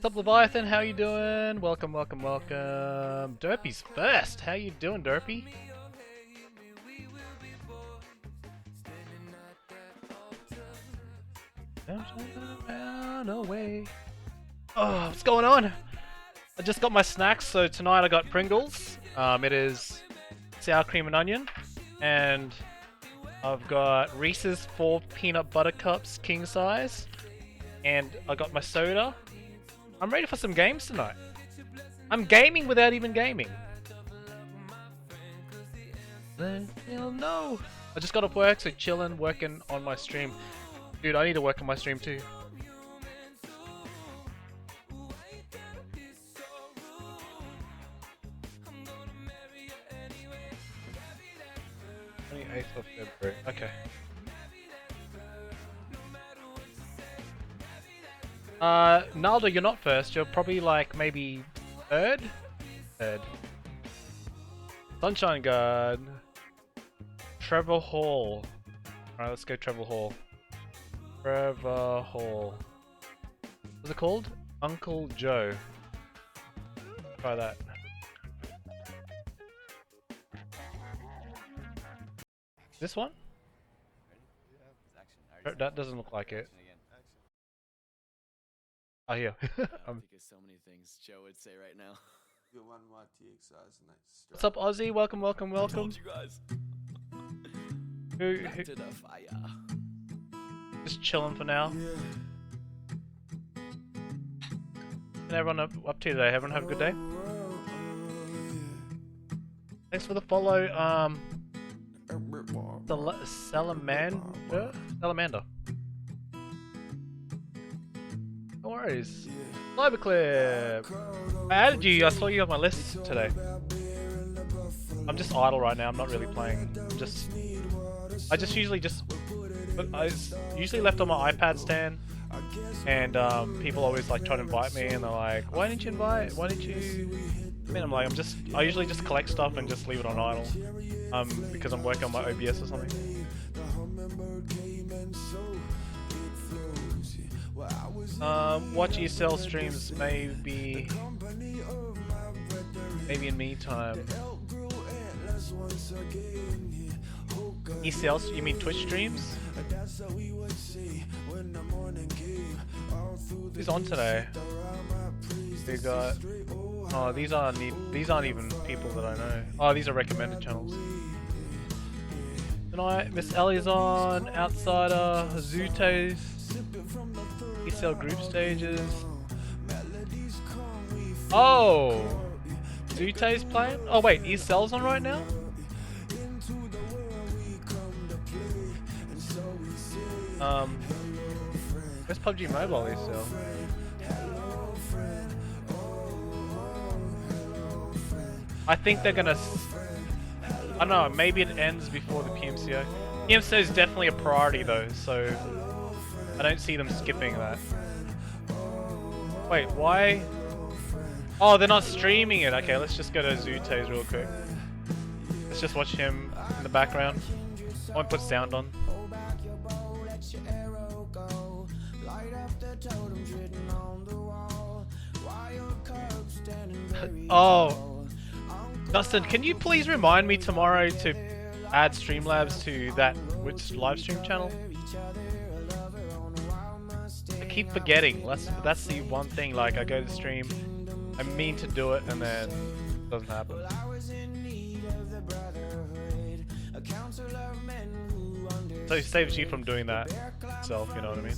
What's up, Leviathan? How you doing? Welcome, welcome, welcome. Derpy's first. How you doing, Derpy? Away. Oh, what's going on? I just got my snacks. So tonight I got Pringles. It is sour cream and onion, and I've got Reese's 4 peanut butter cups, king size, and I got my soda. I'm ready for some games tonight. I'm gaming without even gaming. No. I just got off work, so chilling, working on my stream. Dude, I need to work on my stream too. 28th of February. Okay. Naldo, you're not first. You're probably like maybe third? Third. Sunshine Guard. Trevor Hall. Alright, let's go Trevor Hall. Trevor Hall. What's it called? Uncle Joe. Try that. This one? That doesn't look like it. Oh, here. Because so many things Joe would say right now. What's up, Ozzy? Welcome, welcome, welcome. I told you guys. Who, To the fire. just chilling for now. And everyone up to today? Everyone have a good day? Thanks for the follow, Salamander? Salamander. No worries. Cyberclip! I added you, I saw you on my list today. I'm just idle right now, I'm not really playing. I usually left on my iPad stand, and people always like try to invite me, and they're like, why didn't you invite? Why didn't you? I mean, I'm like, I usually just collect stuff and just leave it on idle, because I'm working on my OBS or something. Watch ESL streams maybe in me time. ESL, you mean Twitch streams? Who's on today? We got. Oh, these aren't even people that I know. Oh, these are recommended channels. Tonight, Miss Ellie's on, Outsider, Zutos, ESL group stages. Oh, Zuto's playing? Oh wait, ESL's on right now? Where's PUBG Mobile ESL? I think they're gonna. I don't know. Maybe it ends before the PMCO. PMCO is definitely a priority though, so I don't see them skipping that. Wait, why? Oh, they're not streaming it. Okay, let's just go to Zute's real quick. Let's just watch him in the background. I won't put sound on. Oh, Dustin, can you please remind me tomorrow to add Streamlabs to that live stream channel? I keep forgetting. That's the one thing. Like, I go to stream, I mean to do it, and then it doesn't happen. So it saves you from doing that itself, you know what I mean?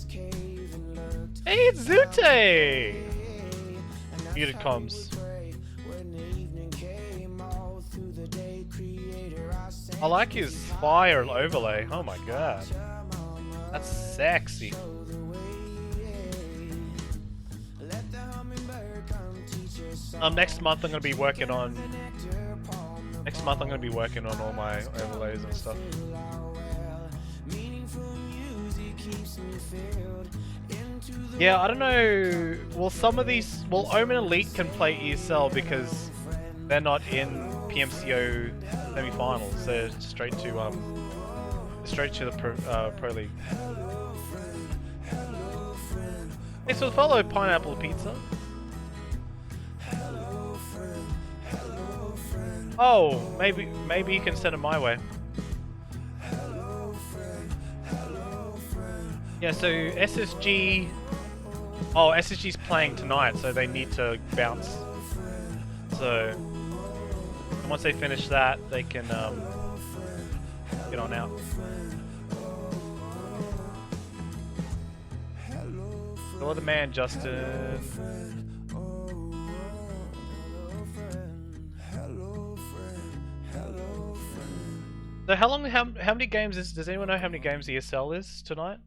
Hey, it's Zute! Muted comms. I like his fire overlay. Oh my god. That's sexy. Next month I'm gonna be working on all my overlays and stuff. Yeah, I don't know. Well, some of these, Omen Elite can play ESL because they're not in PMCO semi-finals. They're straight to the Pro League. Thanks for the follow, Pineapple Pizza. Oh, maybe you can send it my way. Yeah, so SSG. Oh, SSG's playing tonight, so they need to bounce. So and once they finish that, they can get on out. You're the man, Justin. So how many games does anyone know how many games ESL is tonight?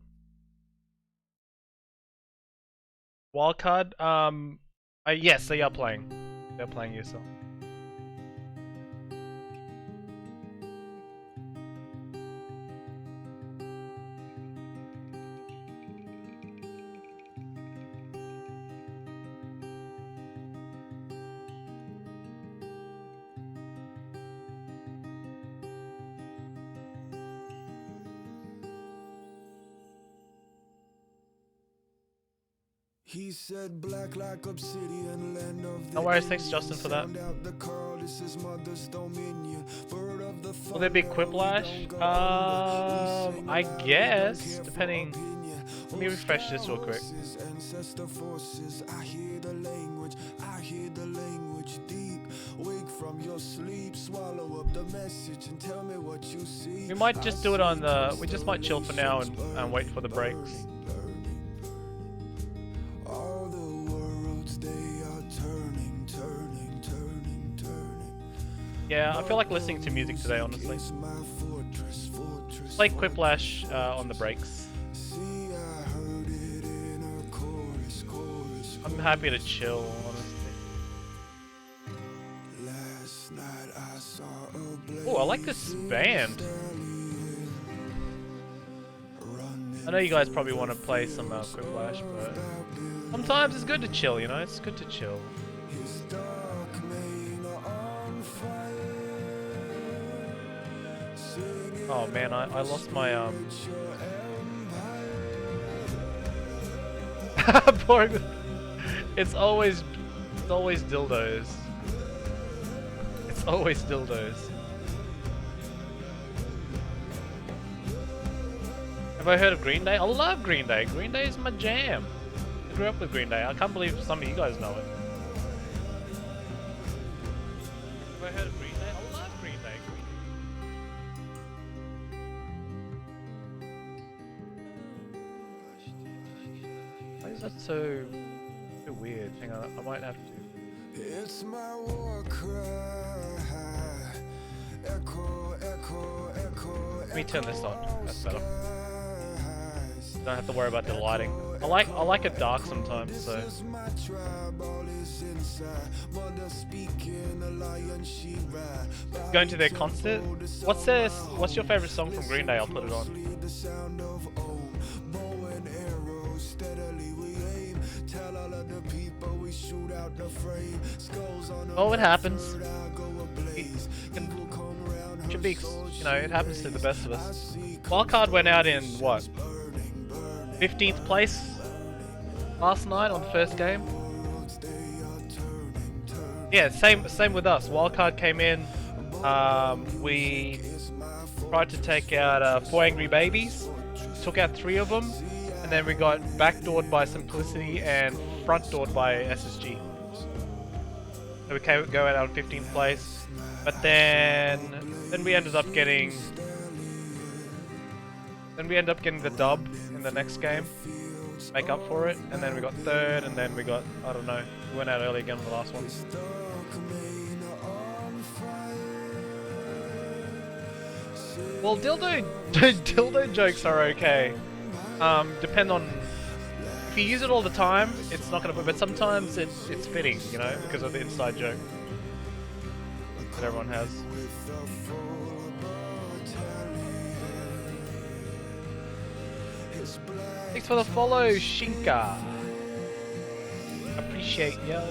Wildcard? Yes, they are playing. They're playing ESL. He said black like obsidian, land of the No worries, thanks Justin for that. Will there be Quiplash? I guess, depending. Let me refresh this real quick. We might just do it on the. We just might chill for now and wait for the breaks. Yeah, I feel like listening to music today, honestly. Play Quiplash on the breaks. I'm happy to chill, honestly. Oh, I like this band. I know you guys probably want to play some Quiplash, but sometimes it's good to chill, you know? It's good to chill. Oh man, I lost my boring. It's always dildos. It's always dildos. Have I heard of Green Day? I love Green Day. Green Day is my jam. I grew up with Green Day. I can't believe some of you guys know it. Have I heard of Green Day? I love Green Day. Why is that so weird? Hang on, I might have to. It's my war cry. Echo, echo, echo. Let me turn this on. That's better. Don't have to worry about the lighting. I like it dark sometimes, so. Going to their concert? What's your favorite song from Green Day? I'll put it on. Oh, it happens. Should be, you know, it happens to the best of us. Wildcard went out in what? 15th place last night on the first game. Yeah, same with us. Wildcard came in. We tried to take out 4 Angry Babies. Took out 3 of them, and then we got backdoored by Simplicity and frontdoored by SSG. So we go out on 15th place, but then we ended up getting. Then we ended up getting the dub in the next game, make up for it, and then we got 3rd, and then we got, I don't know, we went out early again on the last one. Well, dildo jokes are okay. Depend on, if you use it all the time, it's not gonna, but sometimes it's fitting, you know, because of the inside joke that everyone has. Thanks for the follow, Shinka. Appreciate ya.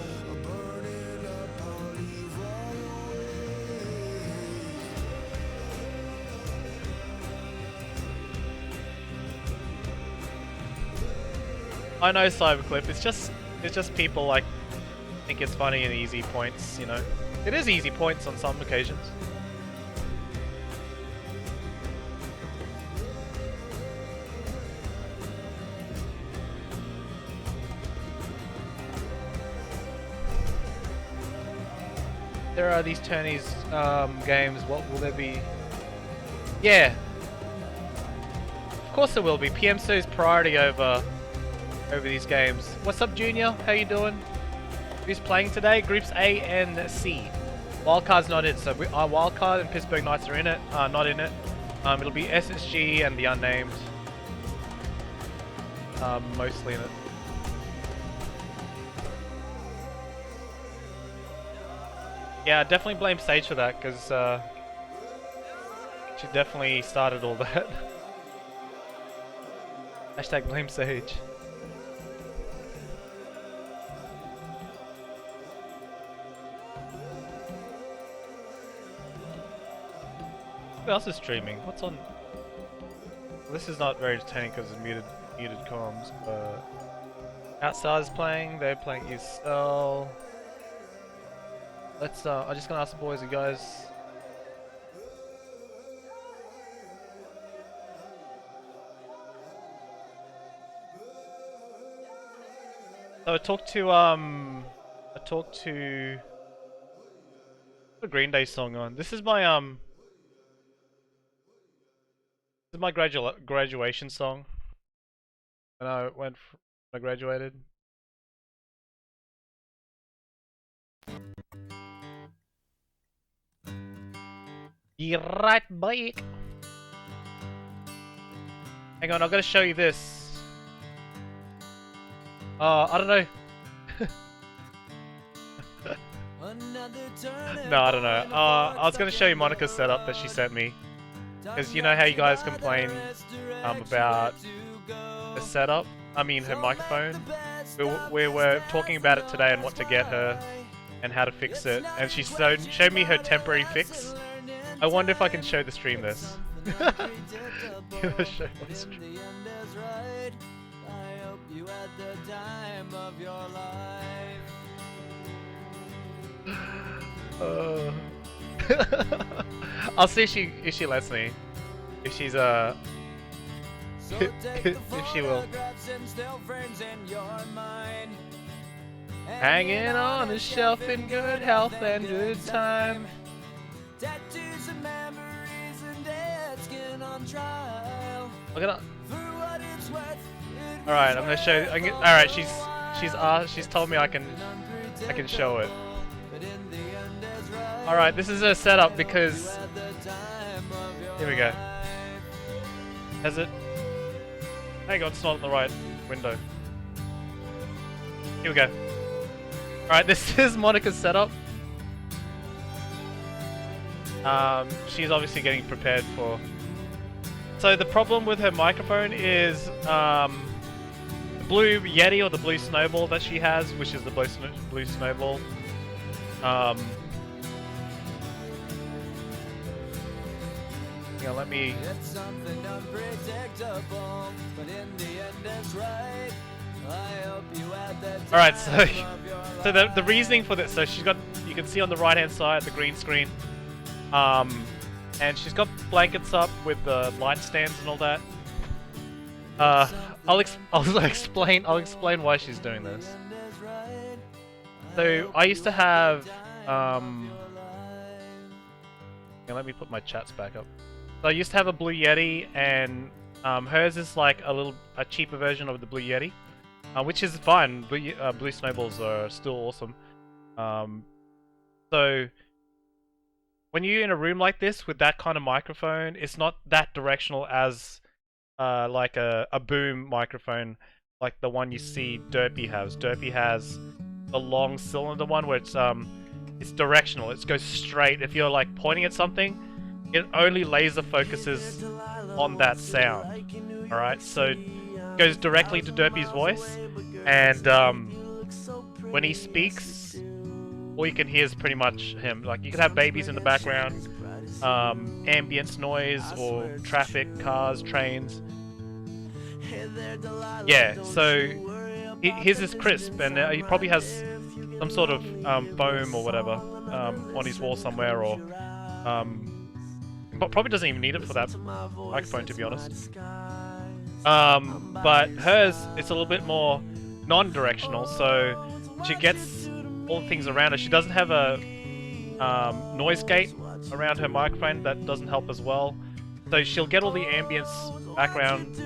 I know Cyberclip. It's just people like think it's funny and easy points, you know. It is easy points on some occasions. There are these tourneys games. What will there be? Yeah, of course there will be. PMCO's priority over these games. What's up, Junior? How you doing? Who's playing today? Groups A and C. Wildcard's not in, so our Wildcard and Pittsburgh Knights are in it. Not in it. It'll be SSG and the unnamed. Mostly in it. Yeah, definitely blame Sage for that, because she definitely started all that. Hashtag blame Sage. Who else is streaming? What's on? This is not very entertaining because it's muted comms, but Outside's playing. They're playing ESL. Let's. I'm just gonna ask the boys and guys. So I talked to the Green Day song on. This is my this is my graduation song. When I graduated. You're right, boy. Hang on, I've got to show you this. I don't know. No, I don't know. I was going to show you Monica's setup that she sent me. Because you know how you guys complain about the setup? I mean her microphone. We were talking about it today and what to get her and how to fix it. And she showed me her temporary fix. I wonder if I can show the stream this. Show the stream. I'll see if she lets me. If she's if she will. Hanging on a shelf in good health and good time. Tattoos and memories and dead skin on trial. Alright, I'm gonna show you. Alright, she's told me I can show it. Alright, this is her setup because here we go. Has it? Hang on, it's not in the right window. Here we go. Alright, this is Monica's setup. She's obviously getting prepared for. So the problem with her microphone is the blue Yeti or the blue snowball that she has, which is the blue snowball. Yeah, let me. Alright, so the reasoning for this, so she's got, you can see on the right hand side the green screen. And she's got blankets up with the light stands and all that. I'll explain why she's doing this. So I used to have yeah, let me put my chats back up. So I used to have a Blue Yeti, and hers is like a cheaper version of the Blue Yeti, which is fine. Blue snowballs are still awesome. So when you're in a room like this with that kind of microphone, it's not that directional as like a boom microphone like the one you see Derpy has. Derpy has the long cylinder one where it's directional. It goes straight. If you're like pointing at something, it only laser focuses on that sound. Alright, so it goes directly to Derpy's voice, and when he speaks, all you can hear is pretty much him. Like, you could have babies in the background, ambience noise, or traffic, cars, trains. Yeah, so his is crisp, and he probably has some sort of foam or whatever. on his wall somewhere, or but probably doesn't even need it for that microphone, to be honest. But hers, it's a little bit more non-directional, so she gets all the things around her. She doesn't have a noise gate around her microphone. That doesn't help as well. So she'll get all the ambience background.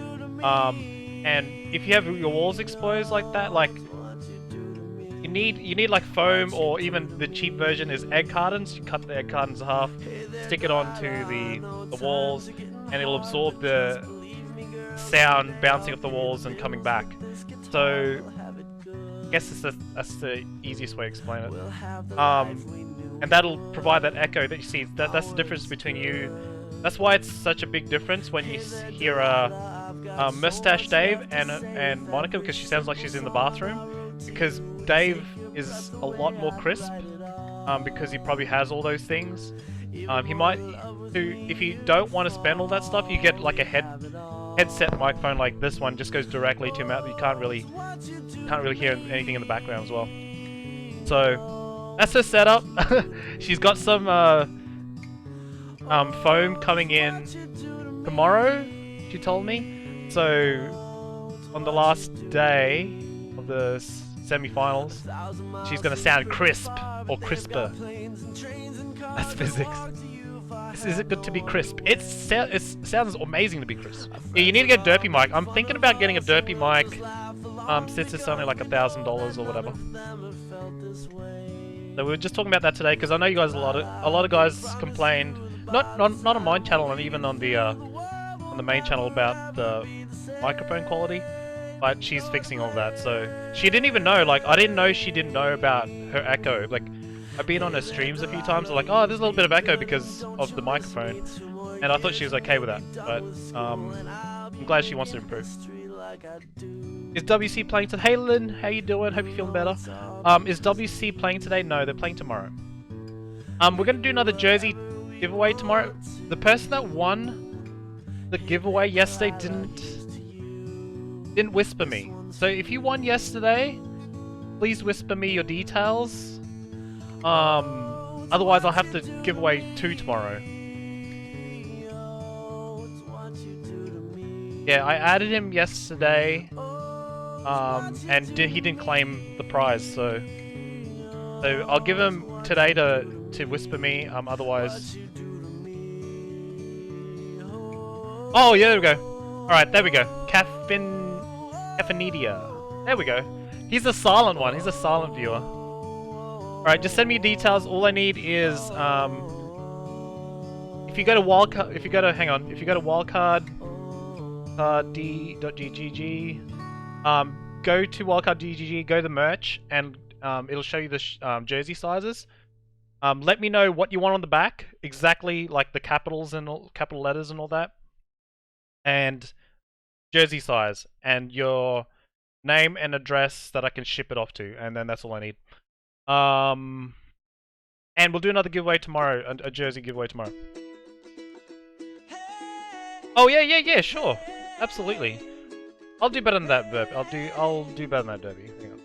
And if you have your walls exposed like that, like you need like foam, or even the cheap version is egg cartons. You cut the egg cartons in half, stick it onto the walls, and it'll absorb the sound bouncing off the walls and coming back. So I guess that's the easiest way to explain it. And that'll provide that echo that you see. That's the difference between you. That's why it's such a big difference when you hear Mustache Dave and Monica, because she sounds like she's in the bathroom. Because Dave is a lot more crisp, because he probably has all those things. He might, if you don't want to spend all that stuff, you get like a headset microphone like this one, just goes directly to your mouth. You can't really hear anything in the background as well. So that's her setup. She's got some foam coming in tomorrow, she told me. So on the last day of the semi-finals, she's gonna sound crisp or crisper. That's physics. Is it good to be crisp? It sounds amazing to be crisp. Yeah, you need to get a derpy mic. I'm thinking about getting a derpy mic, since it's only like $1,000 or whatever. So we were just talking about that today, because I know you guys a lot of guys complained, not on my channel and even on the main channel, about the microphone quality. But she's fixing all that. So she didn't even know. Like, I didn't know she didn't know about her echo. Like, I've been on her streams a few times. Like, oh, there's a little bit of echo because of the microphone, and I thought she was okay with that. But I'm glad she wants to improve. Is WC playing today? Hey Lynn, how you doing? Hope you're feeling better. Is WC playing today? No, they're playing tomorrow. We're gonna do another jersey giveaway tomorrow. The person that won the giveaway yesterday didn't whisper me. So if you won yesterday, please whisper me your details. Otherwise I'll have to give away 2 tomorrow. Yeah, I added him yesterday, and he didn't claim the prize, so I'll give him today to whisper me. Otherwise, oh yeah, there we go. All right, there we go. Caffeinedia. There we go. He's a silent one. He's a silent viewer. All right, just send me your details. All I need is if you go to wildcard, if you go to wildcard.d.ggg, go to wildcard.ggg, go to merch, and it'll show you the jersey sizes. Let me know what you want on the back, exactly like the capitals and capital letters and all that, and jersey size, and your name and address that I can ship it off to, and then that's all I need. And we'll do another giveaway tomorrow, a jersey giveaway tomorrow. Oh yeah, sure, absolutely. I'll do better than that, Burp. I'll do better than that, Derby. Hang on.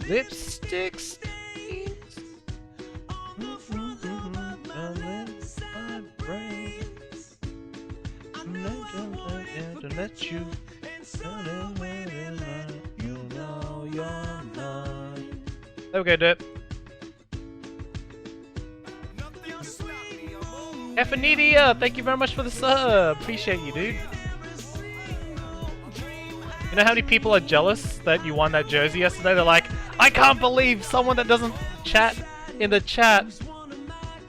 Lipstick stains. To let you know you're not. There we go, Derp. Caffeinedia, thank you very much for the sub. Appreciate you, dude. You know how many people are jealous that you won that jersey yesterday? They're like, I can't believe someone that doesn't chat in the chat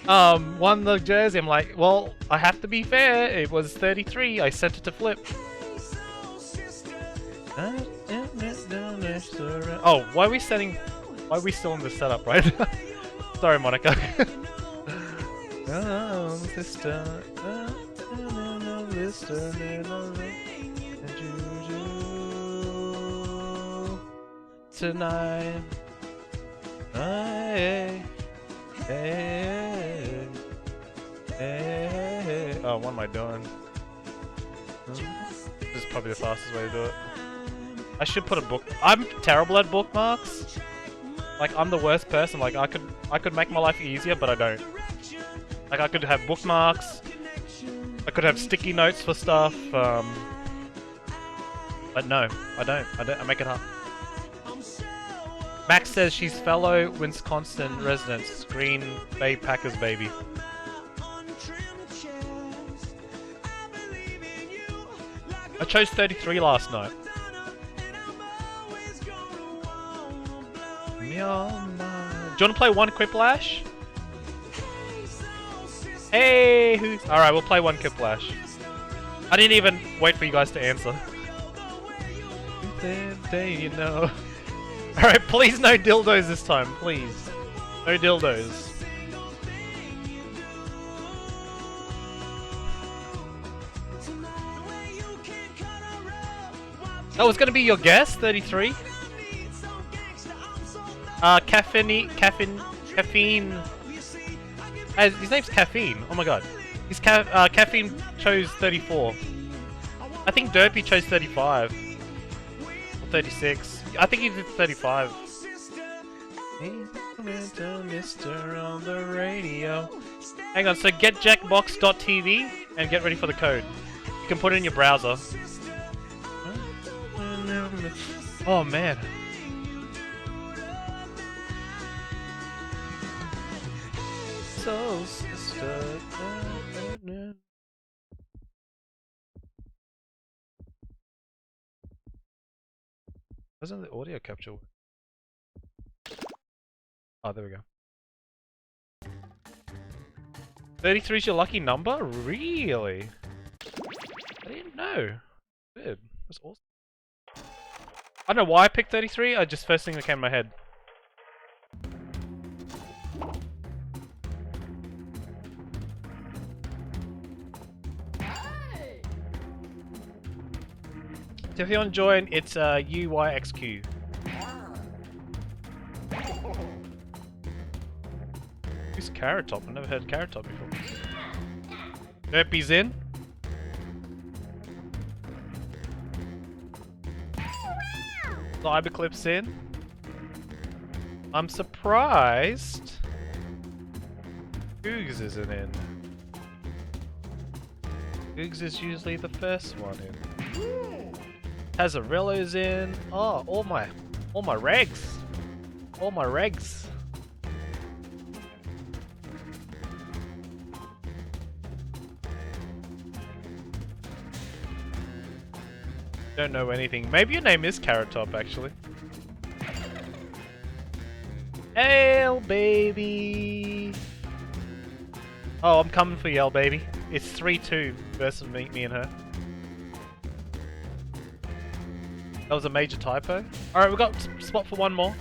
won the jersey. I'm like, well, I have to be fair. It was 33. I sent it to Flip. Oh, why are we still in this setup, right? Sorry, Monica. Oh, sister. Tonight. Hey. Oh, what am I doing? This is probably the fastest way to do it. I should put a book. I'm terrible at bookmarks. Like, I'm the worst person. Like, I could make my life easier, but I don't. Like, I could have bookmarks. I could have sticky notes for stuff. But no, I don't. I make it hard. Max says she's fellow Wisconsin residents. Green Bay Packers baby. I chose 33 last night. Do you want to play one Quiplash? Hey, who's... Alright, we'll play one Quiplash. I didn't even wait for you guys to answer. You know. Alright, please no dildos this time, please. No dildos. That was gonna be your guess, 33? Caffeine. His name's Caffeine. Oh my god. Caffeine chose 34. I think Derpy chose 35. Or 36. I think he did 35. Mister on the radio. Hang on, so get jackbox.tv and get ready for the code. You can put it in your browser. Oh man. So sister. Doesn't the audio capture work? Oh, there we go. 33 is your lucky number? Really? I didn't know. Good. That's awesome. I don't know why I picked 33, I just first thing that came to my head. So if you want to join, it's UYXQ. Who's Carrot Top? I've never heard Carrot Top before. Derpy's in. Cyberclip's in. I'm surprised Googs isn't in. Googs is usually the first one in. Tazarillo's in. Oh, all my regs. All my regs. Don't know anything. Maybe your name is Carrot Top, actually. Hail, baby. Oh, I'm coming for you, baby. It's 3-2 versus me and her. That was a major typo. Alright, we've got spot for one more.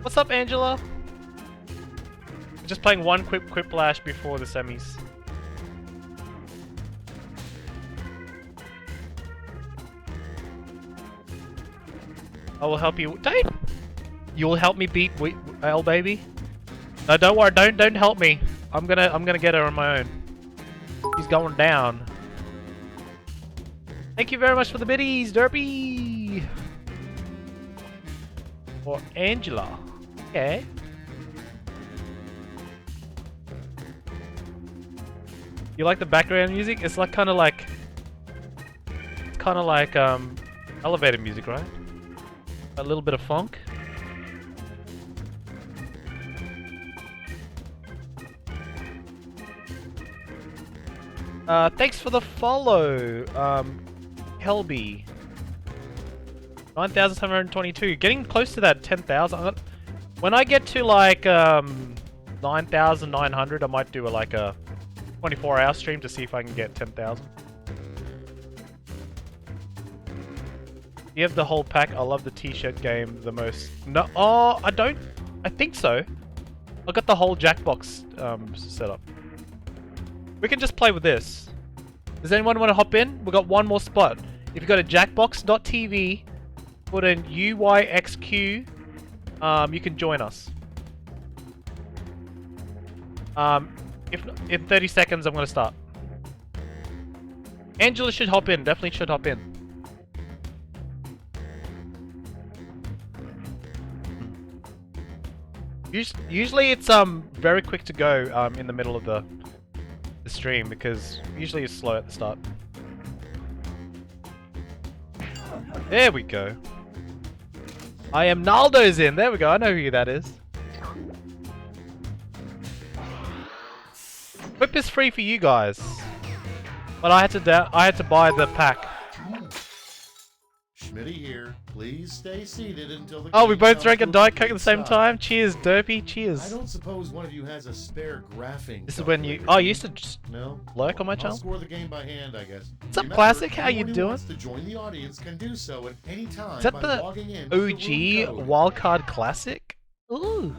What's up, Angela? We're just playing one Quiplash before the semis. I will help you. Don't. You will help me beat L baby. No, don't worry. Don't help me. I'm gonna get her on my own. He's going down. Thank you very much for the biddies, Derpy. Or Angela. Okay. You like the background music? It's like kind of like elevator music, right? A little bit of funk. Thanks for the follow, Helby. 9,722. Getting close to that 10,000. When I get to like 9,900, I might do like a 24-hour stream to see if I can get 10,000. You have the whole pack. I love the t-shirt game the most. No, oh, I don't. I think so. I got the whole Jackbox set up. We can just play with this. Does anyone want to hop in? We've got one more spot. If you go to jackbox.tv, put in UYXQ, you can join us. In 30 seconds, I'm going to start. Angela should hop in. Definitely should hop in. Usually it's very quick to go in the middle of the stream because usually it's slow at the start. There we go. I am Naldo's in. There we go. I know who that is. Quip is free for you guys, but I had to buy the pack. Schmitty here. Please stay seated until the. Oh, we game both comes drank a to Diet Coke at complete the same stop. time. Cheers, Derpy. I Cheers. don't suppose one of you has a spare graphing. This is when you. calculator. Oh, you used to just No. lurk on my I'll channel. score the game by hand, I guess. What's up, Remember, Classic? How you anyone who doing? wants to join the audience can do so at any time Is that by the logging in with the OG room code. Wildcard Classic? Ooh.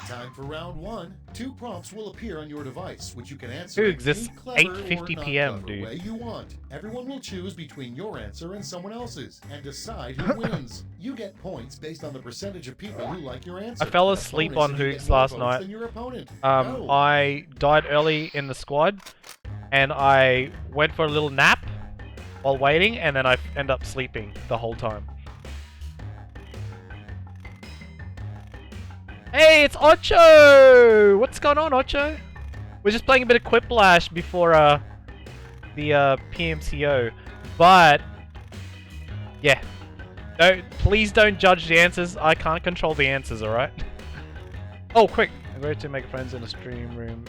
Time for round one. 2 prompts will appear on your device, which you can answer Who in exists any clever or 8:50 not PM, clever dude? way you want. Everyone will choose between your answer and someone else's and decide who wins. You get points based on the percentage of people who like your answer. I fell and a asleep bonus on if you get Hoots more last votes night. than your opponent. Go. I died early in the squad, and I went for a little nap while waiting, and then I end up sleeping the whole time. Hey, it's Ocho! What's going on, Ocho? We're just playing a bit of Quiplash before the PMCO, but yeah, please don't judge the answers. I can't control the answers, all right? Oh, quick! I'm ready to make friends in a stream room.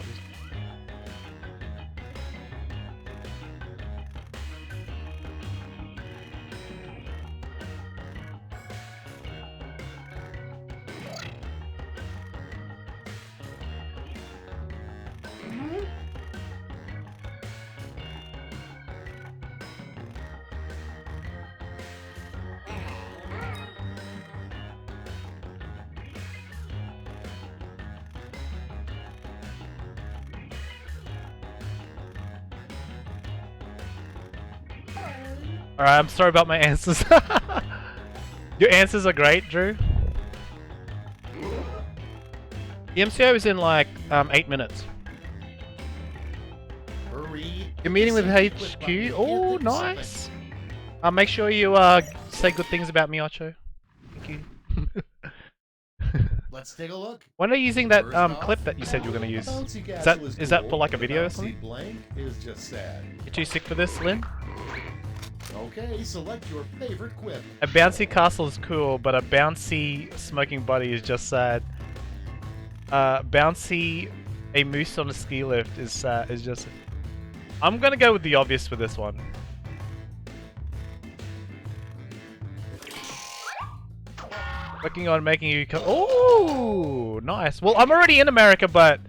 Alright, I'm sorry about my answers. Your answers are great, Drew. The MCO is in like 8 minutes. Hurry. You're meeting with Safety quit HQ. button. You Oh, can't think of nice. Make sure you say good things about me, Ocho. Thank you. something. Let's take a look. When are you using that First off, clip that you said you were gonna use? Bouncy Castle Is that cool, for like a but video or Bouncy something? Blank is just sad. You're too sick for this, Lynn? Okay, select your favorite quip. A bouncy castle is cool, but a bouncy smoking buddy is just sad. Bouncy a moose on a ski lift is just. I'm gonna go with the obvious for this one. Working on making you. Oh, nice. Well, I'm already in America, but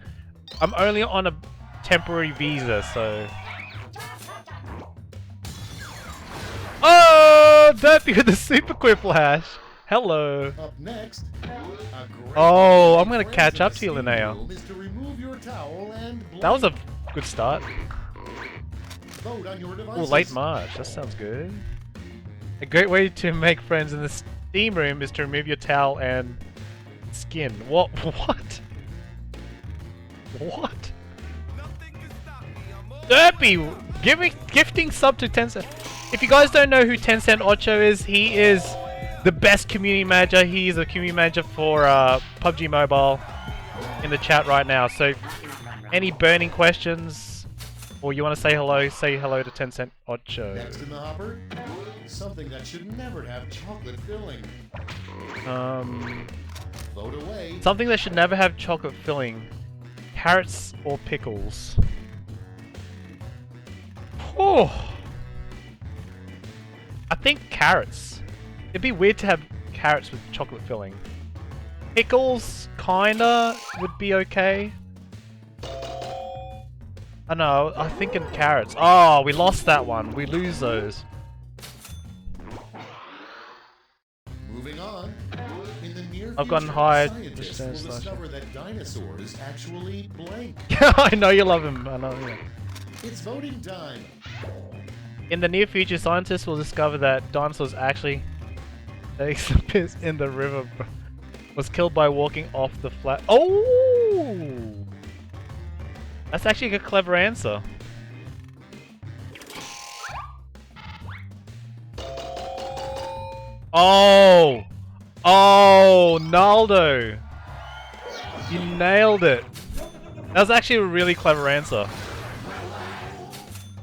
I'm only on a temporary visa, so. Oh, Derpy with the super Quiplash. Hello. Up next, a great Oh, way I'm gonna friends catch in up the to you, steam Linnea. room is to remove your towel and That was a blank. good start. Vote on your Oh, devices. late March. That sounds good. A great way to make friends in the steam room is to remove your towel and skin. What? What? What? Derpy, gifting sub to Tencent. If you guys don't know who Tencent Ocho is, he is the best community manager. He is a community manager for PUBG Mobile in the chat right now. So, any burning questions, or you want to say hello to Tencent Ocho. Next in the hopper, something that should never have chocolate filling. Vote away. Something that should never have chocolate filling. Carrots or pickles. Oh, I think carrots. It'd be weird to have carrots with chocolate filling. Pickles, kinda, would be okay. I know, I'm thinking carrots. Oh, we lost that one. We lose those. Moving on. In the near I've gotten future, high. scientists will discover that dinosaurs actually blank. I know you love him. I know. Yeah. It's voting time. In the near future, scientists will discover that dinosaurs actually takes a piss in the river. Was killed by walking off the flat. Oh, that's actually a clever answer. Oh, Naldo. You nailed it. That was actually a really clever answer.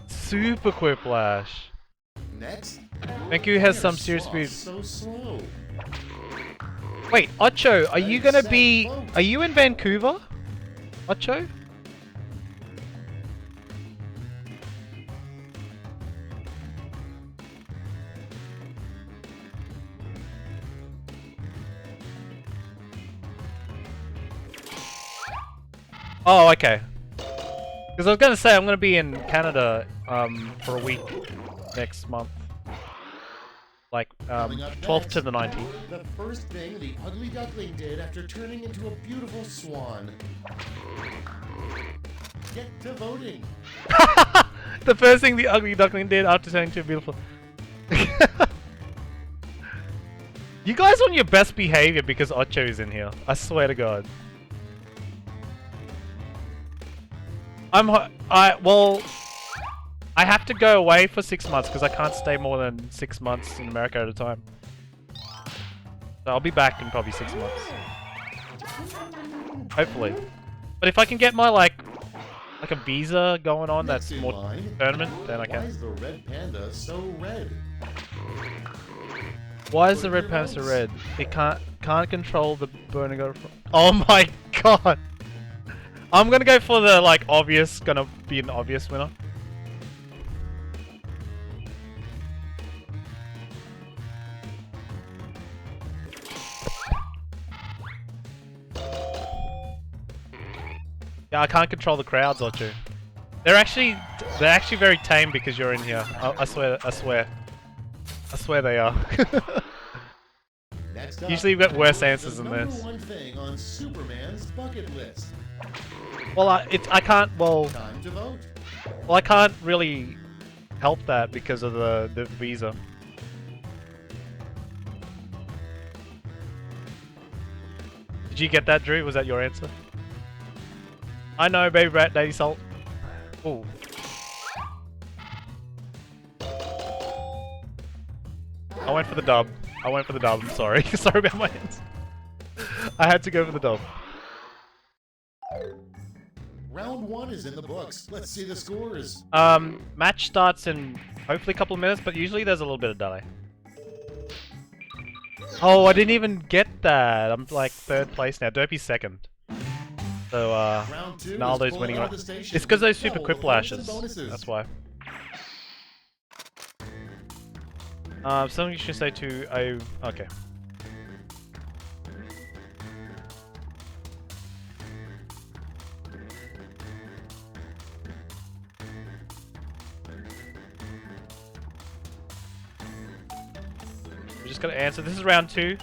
Super Quiplash. Next. PMCO has some They're serious slow, speed. So slow. Wait, Ocho, are you gonna Set, be... vote. Are you in Vancouver? Ocho? Oh, okay. Because I was gonna say I'm gonna be in Canada for a week next month, like Coming up 12th to next, the 19th. The first thing the ugly duckling did after turning into a beautiful swan. Get to voting. The first thing the ugly duckling did after turning to a beautiful. You guys on your best behavior because Ocho is in here. I swear to God. Well, I have to go away for 6 months because I can't stay more than 6 months in America at a time. So I'll be back in probably 6 months. Hopefully. But if I can get my like a visa going on Next that's in more line, tournament, then I why can. is the red panda so red? Why is the red panda so red? It can't control the burning of. Oh my God! I'm gonna go for the like obvious, gonna be an obvious winner. Yeah, I can't control the crowds, Ocho. They're actually very tame because you're in here. I swear they are. Next up, Usually you've got worse answers the than number this. one thing on Superman's bucket list. Well, I can't. Time to vote. Well, I can't really help that because of the visa. Did you get that, Drew? Was that your answer? I know, baby rat, daddy salt. Ooh. I went for the dub. I'm sorry. Sorry about my hands. I had to go for the dub. Round one is in the books. Let's see the scores. Match starts in hopefully a couple of minutes, but usually there's a little bit of delay. Oh, I didn't even get that. I'm like 3rd place now. Dopey's 2nd. So, Round two Naldo's is winning. pulled out of the station It's because those with super double the points and Quiplashes. bonuses. That's why. Something you should say to okay. We're just gonna answer. This is round 2.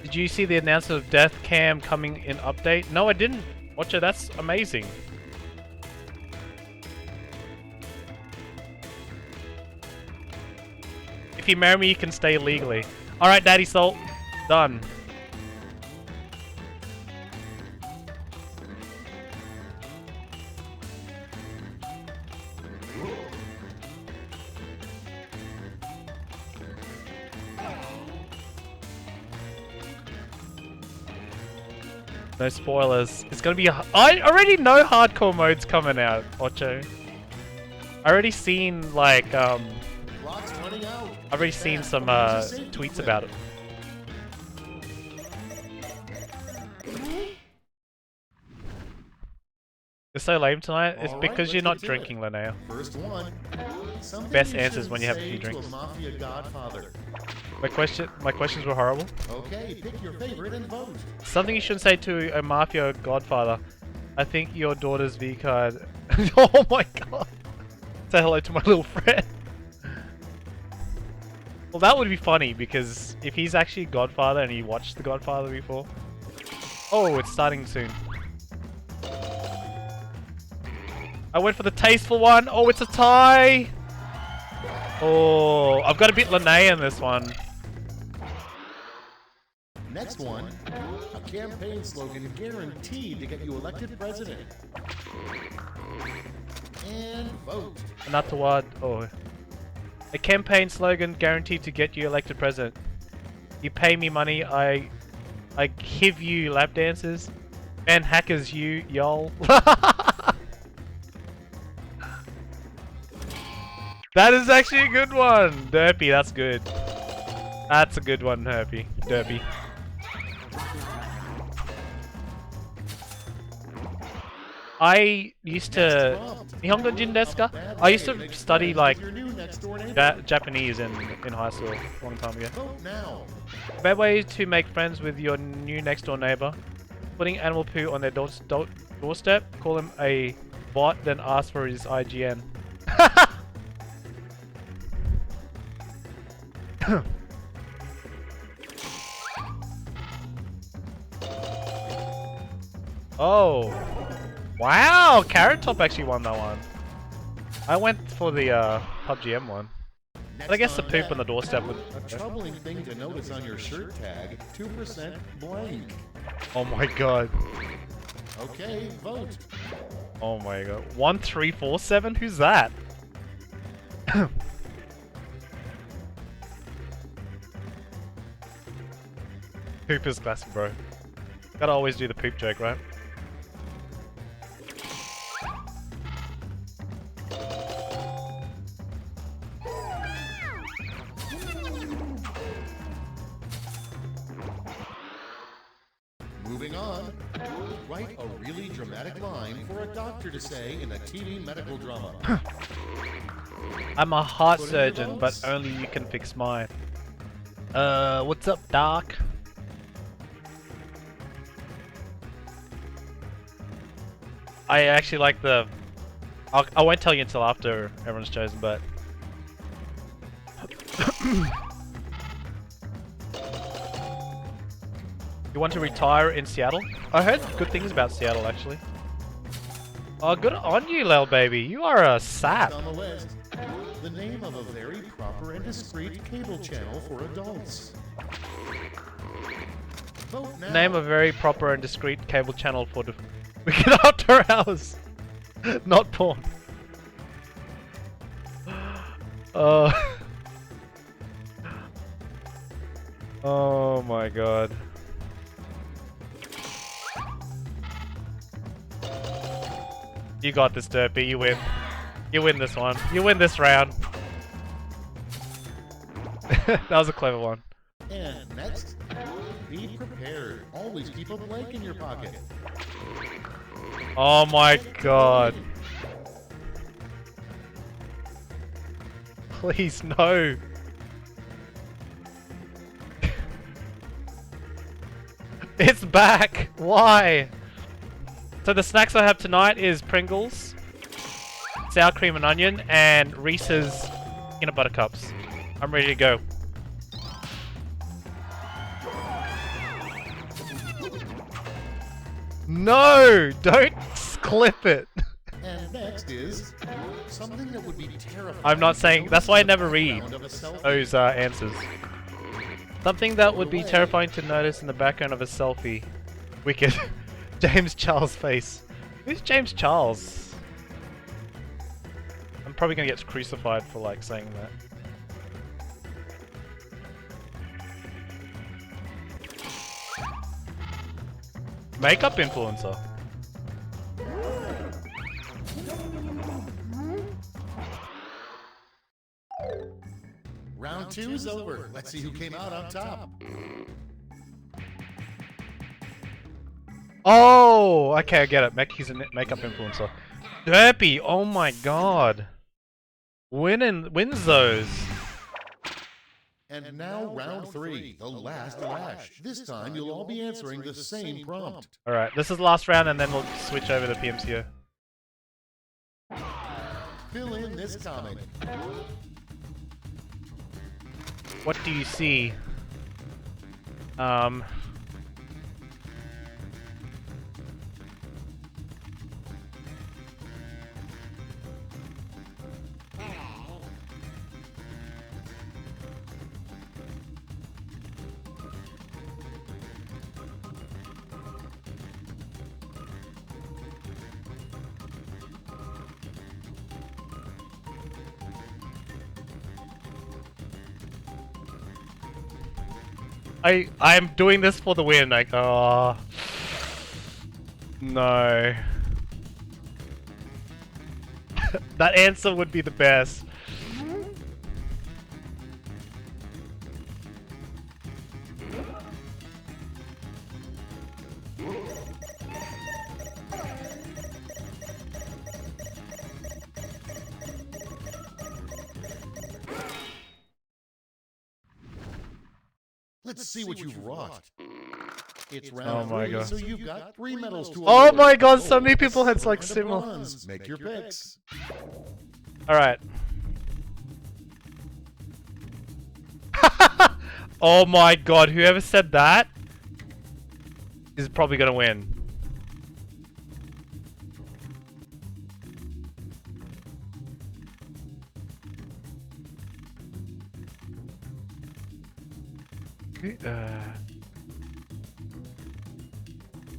Did you see the announcement of Death Cam coming in update? No, I didn't. Watch it, that's amazing. If you marry me, you can stay legally. Alright, Daddy Salt. Done. No spoilers. It's gonna be. I already know hardcore mode's coming out, Ocho. I already seen like Clock's running out. I've already seen Fast, some there's a safety tweets clip. about it. You're so lame tonight. It's All right, because let's you're not get to drinking, Linnea. First one. Something Best you answers shouldn't when you have a say few to drinks. Mafia Godfather. My questions were horrible. Okay, pick your favorite and vote. Something you shouldn't say to a mafia godfather. I think your daughter's V card. Oh my god. Say hello to my little friend. Well, that would be funny because if he's actually Godfather and he watched The Godfather before. Oh, it's starting soon. I went for the tasteful one. Oh, it's a tie. Oh, I've got to beat Linnea in this one. Next one, a campaign slogan guaranteed to get you elected president. And vote. Not to what? Oh. A campaign slogan guaranteed to get you elected president. You pay me money, I give you lap dances. Man hackers you, y'all. That is actually a good one! Derpy, that's good. That's a good one, Derpy. Derpy. I used to... Nihongo jin desu ka? I used to study like Japanese in high school a long time ago. Vote now. A bad way to make friends with your new next door neighbor. Putting animal poo on their doorstep. Call him a bot, then ask for his IGN. Oh. Wow, Carrot Top actually won that one. I went for the PUBG M one. But I guess the poop on the doorstep would... A troubling thing to notice on your shirt tag, 2% blank. Oh my god. Okay, vote. Oh my god. 1347? Who's that? Poop is classic, bro. Gotta always do the poop joke, right? Moving on. Write a really dramatic line for a doctor to say in a TV medical drama. I'm a heart surgeon, but only you can fix mine. What's up, Doc? I actually like the... I won't tell you until after everyone's chosen, but... You want to retire in Seattle? I heard good things about Seattle, actually. Oh, good on you, Lel baby. You are a sap. On the list, the name of a very proper and discreet cable channel for adults. Vote now. Name a very proper and discreet cable channel for the Wicked After Hours. Not porn. Oh my god. You got this, Derpy. You win. You win this one. You win this round. That was a clever one. And next, be prepared. Always keep a blank in your pocket. Oh my god. Please, no. It's back! Why? So the snacks I have tonight is Pringles, sour cream and onion, and Reese's peanut butter cups. I'm ready to go. No! Don't clip it! And next is something that would be terrifying. I'm not saying... That's why I never read Sound of a selfie. those answers. Something that would be terrifying to notice in the background of a selfie. Wicked. James Charles' face. Who's James Charles? I'm probably gonna get crucified for like saying that. Makeup influencer. Round two is over. Let's see who came out on top. Oh, okay, I get it. He's a makeup influencer. Derpy, oh my god. Wins those. And now round three, the last lash. This time you'll all be answering the same prompt. Alright, this is the last round and then we'll switch over to PMCO. Fill in this comic. What do you see? I'm doing this for the win. Like, oh no. That answer would be the best. Let's see what you've wrought. It's Oh round my 3, God. so you've got 3 medals to Oh award. my God, so Gold, many people had, like, silver, and a similar- bronze. Make your picks. Alright. Oh my God, whoever said that is probably gonna win.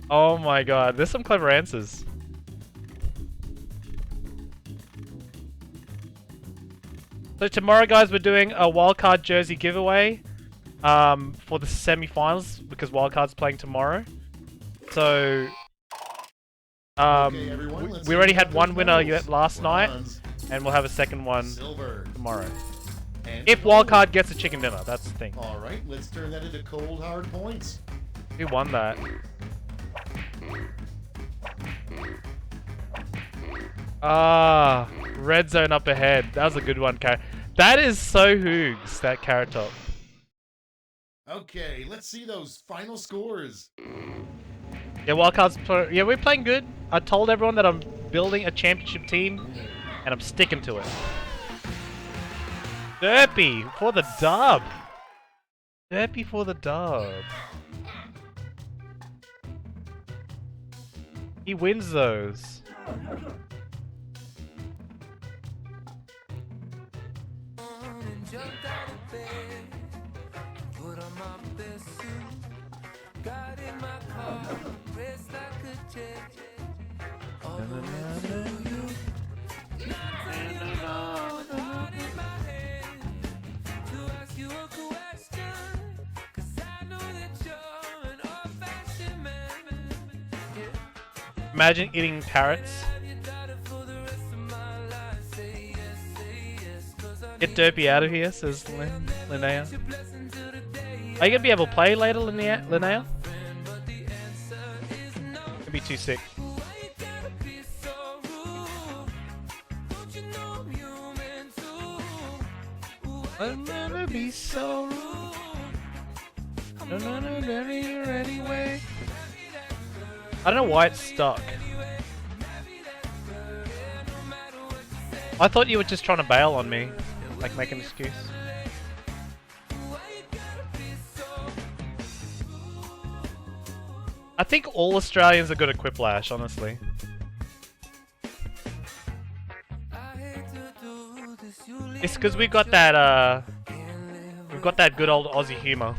Oh my God, there's some clever answers. So tomorrow, guys, we're doing a wildcard jersey giveaway for the semi-finals because wildcard's playing tomorrow. So Okay, everyone, let's we see already who had got one those winner medals. last night, Bronze, and we'll have a second one silver, tomorrow. and If gold. wildcard gets a chicken dinner, that's the thing. All right, let's turn that into cold hard points. Who won that? Ah, red zone up ahead. That was a good one, Carrot. That is so hoogs, that Carrot Top. Okay, let's see those final scores. Yeah, wildcards. Yeah, we're playing good. I told everyone that I'm building a championship team, and I'm sticking to it. Derpy for the dub. Derpy for the dub. He wins those. Imagine eating carrots. Get Derpy out of here, says Linnea. Are you gonna be able to play later, Linnea? Could be too sick. I'm gonna be so rude. I'm gonna marry you anyway. I don't know why it's stuck. I thought you were just trying to bail on me. Like, make an excuse. I think all Australians are good at Quiplash, honestly. It's because we've got that, good old Aussie humor.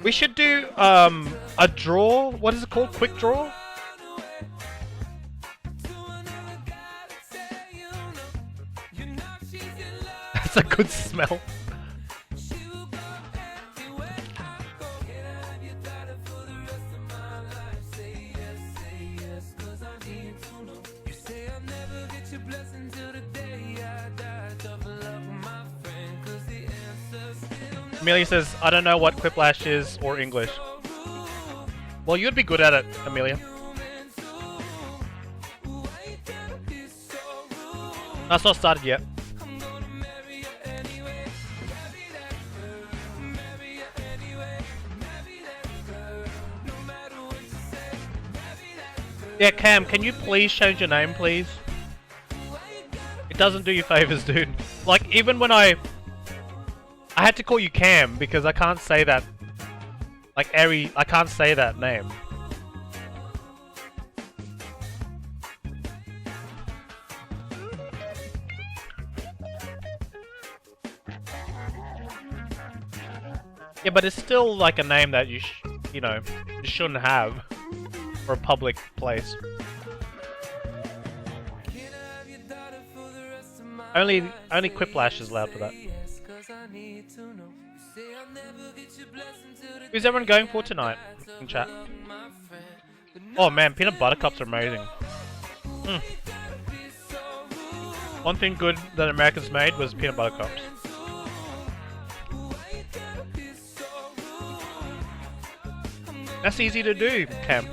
We should do, a draw. What is it called? Quick draw? That's a good smell. Amelia says, I don't know what Quiplash is or English. Well, you'd be good at it, Amelia. That's not started yet. Yeah, Cam, can you please change your name, please? It doesn't do you favors, dude. Like, even when I had to call you Cam because I can't say that. Like, I can't say that name. Yeah, but it's still like a name that you shouldn't have for a public place. Only Quiplash is allowed for that. Who's everyone going for tonight in chat? Oh man, peanut butter cups are amazing. Mm. One thing good that Americans made was peanut butter cups. That's easy to do, Cam.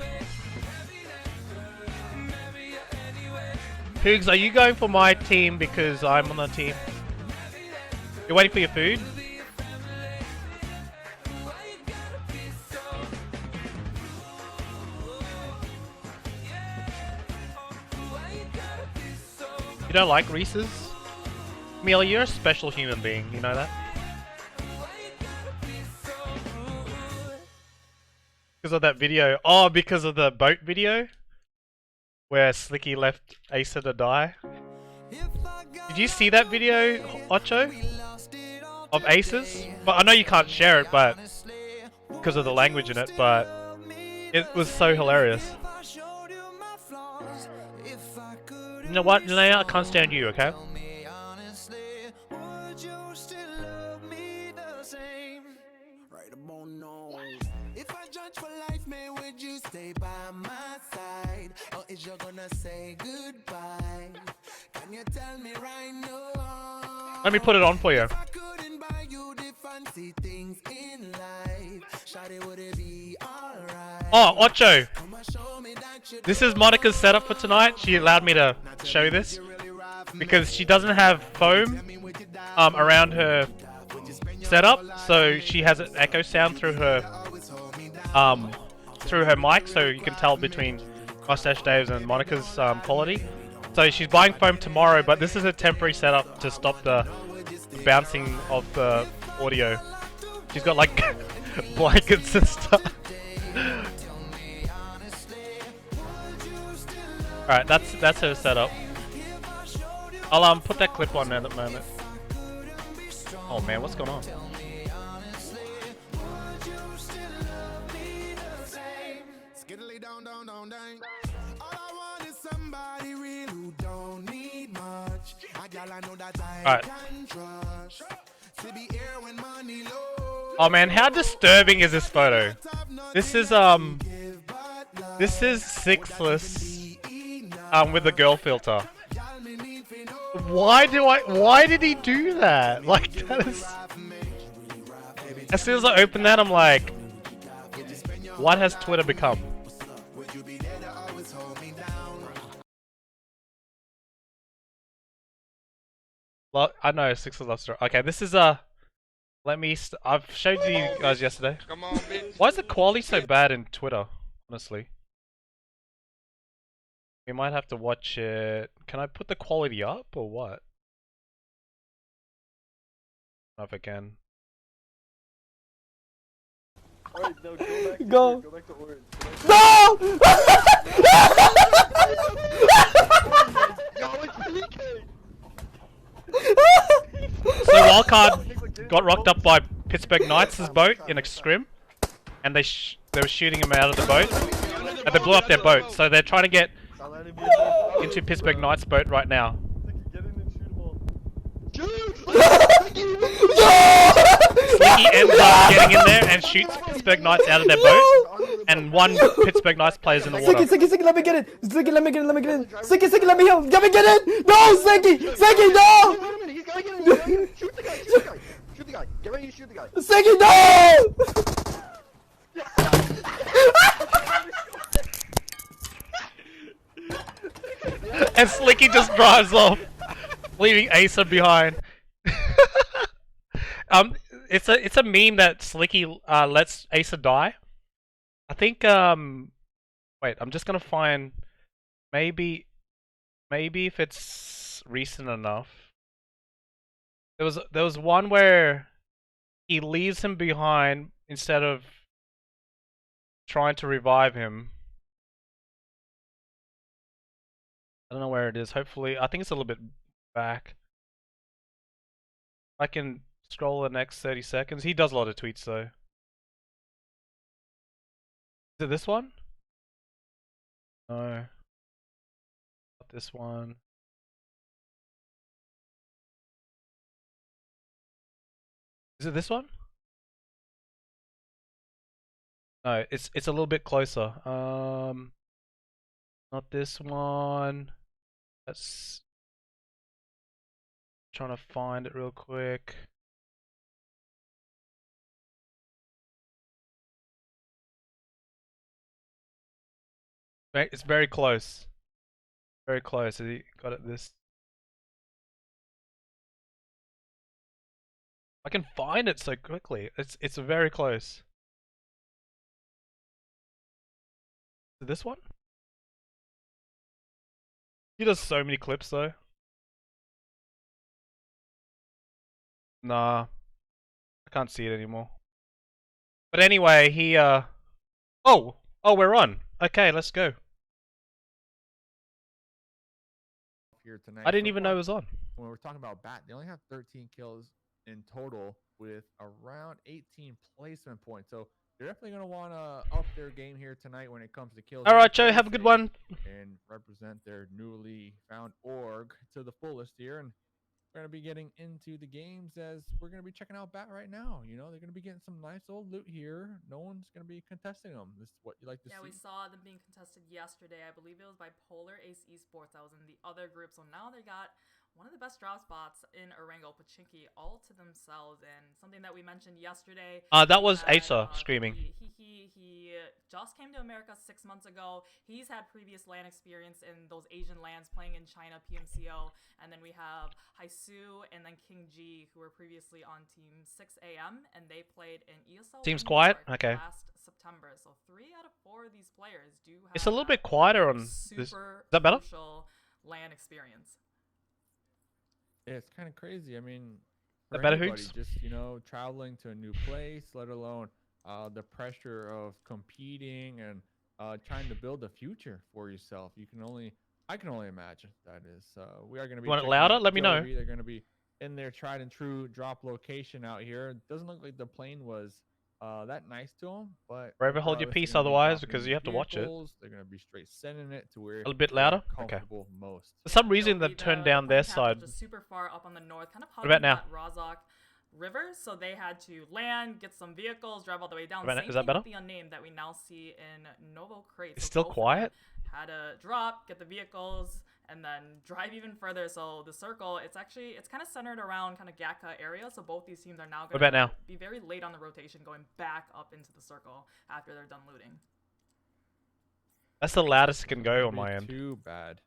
Hoogs, are you going for my team because I'm on the team? You're waiting for your food? You don't like Reese's? Amelia, you're a special human being, you know that? Because of that video. Oh, because of the boat video? Where Slicky left Asa to die? Did you see that video, Ocho? Of Aces? But I know you can't share it, but because of the language in it, but it was so hilarious. You know what, Leia? I can't stand you, okay? If I judge for life, man, would you stay by my side? Or is you gonna say goodbye? Can you tell me right now? Let me put it on for you. If I couldn't buy you the fancy things in life, shawty, would it be alright? Oh, Ocho! This is Monica's setup for tonight. She allowed me to show this because she doesn't have foam around her setup, so she has an echo sound through her mic, so you can tell between Mustache Dave's and Monica's quality. So she's buying foam tomorrow, but this is a temporary setup to stop the bouncing of the audio. She's got like blankets and stuff. Alright, that's her setup. I'll put that clip on at the moment. Oh man, what's going on? Alright. Oh man, how disturbing is this photo? This is sixless with the girl filter. Why did he do that? Like, that is... As soon as I open that, I'm like, what has Twitter become? Well, I know, Sixless Love Story. Okay, this is I've showed you guys yesterday. Come on, bitch. Why is the quality so bad in Twitter, honestly? We might have to watch it. Can I put the quality up or what? I don't know if I can. Alright, no, Go. Go back to orange. No! Yo, it's PK! So Wildcard got rocked up by Pittsburgh Knights' boat in a scrim, and they were shooting him out of the boat, and they blew up their boat. So they're trying to get into Pittsburgh Knights' boat right now. Slicky ends up getting in there and shoots Pittsburgh Knights out of their boat, and one Pittsburgh Knights player's in the water. Slicky, let me get it! Slicky, let me get it! Slicky, let me help! Let me get it! No, Slicky, no! He's gotta get in! Shoot the guy! Shoot the guy! Get ready to shoot the guy! Slicky, no! And Slicky just drives off, leaving Asa behind. It's a meme that Slicky lets Asa die. I think wait, I'm just gonna find maybe if it's recent enough. There was one where he leaves him behind instead of trying to revive him. I don't know where it is. Hopefully, I think it's a little bit back. I can scroll the next 30 seconds. He does a lot of tweets though. Is it this one? No. Not this one. Is it this one? No, it's a little bit closer. Not this one. That's trying to find it real quick. It's very close. Very close. Has he got it this? I can find it so quickly. It's very close. This one? He does so many clips though. Nah, I can't see it anymore. But anyway, he oh, we're on. Okay, let's go. Here tonight. I didn't So even far, know it was on. when we're talking about Bat, they only have 13 kills in total with around 18 placement points. So they're definitely going to want to up their game here tonight when it comes to kills. All right, Joe, have a good one. And represent their newly found org to the fullest here. And we're going to be getting into the games as we're going to be checking out Bat right now. You know, they're going to be getting some nice old loot here. No one's going to be contesting them. This is what you like to see. Yeah, we saw them being contested yesterday. I believe it was by Polar Ace Esports. I was in the other group. So now they got one of the best drop spots in Erangel, Pachinki, all to themselves. And something that we mentioned yesterday. That was Asa screaming. He just came to America 6 months ago. He's had previous LAN experience in those Asian lands, playing in China, PMCO. And then we have Haisu and then King G, who were previously on Team 6AM, and they played in ESL. Seems in New quiet? York Okay. Last September. So 3 out of 4 of these players do have It's a little bit that quieter on super this. Is that better? crucial LAN experience. Yeah, it's kind of crazy. I mean, The for better anybody, hoops? just traveling to a new place, let alone the pressure of competing and trying to build a future for yourself. I can only imagine that is. We are going to be. You want it checking louder? out Let me know. Jovi. They're going to be in their tried and true drop location out here. It doesn't look like the plane was that nice to them, but Forever hold your regardless, peace they're gonna be otherwise, dropping because these you have to watch it. vehicles. They're going to be straight sending it to where A little bit they're louder? Okay. comfortable most. For some reason, So they've turned down their side. Just super far up on the north, kind of What about hugging now? that Razak River. So they had to land, get some vehicles, drive all the way down. What about now? Same Is that thing better? with the unnamed that we now see in Novo Crate. It's So still both of them quiet? Had to drop, get the vehicles, and then drive even further. So the circle, it's kind of centered around kind of Gatka area. So both these teams are now What going about now? to be very late on the rotation, going back up into the circle after they're done looting. That's the loudest it can go on Be my end. Too bad.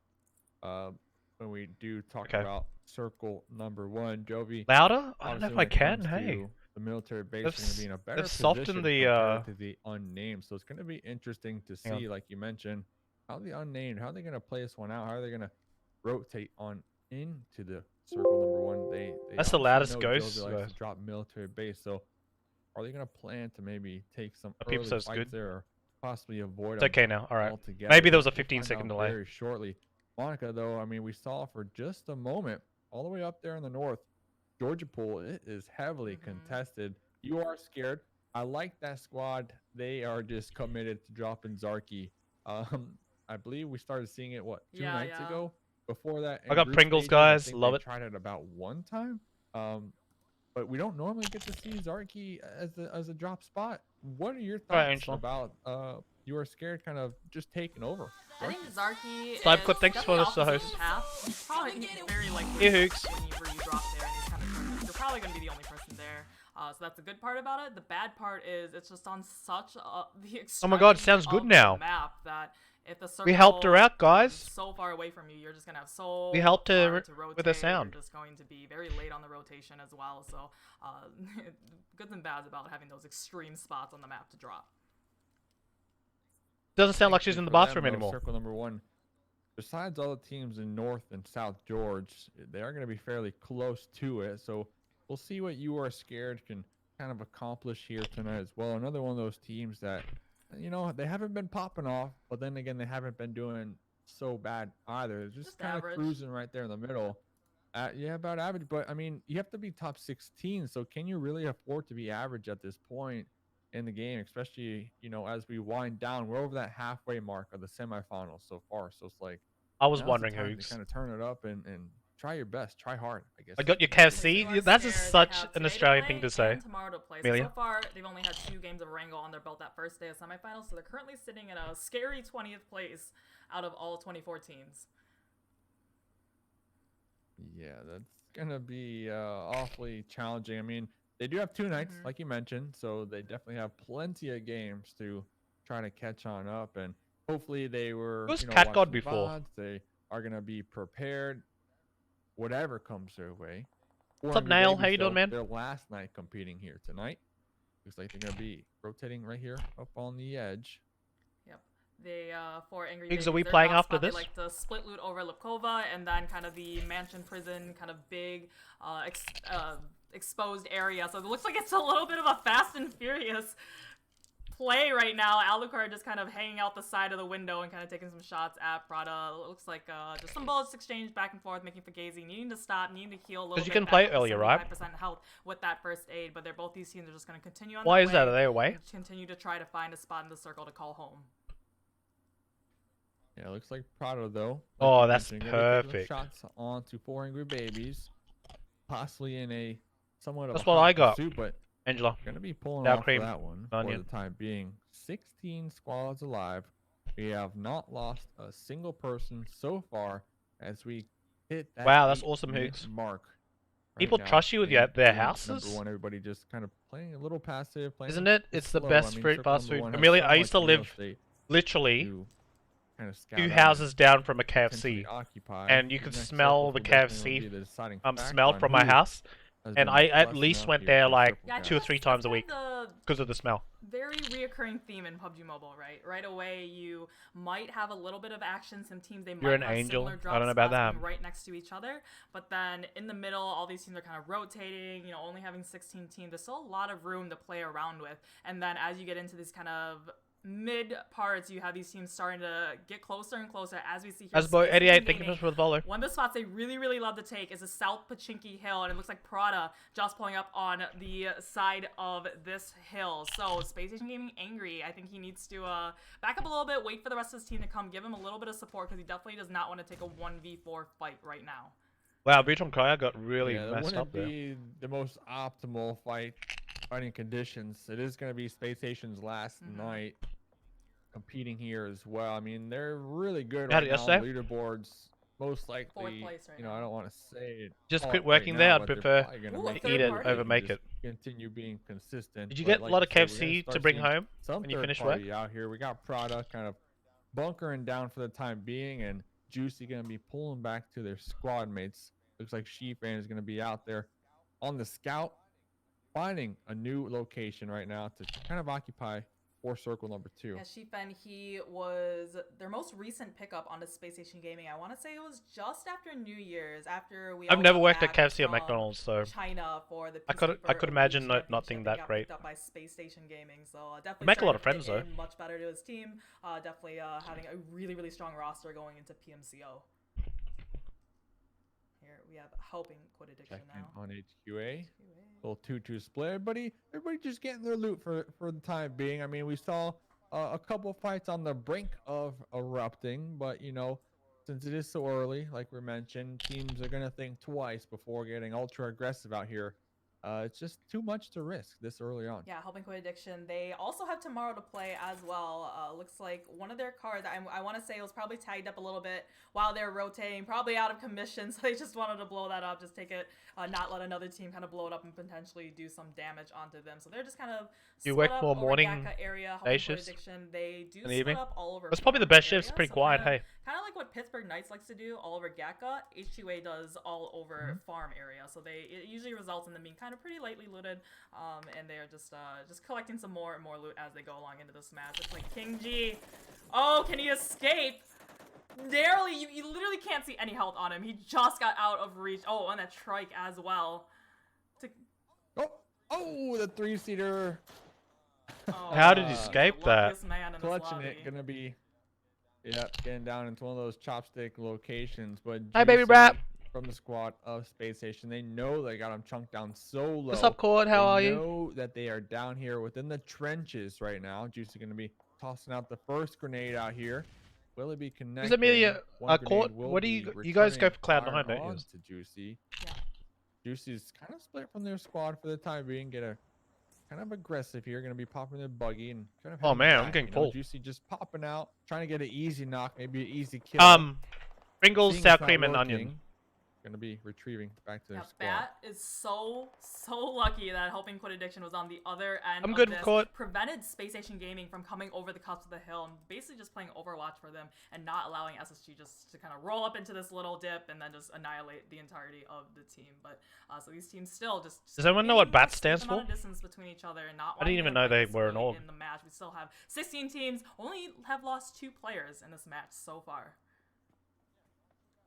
When we do talk Okay. about circle number 1, Jovi. Louder? I don't know obviously if I when it can. comes Hey. to the military base, They've are going to be in a better they've softened position the, compared to the unnamed. So it's going to be interesting to Hang on. see, like you mentioned, how the unnamed, how are they going to play this one out? How are they going to rotate on into the circle number 1? They That's the obviously loudest know ghost, Jovi likes guys. to drop military base. So are they going to plan to maybe take some Are people early so it's fights good? there, or possibly avoid It's them okay now. All right. altogether? Maybe there was a We'll 15 find second out delay. very shortly. Monica, though, I mean, we saw for just a moment, all the way up there in the north, Georgia Pool, it is heavily contested. You are scared. I like that squad. They are just committed to dropping Zarky. I believe we started seeing it, what, two nights ago? Before that, I in got group Pringles, stages, I guys. think Love they it. tried it about one time. But we don't normally get to see Zarky as a drop spot. What are your All right, thoughts Angela. about You Are Scared kind of just taking over? I think Zarky Snipe is clip, thanks for definitely the off the host. beaten path. He's probably very likely Hey, Hooks. whenever you drop there and he's kind of you're probably going to be the only person there. So that's the good part about it. The bad part is it's just on such the Oh my god, it extremity sounds good of now. the map that if the circle We helped her out, is guys. so far away from you, you're just gonna have so We helped far her to rotate. with her sound. You're just going to be very late on the rotation as well. So goods and bads about having those extreme spots on the map to drop. Doesn't sound like she's Thankfully in the for them, bathroom though, anymore. Circle number 1. Besides all the teams in North and South George, they are going to be fairly close to it. So we'll see what You Are Scared can kind of accomplish here tonight as well. Another one of those teams that, they haven't been popping off, but then again, they haven't been doing so bad either. They're just kind of average. cruising right there in the middle. Yeah, about average. But I mean, you have to be top 16. So can you really afford to be average at this point in the game, especially, as we wind down? We're over that halfway mark of the semifinals so far. So it's like, I was now's the wondering, time to Hoogs. kind of turn it up and try your best, try hard, I guess. I got your They KFC. are That's scared. just They such have an today to Australian play thing to say. and tomorrow to play. So, Amelia. so far, they've only had 2 games of Wrangle on their belt that first day of semifinals, so they're currently sitting at a scary 20th place out of all 24 teams. Yeah, that's gonna be awfully challenging. I mean, they do have 2 nights, like you mentioned, so they definitely have plenty of games to try to catch on up. And hopefully, they were Who's you know, Cat God watching before? VODs. They are gonna be prepared, whatever comes their way. What's up, Nail? How you doing, man? Their last night competing here tonight. Looks like they're gonna be rotating right here up on the edge. Yep. They for Angry Biggs, Babies, are we their playing drop after spot, this? They like to split loot over Lipkova and then kind of the mansion prison kind of big exposed area. So it looks like it's a little bit of a Fast and Furious play right now. Alucard just kind of hanging out the side of the window and kind of taking some shots at Prada. It looks like just some bullets exchanged back and forth, making Fugazi needing to stop, needing to heal a little bit. Because you can back play up to earlier, right? 75% health with that first aid, but both these teams are just going to continue on Why their is that? way, Are they away? continue to try to find a spot in the circle to call home. Yeah, it looks like Prado though. Oh, you that's mentioned, gonna be taking perfect. Shots onto 4 Angry Babies, possibly in a somewhat of That's a what hot I got. pursuit, but Angela. gonna be pulling Sour off cream, that one onion. for the time being. 16 squads alive. We have not lost a single person so far as we hit that Wow, that's 8 awesome, minute Hoogs. mark. People now trust you with in their game houses? Number 1, everybody just kind of playing a little passive, playing Isn't it? it It's the slow. best I mean, fruit circle fast number food. 1 has Amelia, so I used to much real live estate literally to kind of scout 2 out houses and down from a potentially KFC. occupy. And you The could next smell circle the will definitely KFC be the deciding smell factor from on my who house. has And been I at blessed least enough went here there to like circle Yeah, I down. think 2 or 3 times a kind week of the because of the smell. very reoccurring theme in PUBG Mobile, right? Right away, you might have a little bit of action. Some teams, they You're might an have angel. similar drop I don't know about spots being that. right next to each other. But then in the middle, all these teams are kind of rotating, you know, only having 16 teams. There's still a lot of room to play around with. And then as you get into these kind of mid parts, you have these teams starting to get closer and closer, as we see here. As boy Space 88, Station thank you Gaming. for the follow. One of the spots they really love to take is the South Pachinki Hill, and it looks like Prada just pulling up on the side of this hill. So Space Station Gaming angry. I think he needs to back up a little bit, wait for the rest of his team to come, give him a little bit of support, because he definitely does not want to take a 1v4 fight right now. Wow, Beatron Kaya got really Yeah, that messed up wouldn't there. be the most optimal fighting conditions. It is going to be Space Station's last night competing here as well. I mean, they're really good Had right it now on yesterday? leaderboards. Most likely, place right you know, now. I don't want to say it. Just call quit it right working now, there. I'd but they're prefer probably gonna Ooh, make a eat it third party. over and make just it. Continue being consistent. Did you But get a like lot you of said, we're gonna KFC to start bring seeing home some when you third finish party out here. We got Prada kind of bunkering down for the time being, and Juicy gonna be pulling back to their squad mates. Looks like Sheefan is gonna be out there on the scout, finding a new location right now to kind of occupy for circle number 2. Yeah, Shifen, he was their most recent pickup onto Space Station Gaming. I want to say it was just after New Year's, after we. I've all never got worked at back KFC or from McDonald's, so China for the I could Peacekeeper imagine Elite not being Championship, that got great. picked up by Space Station Gaming, so definitely make a lot starting of to friends, fit though. in much better to his team. Definitely having a really strong roster going into PMCO. Here we have Helping Quit Addiction Checking now. on HQA. Little 2-2 split. Everybody just getting their loot for the time being. I mean, we saw a couple fights on the brink of erupting, but you know, since it is so early, like we mentioned, teams are gonna think twice before getting ultra aggressive out here. It's just too much to risk this early on. Yeah, Helping Quit Addiction. They also have tomorrow to play as well. Looks like one of their cards, I want to say it was probably tagged up a little bit while they're rotating, probably out of commission, so they just wanted to blow that up, just take it, not let another team kind of blow it up and potentially do some damage onto them. So they're just kind of You split work up more over morning, Gaka area, day Helping Quit shifts Addiction. They do in the split evening? up all over. That's probably the Farm best shifts. area, Pretty so quiet, kinda, hey. Kind of like what Pittsburgh Knights likes to do all over Gaka, HUA does all over farm area. So it usually results in them being kind of pretty lightly looted, and they're just collecting some more and more loot as they go along into this match. It's like King G. Oh, can he escape? Narrowly, you literally can't see any health on him. He just got out of reach. Oh, and that trike as well. Oh, the 3-seater. Oh, How did he he's escape the that? luckiest man in this Clutching lobby. it, gonna be, getting down into one of those chopstick locations. But Hi, baby Juicy rap. from the squad of Space Station, they know they got him chunked down so low. What's up, Cord? How are They you? know that they are down here within the trenches right now. Juicy gonna be tossing out the first grenade out here. Will it be connected? Who's Amelia? One Court? grenade will What do you? be You guys go returning for Cloud9, fire don't you? on to Juicy. Yeah. Juicy's kind of split from their squad for the time being. Get a kind of aggressive here. Going to be popping their buggy and kind of. Oh, heading man, I'm back, getting you know, pulled. Juicy just popping out, trying to get an easy knock, maybe an easy kill. Pringles, Seeing sour it's not cream, and working, onion. Gonna be retrieving back to their Yeah, squad. Bat is so lucky that Helping Quit Addiction was on the other end I'm of good this. with Court. Prevented Space Station Gaming from coming over the cups of the hill and basically just playing Overwatch for them and not allowing SSG just to kind of roll up into this little dip and then just annihilate the entirety of the team. But so these teams still just Does anyone know what keeping a BAT safe stands amount for? of distance between each other and not I didn't wanting even to know they break were this an early org. in the match. We still have 16 teams, only have lost 2 players in this match so far.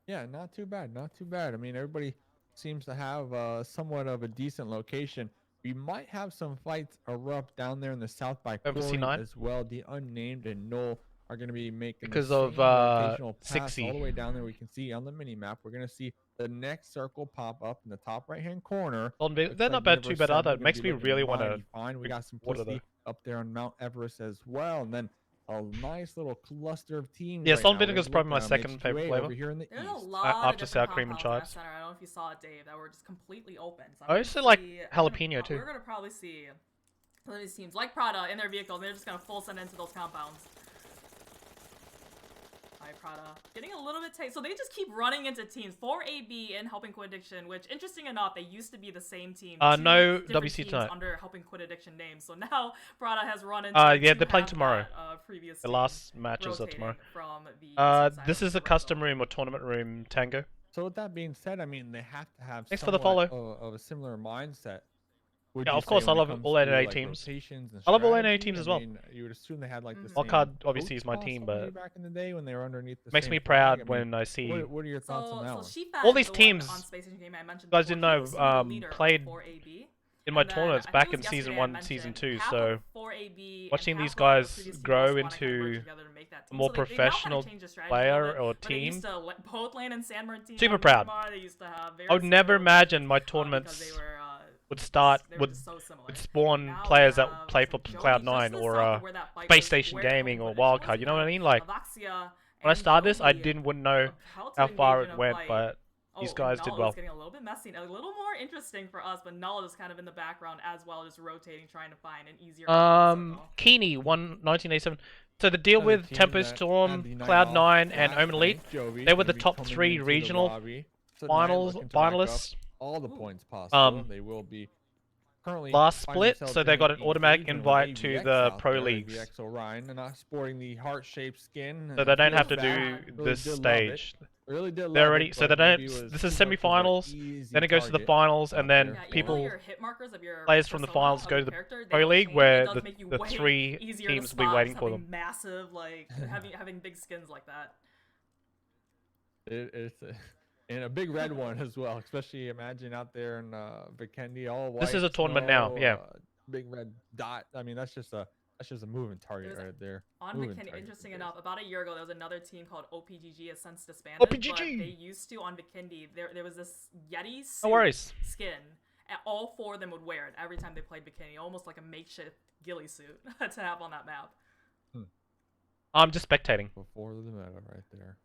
Yeah, not too bad, not too bad. I mean, everybody seems to have somewhat of a decent location. We might have some fights erupt down there in the south by Over Corey C9? as well. The unnamed and Null are going to be making Because the of, same rotational pass 6C. all the way down there. We can see on the mini map. We're going to see the next circle pop up in the top right hand corner. They're Looks not like bad, too Universe bad 7 either. It gonna makes be me looking really want mighty to. fine. We got water Simplicity up there on Mount Everest as well, and then a nice little cluster of teams. Yeah, right salt now. vinegar is We're probably my looking at second HQA favorite over flavor. here in the There's a east. lot after of different sour cream and compounds in that chives. center. I don't know if you saw it, Dave, that were just completely open. So I also like jalapeno, too. We're gonna probably see some of these teams like Prada in their vehicles. And they're just gonna full send into those compounds. Alright, Prada getting a little bit tight. So they just keep running into teams. 4AB and Helping Quit Addiction, which interesting enough, they used to be the same team. No Different WC teams tonight. under Helping Quit Addiction names. So now Prada has run into. Yeah, two they're playing half tomorrow. that, previous The team last matches are rotating tomorrow. From the This is a circle. custom room or tournament room tango. So with that being said, I mean they have to have Thanks for the somewhat follow. of a similar mindset. would Yeah, you of course, say, I when it love comes all to, NA like, teams. rotations and I love all NA strategy? teams I as well. mean, you would assume they had like the Mhm. same Wildcard obviously coach is my team, possibly but back in the day when they were underneath the makes same me flag. proud I mean, when I see what are your thoughts on that one? Shifan, all these the one teams, on Space Station Game I mentioned guys before, didn't he know, used to be the leader of played 4AB. in my And then, tournaments I think back it in was season yesterday I 1, season mentioned 2. half So of 4AB watching and these half of guys the previous team grow just wanna kind of work into together to make that a team. more So they now professional kinda changed their strategy a little player bit, or but they team. used to both land in San Martino. Super and proud. Miramar. They used to have very I would never similar imagine my because they tournaments were, would start they were would just so similar. would spawn Now players we that have play for Jody just Cloud9 to the or south of where that fight Space was, Station where Gaming or Helping Quit Addiction Wildcard. was, You know what I and mean? Like Avaxia when I and started this, I Jody wouldn't know about to how far engage it in a went, fight. but these guys did Null well. is getting a little bit messy, a little more interesting for us, but Null is kind of in the background as well, just rotating, trying to find an easier circle. Keeney won 1987. So the deal Other with teams Tempo that had Storm, the night Cloud9, off and last Omen Elite, night, Jovi they were gonna the be top coming 3 into the regional lobby tonight looking to rack up finalists all the points possible. They will be currently last find split, themselves so they in got an automatic engagement with invite to AVX the out Pro there. Leagues. AVX Orion, and not sporting the heart-shaped skin. So they don't have to feels do bad. Really this did love it. stage. Really did love They're already it, so they but maybe don't. it was This is too much of an semifinals, easy then it goes to the target finals, out and then there. Yeah, even people though your hit markers of your players from the persona finals of go your to the character, they Pro don't League, change. where It does the make you the way 3 easier to teams will be spot waiting just for having them. massive, like having big skins like that. It's and a big red one as well, especially imagine out there in Vikendi, all white. This is a tournament now, snow, yeah. Big red dot. I mean, that's just a moving target There's right there. On Moving Vikendi, target interesting it is. enough, about a year ago, there was another team called OPGG, has since disbanded. OPGG! But they used to, on Vikendi, there was this Yeti No worries. skin, and all 4 of them would wear it every time they played Bikini, almost like a makeshift ghillie suit to have on that map. I'm just spectating. Before the meta right there.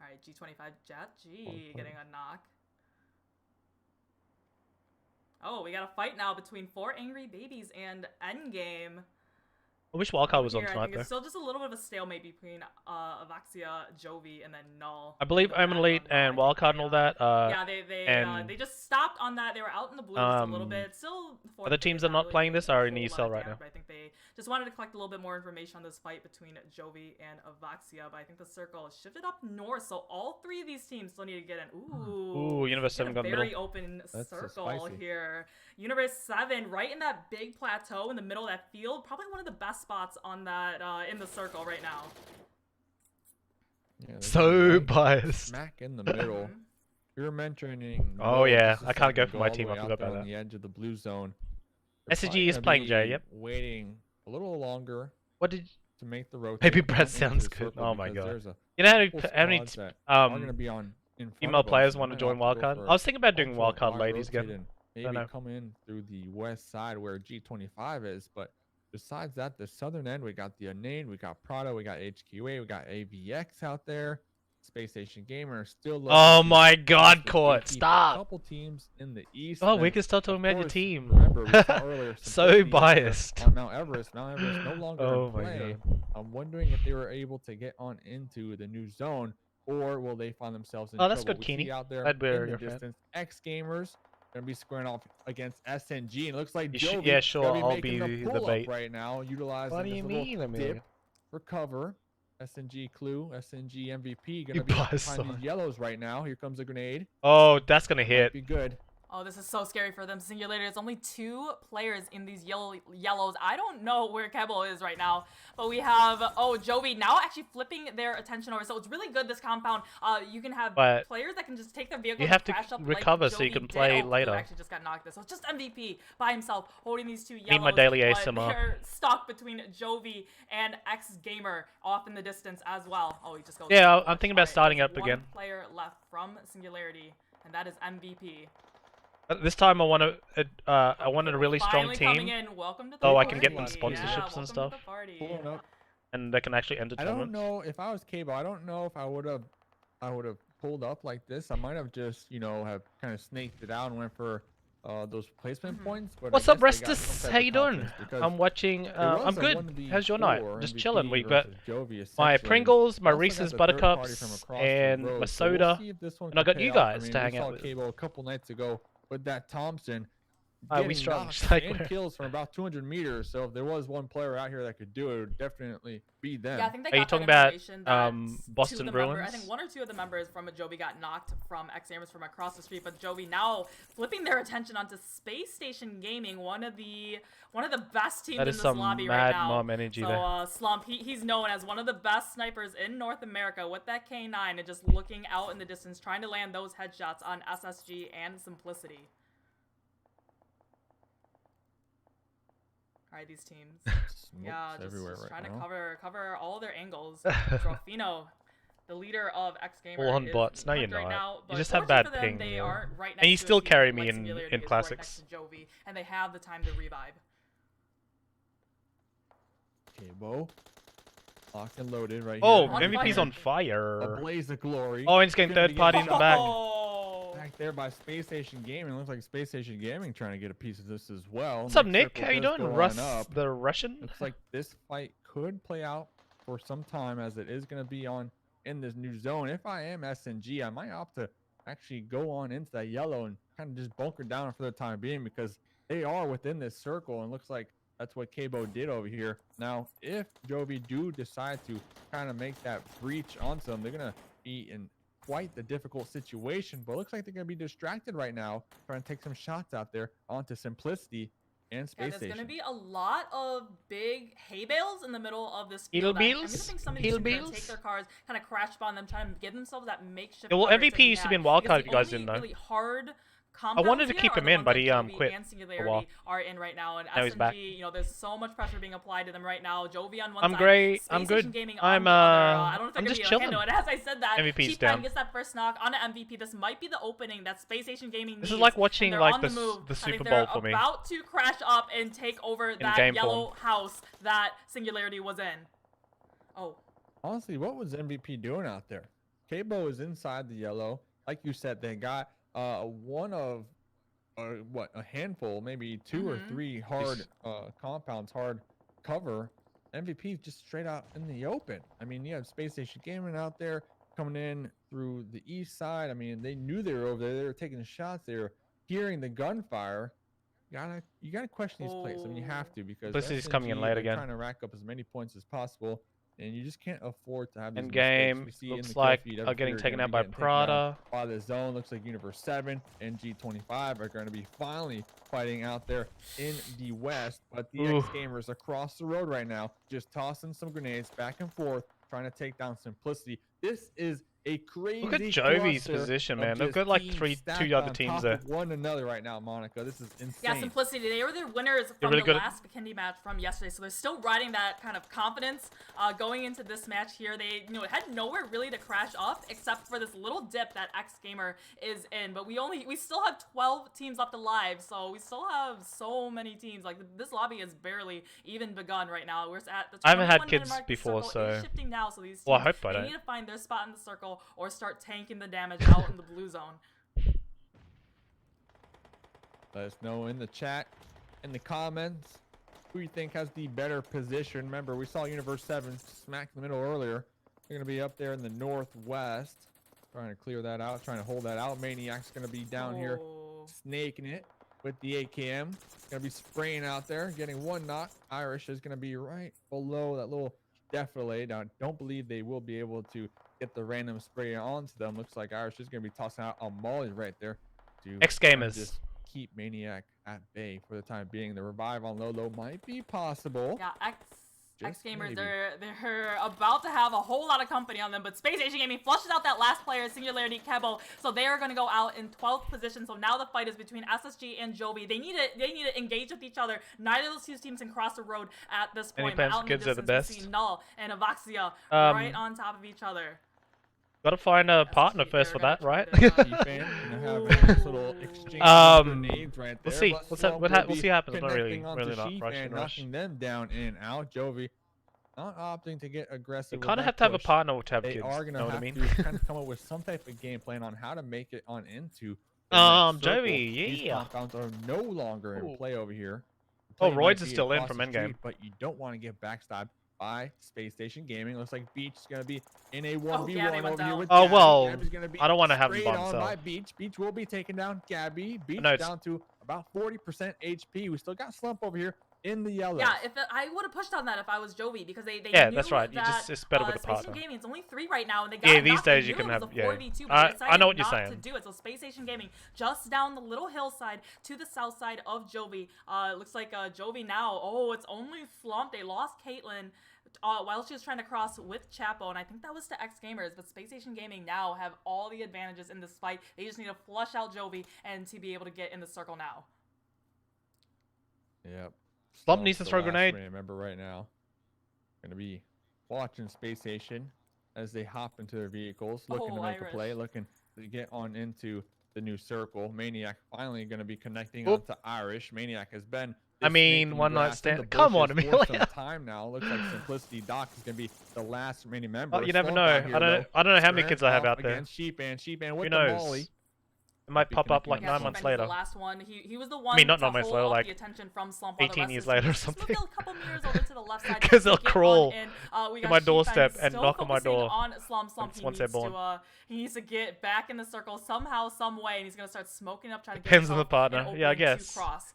Alright, G25 Jet, G Oh, getting a knock. Oh, we got a fight now between 4 Angry Babies and Endgame. I wish Wildcard was on Here, I tonight think though. it's still just a little bit of a stalemate between Avaxia, Jovi, and then Null. I believe The Omen back Elite on Null. and I think Wildcard and they, all that. yeah, and they just stopped on that. They were out in the blue just a little bit. Still, other teams that are not playing this are in the ESL right now. But I think they just wanted to collect a little bit more information on this fight between Jovi and Avaxia. But I think the circle is shifted up north, so all 3 of these teams still need to get in. Ooh, Universe 7 got a middle. very open That's circle spicy. here. Universe 7, right in that big plateau in the middle of that field. Probably one of the best spots on that in the circle right now. Yeah, So right biased. smack in the middle. You were mentioning. Oh, Null yeah, just a I can't go second for my ago, all the team, I way out forgot there about on that. the edge of the blue zone. They're SCG probably is gonna playing Jay, be yep. Waiting a little longer What did to make the rotation. Baby down Bread into sounds the good. circle Oh my because god. there's a You know couple how many squads that are gonna um be on in front female of us, players and want to might join have to go Wildcard? for I was thinking about doing alternate Wildcard wide ladies rotate again. and don't Maybe know. come in through the west side where G25 is, but besides that, the southern end, we got the Unnamed, we got Prado, we got HQA, we got AVX out there. Space Station Gamer still looking Oh to my God, possibly Court, gatekeep a stop. couple teams in the east. Oh, and we then, can start talking of about your course, team. Remember, we saw earlier So Simplicity out there biased. on Mount Everest. Mount Everest no longer Oh in my play. God. I'm wondering if they were able to get on into the new zone, or will they find themselves in Oh, that's trouble? good, We Keeney. see out there Glad we're in the your fan. distance, X Gamers gonna be squaring off against SNG, and it looks like You Jovi yeah, sure, gonna be I'll making be the the pull bait. up right now, utilizing What do this you little mean, dip for cover. SNG Clue, SNG MVP gonna You be bust behind on. these yellows right now. Here comes a grenade. Oh, that's gonna Might hit. be good. Oh, this is so scary for them. Singularity, there's only 2 players in these yellows. I don't know where Kebo is right now, but we have, oh, Jovi now actually flipping their attention over. So it's really good, this compound. You can have But players that can just take their vehicle you and have to crash up recover like so you Jovi can did. play Oh, later. Clue actually just got knocked this. So it's just MVP by himself holding these 2 yellows. Need my daily but ASMR. they're stuck between Jovi and X Gamer off in the distance as well. Oh, he just goes. Yeah, so I'm much. thinking about Alright, starting there's up one again. player left from Singularity, and that is MVP. This time I want I wanted a really strong Finally coming team, in. Welcome to the so I party. can get them Yeah, sponsorships welcome and to stuff, the party. Pulling up. and they can actually enter I don't tournaments. know if I was Cable. I don't know if I would have pulled up like this. I might have just, have kind of snaked it out and went for those placement points. But What's I up, guess they got Restus? some type How of you doing? confidence because I'm watching. there was I'm a good. 1v4 How's your night? Just chilling. MVP We've got versus Jovi, my essentially, and Pringles, my also got Reese's the third party from Buttercups, across the and road, my so we'll soda, see if this one and I can got pay you off. guys I mean, to we hang saw out with. Cable a couple nights ago with that Thompson. We Getting strong. knocks It's like and we're- kills from about 200 meters. So if there was one player out here that could do it, it would definitely be them. Yeah, I think they Are you got talking that about, information that Boston two of the Bruins? I think 1 or 2 of the members from Jovi got knocked from X Gamers from across the street, but Jovi now flipping their attention onto Space Station Gaming, one of the best teams That in is this some lobby mad right now. mom energy so there. Slump, he's known as one of the best snipers in North America with that K9 and just looking out in the distance, trying to land those headshots on SSG and Simplicity. All right, these teams. Yeah, just everywhere trying right to now. cover all their angles. Rofino, the leader of X Gamer, Full on is bots. No, you're right not. now, You but just have fortunately bad for them, ping, They yeah. aren't right next And you to a still team carry like me in Singularity is classics. Right next to Jovi, and they have the time to revive. Cable. Locked and loaded right Oh, here. On MVP's fire. on fire. A blaze of glory. Oh, and he's getting Gonna third be party in the shot back. Oh, Back there by Space Station Gaming. Looks like Space Station Gaming trying to get a piece of this as well. What's up, Next Nick? circle How you does doing? go on Russ, up. the Russian? Looks like this fight could play out for some time as it is going to be on in this new zone. If I am SNG, I might opt to actually go on into that yellow and kind of just bunker down for the time being because they are within this circle and looks like that's what Cabo did over here. Now, if Jovi do decide to kind of make that breach onto them, they're going to be in quite the difficult situation, but looks like they're going to be distracted right now, trying to take some shots out there onto Simplicity and yeah, Space there's Station. gonna be a lot of big hay bales in the middle of this Heel field. I'm gonna beals? think some of Heel these teams are gonna beals? take their cars, kind of crash spawn them, trying to give themselves that makeshift. Yeah, well, cover to MVP used to be in Wildcard, if you guys didn't know. Really hard I wanted to keep him in, but he quit quit. a And while. Singularity are in right now, and Now he's back. SMG, there's so much pressure being applied to them right now. Jovi on one I'm side, great. Space I'm Station good. Gaming I'm, on the other. I don't know if they're I'm gonna just be able to chilling. handle it. And as I said that, MVP's Cheap down. gets that first knock on an MVP. This might be the opening that Space Station Gaming This is needs, like and watching they're like on the move. the I think Super they're Bowl for me. about to crash up and take over that game yellow form. house that Singularity was in. Oh, Honestly, what was MVP doing out there? Cabo is inside the yellow. Like you said, they got one of a handful, maybe 2 or 3 hard compounds, hard cover. MVP just straight out in the open. I mean, you have Space Station Gaming out there coming in through the east side. I mean, they knew they were over there. They were taking shots. They were hearing the gunfire. You gotta question these plays. I mean, you have to because Simplicity's coming in SNG, late they're again. trying to rack up as many points as possible, and you just can't afford to have these End mistakes. game We see in looks the kill like feed, are every getting player taken gonna out be by getting taken out Prada. by the zone. Looks like Universe 7 and G25 are going to be finally fighting out there in the west, but the Ooh. X Gamers across the road right now just tossing some grenades back and forth, trying to take down Simplicity. This is a crazy Look at Jovi's cluster position, of man. They've just got like teams 2 stacked other on teams top there. of one another right now, Monica. This is insane. Yeah, Simplicity. They were the winners from really the good at- last Bikini match from yesterday, so they're still riding that kind of confidence going into this match here. They, had nowhere really to crash up except for this little dip that X Gamer is in. But we still have 12 teams left alive, so we still have so many teams. Like this lobby has barely even begun right now. We're at the I haven't had 21 minute kids mark. The before, circle is so- shifting now. So these teams, Well, I hope I they don't. need to find their spot in the circle or start tanking the damage out in the blue zone. Let us know in the chat, in the comments, who you think has the better position. Remember, we saw Universe 7 smack in the middle earlier. They're going to be up there in the northwest. Trying to clear that out, trying to hold that out. Maniac's going to be down here, Oh. snaking it with the AKM. Going to be spraying out there, getting one knock. Irish is going to be right below that little defilade. Now, I don't believe they will be able to get the random spray onto them. Looks like Irish is going to be tossing out a molly right there to X try and Gamers. just keep Maniac at bay for the time being. The revive on Lolo might be possible. Yeah, X Just Gamers, maybe. they're about to have a whole lot of company on them, but Space Asian Gaming flushes out that last player, Singularity Kebo, so they are going to go out in 12th position. So now the fight is between SSG and Jovi. They need to engage with each other. Neither of those two teams can cross the road at this Any point. But Pam's out in the kids are the distance, we see best. Null and Avaxia right on top of each other. Gotta find a partner SSG, first for they're that, gonna right? try to, G-Fan gonna have a nice little exchange of grenades right there. We'll see. but What's Slump up? will We'll be see what happens. I'm not connecting onto really not Sheep rushing and rush. knocking them down in and out. Jovi not opting to get aggressive. You with kind of that have to have a push. partner to have They kids. are You gonna know what I have mean? to kind of come up with some type of game plan on how to make it on into. the next circle. Jovi, These yeah. compounds are no longer in Ooh. play over here. The Oh, play might Roids is be still in across from the endgame. street, but you don't want to get backstabbed by Space Station Gaming. Looks like Beach is gonna be in a 1v1 Gabby went over here down. with Oh, Gabby. well, Gabby's gonna be I don't wanna have him sprayed by on himself. by Beach. Beach will be taking down Gabby. Beach No, it's- down to about 40% HP. We still got Slump over here in the yellow. Yeah, I would have pushed on that if I was Jovi, because they Yeah, knew that's right. You that, just- it's better with a Space partner. Station Gaming, it's only 3 right now, and they got Yeah, enough. these They days you knew can it was have- a yeah. 4v2, but I they decided know what you're not saying. to do it. So Space Station Gaming just down the little hillside to the south side of Jovi. It looks like Jovi now. Oh, it's only Slump. They lost Caitlyn while she was trying to cross with Chapo, and I think that was to X Gamers. But Space Station Gaming now have all the advantages in this fight. They just need to flush out Jovi and to be able to get in the circle now. Yep. Slump needs to the throw a last grenade. Remember right now. Gonna be watching Space Station as they hop into their vehicles, looking to make a play, Irish. looking to get on into the new circle. Maniac finally gonna be connecting Oop. onto Irish. Maniac has been. I this mean, snake in the one night grass in the stand- come on, bushes for some Amelia. time now. Looks like Simplicity Doc is gonna be the last remaining member. Oh, you never Slump know. out here, I don't though. know how many Squaring kids I have off out there. against Sheep and with Who the knows? molly. It might be pop up connecting like on 9 Slump. months Ben's the later. last one. He was the one not to 9 months hold later, off like the attention from Slump while the 18 rest years of his later or team just something. moved a couple meters over to the left side 'Cause to they'll get on crawl in. We to got my Sheep doorstep still and knock on my focusing door on Slump. He once needs they're born. he needs to get back in the circle somehow, some way, and he's gonna start smoking up, trying to get Depends on the himself an partner. Yeah, I opening to guess. cross.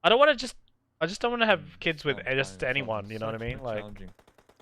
I don't want to I just don't want to have kids with Slump just finding anyone. themselves You know what I in mean? such a Like, challenging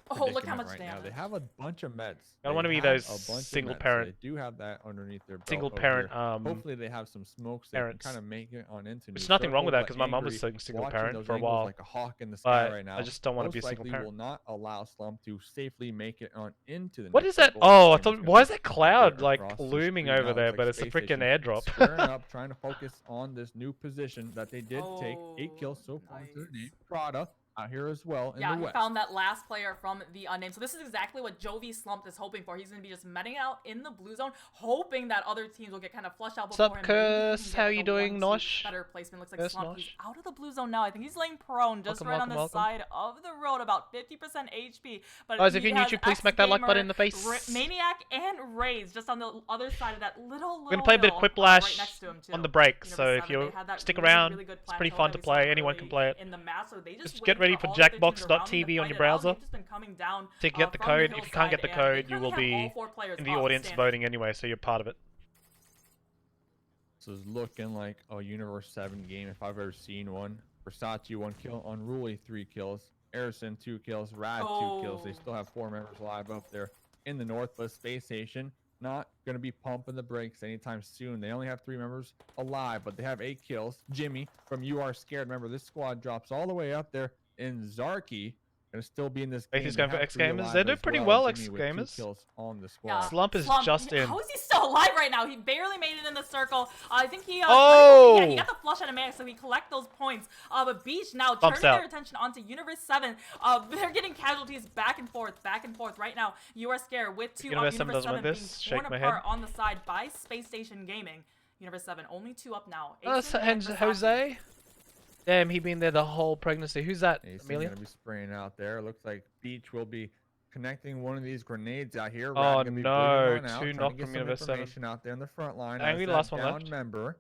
Oh, look how predicament much right now. damage. They have a bunch of meds. I don't wanna They be have those a bunch of single meds, so parent- They do have that underneath their belt single over parent. here. Hopefully they have some smokes that can parents. kind of make it on into. There's new nothing wrong with that circles, because but my mum was Angry single watching parent those for a angles while. like a hawk in the sky But right now. I just don't want to be a Most single likely parent. will not allow Slump to safely make it on into the. What next is that? circle. Oh, I Gamer's thought, gonna why is be that cloud there like across the looming street over now. there? Looks But like it's a Space freaking Station airdrop. squaring up, trying to focus on this new position that they did take. 8 kills so far to their nice. name. Prada out here as well in Yeah, the he west. found that last player from the unnamed. So this is exactly what Jovi Slump is hoping for. He's going to be just meting out in the blue zone, hoping that other teams will get kind of flushed out What's before up, him. Maybe he can Curse? get, How like, you a doing, 1-2 Nosh? Better placement. Looks like Curse, Slump. He's Nosh. out of the blue zone now. I think he's laying prone just Welcome, right on welcome, the welcome. side of the road, about 50% HP. But Guys, if he you're new has YouTube, please smack that like button in the X-Gamer, face. Maniac and Raze just on the other side of that little We're gonna play a bit of hill, Quiplash right next to him, too. on the break, Universe so if 7, they you had that stick really, around, really good it's pretty plateau fun that to we saw play. Anyone early can play it. in the match, so they just get waited ready for all the other teams around them to jackbox.tv on fight your it out. browser They've just been coming down, to get the from code. If you can't get the hillside, and code, they you will currently have be all 4 players in the up audience standing. voting anyway, so you're part of it. This is looking like a Universe 7 game if I've ever seen one. Versace 1 kill, Unruly 3 kills, Erison 2 kills, Rad 2 kills. They Oh. still have 4 members alive up there in the north, but Space Station not going to be pumping the brakes anytime soon. They only have 3 members alive, but they have 8 kills. Jimmy from You Are Scared. Remember, this squad drops all the way up there in Zarky. Gonna still be in this Faith game. is They going for have X three Gamers. alive They do as pretty well, Jimmy X with 2 Gamers. kills on the Yeah. squad. Slump is just in. How is he still alive right now? He barely made it in the circle. I think he. Oh! Yeah, he got the flush out of Manic, so he collect those points. But Beach now Bumps turning out. their attention onto Universe 7. They're getting casualties back and forth right now. You are scared with 2 Universe of 7 Universe doesn't 7 win being this. torn Shake my apart head. on the side by Space Station Gaming. Universe 7 only 2 up now. Oh, Ace and Versace. Jose? Damn, he been there the whole pregnancy. Who's that? Ace is Amelia? gonna be spraying out there. Looks like Beach will be connecting one of these grenades out here. Oh, Rad gonna be no. bleeding one out, 2 trying to knocked get from some Universe 7. information out there in the front line. Angry, As that last one down left. member,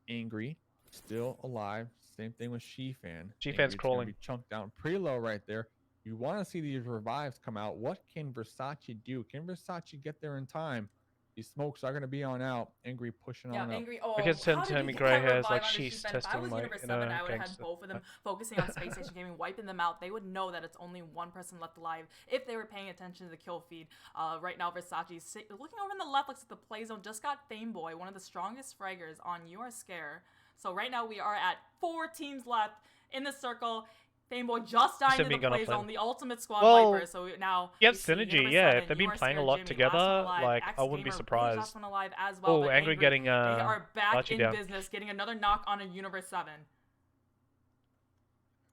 Angry, still alive. Same thing with Shifan. Shifan's Angry's gonna crawling. be chunked down pretty low right there. You want to see these revives come out. What can Versace do? Can Versace get there in time? These smokes are going to be on out. Angry pushing Yeah, on up. Angry. Oh, Because how did Tammy he Gray get that hairs, like, revive on she's Shifen? If I testing, was like, Universe you 7, know, I would have had gangster. both of them focusing on Space Station Gaming, wiping them out. They would know that it's only one person left alive if they were paying attention to the kill feed. Right now, Versace's looking over in the left, looks at the play zone. Just got Fameboy, one of the strongest fraggers on You Are Scare. So right now, we are at 4 teams left in the circle. Fameboy just died in the gonna play play. zone, the ultimate squad Well, wiper. So now you have we see synergy, Universe yeah. 7, If they've You been Are playing a Scared, lot Jimmy, together, last one alive, like, X I wouldn't be Gamer, surprised. last one alive as well, Oh, but Angry getting, they are back Archie in down. business, getting another knock on a Universe 7.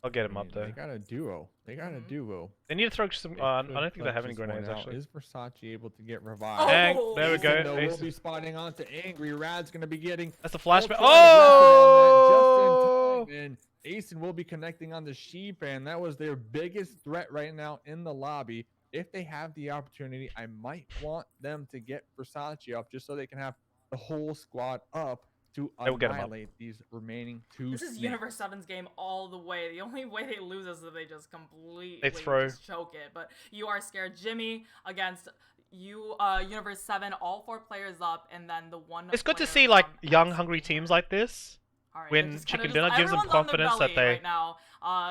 I'll get him up They there. got a duo. They got a duo. They need to throw some. They I could don't think they have any clutch this one grenades out. actually. Is Versace able to get revived? Oh! Ang, there we Ace, go. though, Ace. will be spotting onto Angry. Rad's gonna be getting. That's the all flashback. 12 Oh! just in time, and Asen will be connecting on the sheep, and that was their biggest threat right now in the lobby. If they have the opportunity, I might want them to get Versace up just so they can have the whole squad up to They will get 'em up. annihilate these remaining 2 This is snakes. Universe 7's game all the way. The only way they lose is if they just completely They throw. just choke it. But You Are Scared, Jimmy against Universe 7, all 4 players up, and then the one. It's good to player see like from young, X hungry Gamer. teams like this. Alright, when they're just Chicken kinda Dinner gives them everyone's on their confidence that belly they- right now.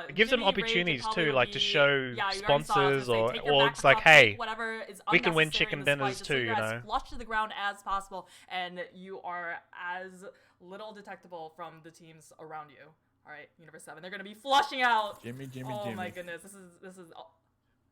It gives them Jimmy, Rage, opportunities probably too, will like to be- show yeah, you already saw, I was sponsors gonna or say, take your orgs backups like, off, hey, take whatever is we can win unnecessary chicken in this fight, dinners just so too, you're you as know. flush to the ground as possible, and you are as little detectable from the teams around you. All right, Universe 7, they're gonna be flushing out. Jimmy, Oh Jimmy. my goodness, this is.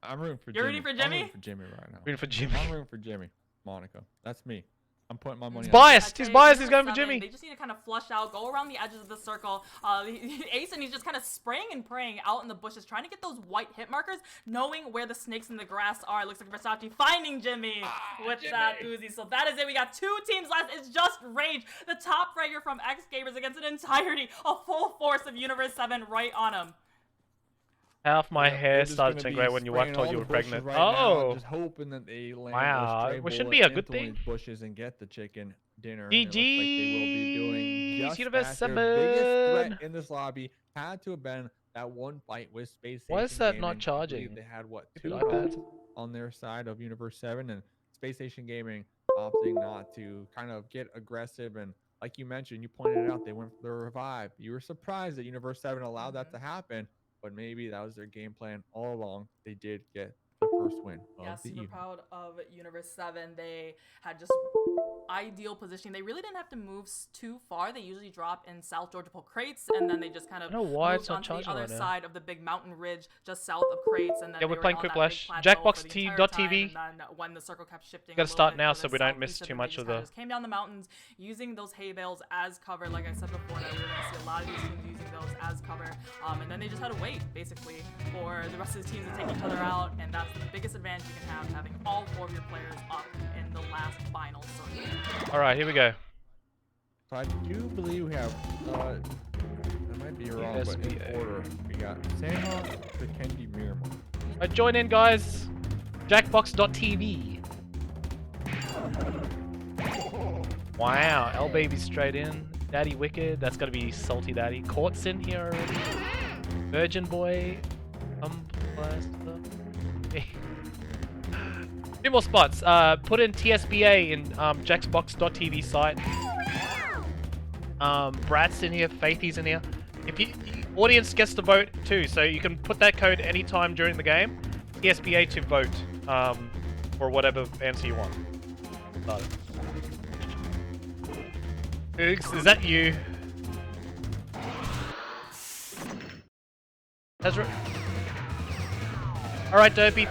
I'm rooting for You're Jimmy. rooting for I'm Jimmy? rooting for Jimmy right now. Rooting for Jimmy. I'm rooting for Jimmy. Monica. That's me. I'm putting my money He's on biased. Okay, He's biased. He's Universe going for 7, Jimmy. They just need to kind of flush out, go around the edges of the circle. Ace and he's just kind of spraying and praying out in the bushes, trying to get those white hit markers, knowing where the snakes in the grass are. It looks like Versace finding Jimmy with that Uzi. So that is it. We got 2 teams left. It's just Rage, the top fragger from X Gamers, against an entirety, a full force of Universe 7 right on him. Half my Yep, hair they're just started gonna to be gray when your wife spraying told all you the were bushes pregnant. right now, Oh, just hoping that they land Wow, a stray which should bullet be a good into one of thing. these bushes and get the chicken dinner. and it looks like they will be doing GG's, just Universe that. Their biggest 7. threat in this lobby had to have been that one fight with Space Why is Station that Gaming. not I believe charging? They had what, Stupid 2 iPads. kills on their side of Universe 7, and Space Station Gaming opting not to kind of get aggressive. And like you mentioned, you pointed it out, they went for the revive. You were surprised that Universe 7 allowed that to happen, but maybe that was their game plan all along. They did get the first win Yeah, of the super evening. proud of Universe 7. They had just ideal positioning. They really didn't have to move too far. They usually drop in South Georgia Pull Crates, and then they just kind of I don't know why moved it's not onto the charging other right now. side of the big mountain ridge just south of Crates. And then Yeah, they we're were playing on that Quiplash. big plateau for the Jackbox.tv. entire time, and then when the circle kept shifting, Gotta a little start bit now further so we don't miss southeast too them, much they just of kinda the- just came down the mountains using those hay bales as cover. Like I said before, that we were going to see a lot of these teams using those as cover. And then they just had to wait, basically, for the rest of the teams to take each other out, and that's the biggest advantage you can have, having all 4 of your players up in the last final circle. All right, here we go. So I do believe we have, I might be wrong, but in SBA. order, we got Sandhawk to Kendi Miramar. Join in, guys. Jackbox.tv. Wow, L Baby straight in. Daddy Wicked, that's gotta be Salty Daddy. Court's in here already. Virgin Boy. Two more spots. Put in TSBA in Jackbox.tv site. Brad's in here, Faithy's in here. If you audience gets to vote too, so you can put that code anytime during the game. TSBA to vote for whatever answer you want. Start it. Oogs, is that you? Ezra. Alright, Derpy.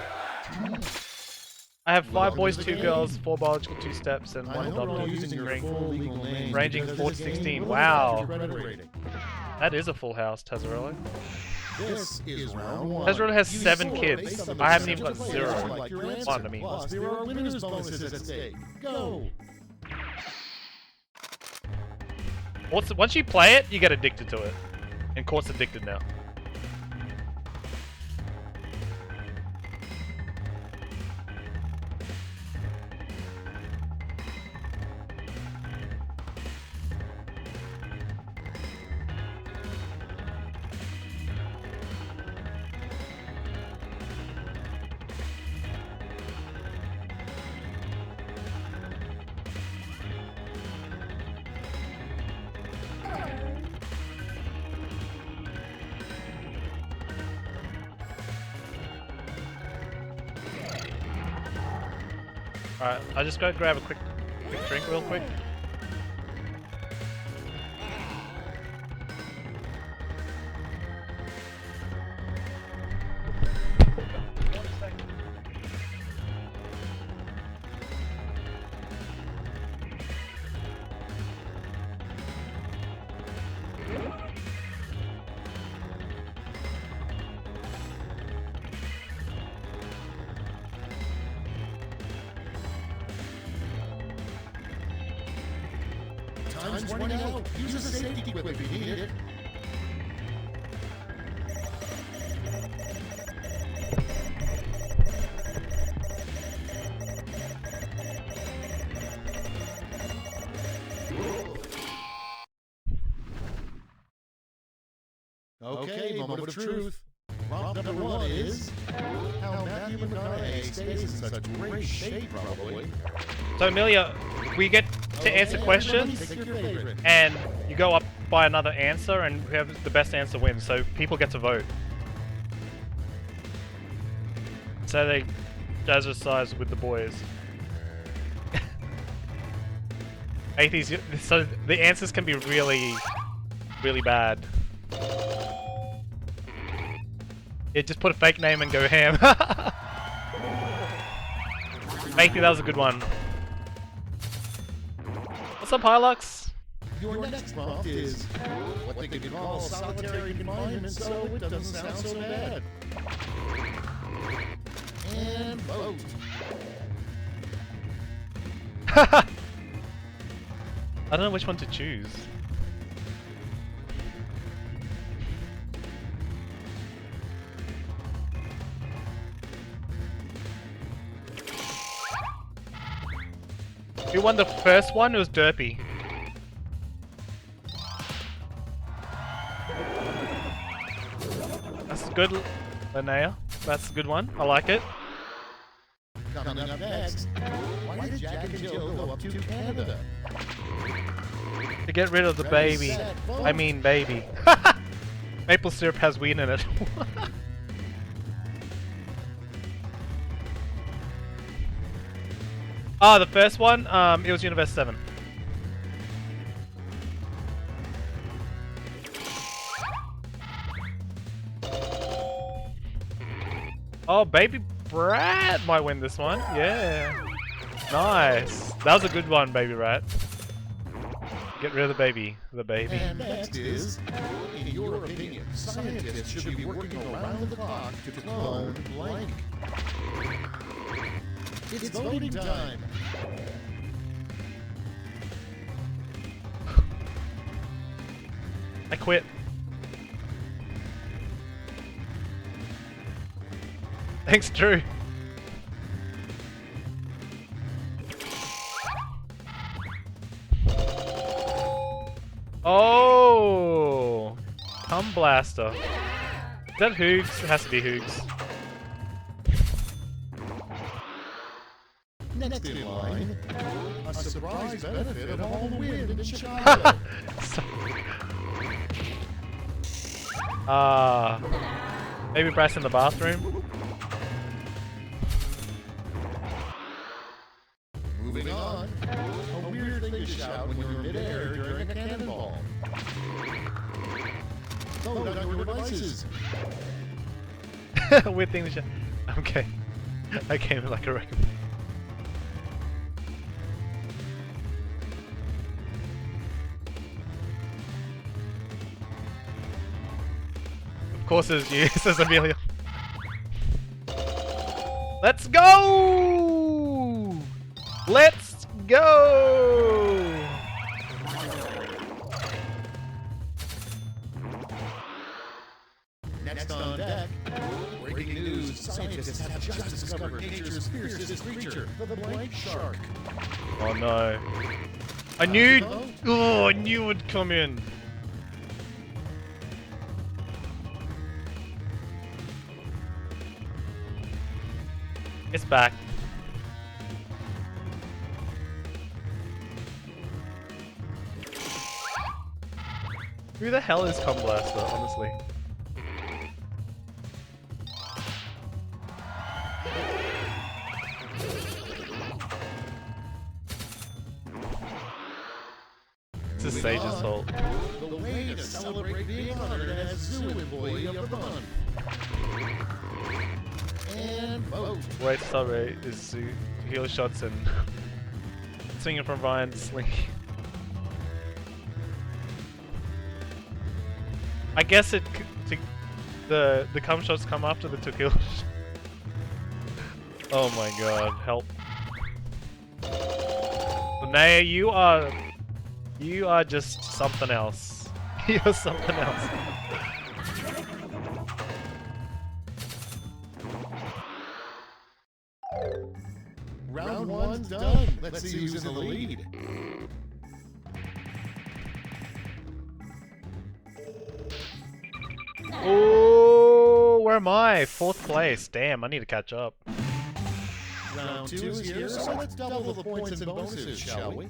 I have 5 Welcome boys, to the 2 game. girls, 4 biological, 2 steps, and I 1 hope you're adopted. using your Ring. full legal name Ranging because 4 to this game 16. will Wow. affect your credit rating. That is a full house, Tazarello. This is round 1. Tazarello has You 7 score kids. based on the I haven't even got percentage of 0. players who like your One, answer. I mean. Plus, there are winners bonuses at stake. Go. Once you play it, you get addicted to it. And Court's addicted now. Alright, I just gotta grab a quick drink real quick. Time's running out. Use a safety quip if you need it. Okay, moment of truth. Prompt number 1 is how Matthew McConaughey stays in such great shape, probably. So Amelia, we get to answer questions, Pick your favorite. and you go up by another answer, and whoever the best answer wins. So people get to vote. So they jazzercise with the boys. Atheist, so the answers can be really, really bad. Yeah, just put a fake name and go ham. Matey, that was a good one. What's up, Hilux? Your next prompt is what they could call solitary confinement, so it doesn't sound so bad. And vote. I don't know which one to choose. Who won the first one? It was Derpy. That's good, Linnea. That's a good one. I like it. Coming up next, why did Jack and Jill go up to Canada? To get rid of the Ready, baby. set, vote. I mean baby. Maple syrup has weed in it. Ah, the first one, it was Universe 7. Oh, Baby Brat might win this one. Yeah. Nice. That was a good one, Baby Rat. Get rid of the baby. The baby. And next is, in your opinion, scientists should be working around the clock to clone blank. It's voting time. I quit. Thanks, Drew. Oh, Cum Blaster. Is that Hoogs? It has to be Hoogs. Next in line, a surprise benefit of all the wind in Chicago. Baby Brat's in the bathroom. Moving on, a weird thing to shout when you're in midair during a cannonball. Vote on your devices. Weird thing to show. Okay. I came like a wrecking. Of course it's you, says Amelia. Let's go! Let's go! Next on deck, breaking news, scientists have just discovered nature's fiercest creature, the blank shark. Oh no. I knew it would come in. It's back. Who the hell is Cumblaster, honestly? This is Sage's fault. The way to celebrate being honored as Zoo Employee of the Month. And vote. Way to celebrate is to heal shots and swinging from Ryan's sling. I guess the cum shots come after the two kills. Oh my god, help. Naya, you are just something else. You're something else. Round one's done. Let's see who's in the lead. Oh, where am I? 4th place. Damn, I need to catch up. Round two is here, so let's double the points and bonuses, shall we?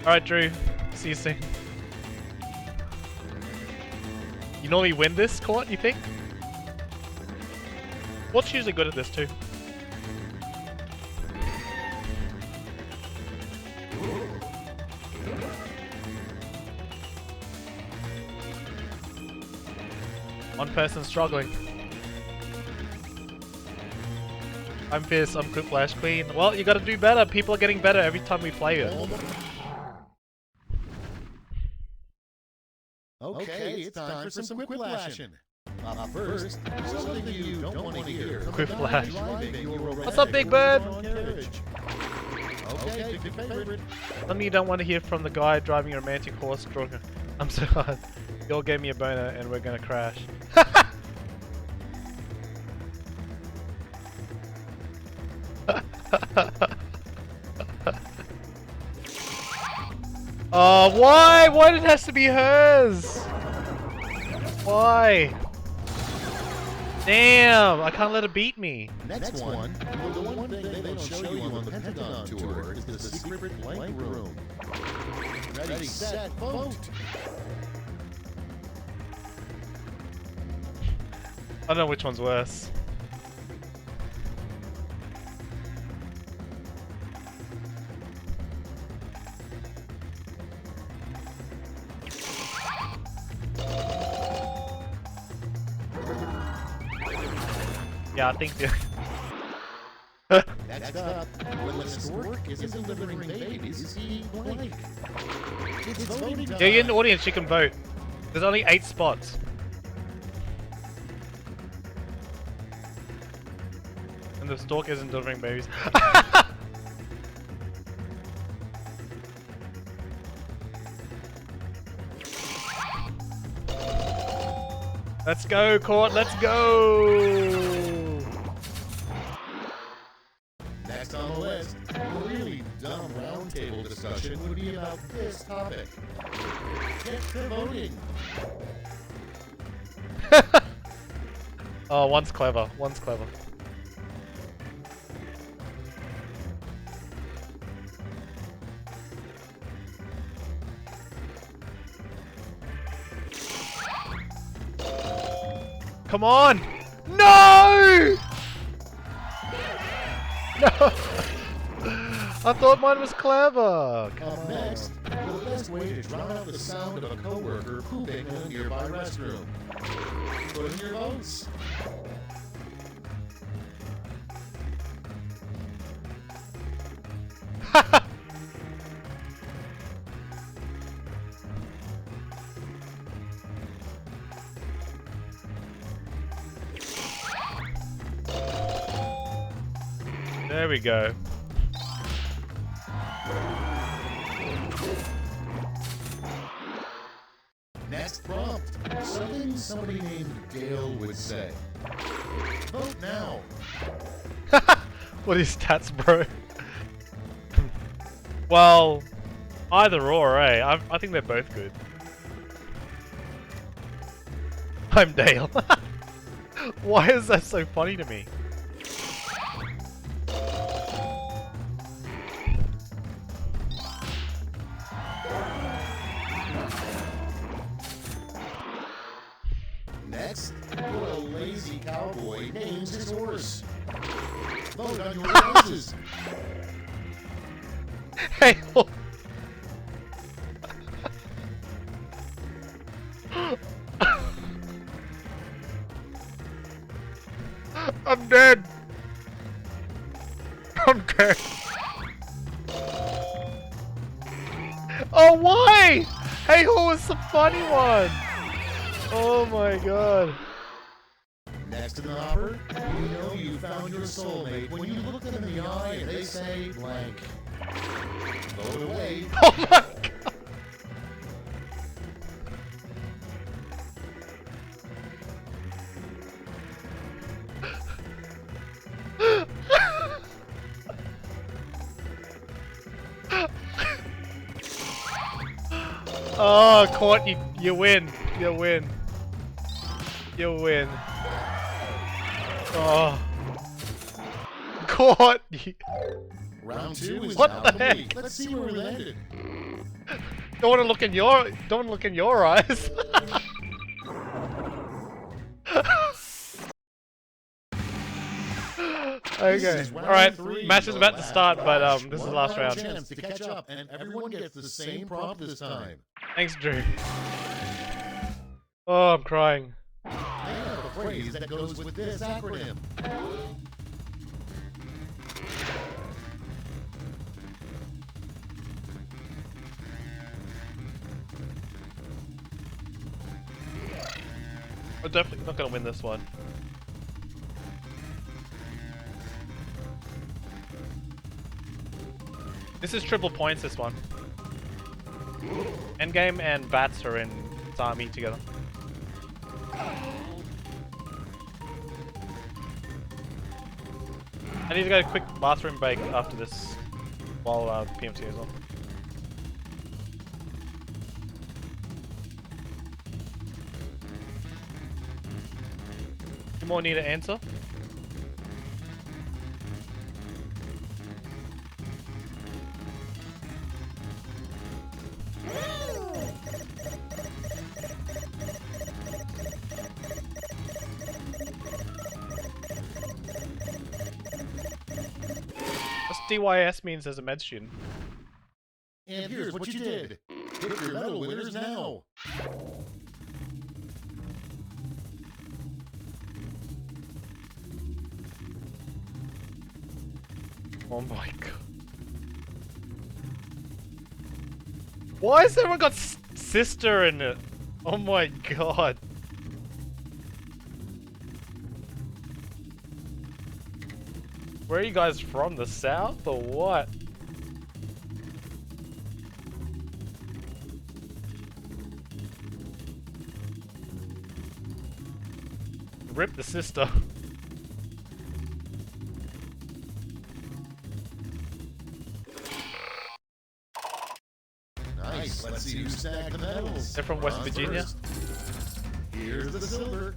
Alright, Drew. See you soon. You normally win this court, you think? What's usually good at this too? One person struggling. I'm Fierce, I'm Quiplash Queen. Well, you gotta do better. People are getting better every time we play it. Okay, it's time for some quiplashing. First, something you don't want to hear. Quiplash. What's up, Big Bird? Okay, pick your favorite. Something you don't want to hear from the guy driving a romantic horse drawn. I'm so hard. You all gave me a boner and we're gonna crash. Oh, why? Why did it have to be hers? Why? Damn, I can't let her beat me. Next one, the one thing they don't show you on the Pentagon tour is the secret blank room. Ready, set, vote! I don't know which one's worse. Yeah, I think. Next up, when the stork isn't delivering babies, he blank. It's voting time. Yeah, you're in the audience, you can vote. There's only 8 spots. And the stork isn't delivering babies. Let's go, Court. Let's go. Next on the list, a really dumb roundtable discussion would be about this topic. Get to voting. Oh, one's clever. One's clever. Come on! No! No! I thought mine was clever. Come Up on. next, the best way to drown out the sound of a coworker pooping in a nearby restroom. Put in your votes. There we go. Next prompt, something somebody named Dale would say. Vote now. What is stats, bro? Well, either or, eh? I think they're both good. I'm Dale. Why is that so funny to me? Next, what a lazy cowboy names his horse. Vote on your choices. Hey, look. I'm dead. I'm dead. Oh, why? Hey, who was the funny one? Oh my god. Next in the hopper, you know you found your soulmate when you look them in the eye and they say blank. Vote away. Oh my god. Oh, Court, you win. You win. You win. Oh. Court! Round two is What now the complete. Let's see where we landed. Don't want to look in your eyes. This Okay. is round Alright, three, match is the about to start, but last this is the one last final round. chance to catch up, and everyone gets the same prompt this time. Thanks, Drew. Oh, I'm crying. They have a phrase that goes with this acronym. I'm definitely not gonna win this one. This is triple points, this one. Endgame and Bats are in army together. I need to go a quick bathroom break after this while PMCO is on. You more need to answer? What's DYS means as a med student? And here's what you did. Pick your medal winners now. Oh my god. Why has everyone got sister in it? Oh my god. Where are you guys from? The south or what? Rip the sister. Nice. Let's see who snagged the medals. They're from West On Virginia. first. Here's the silver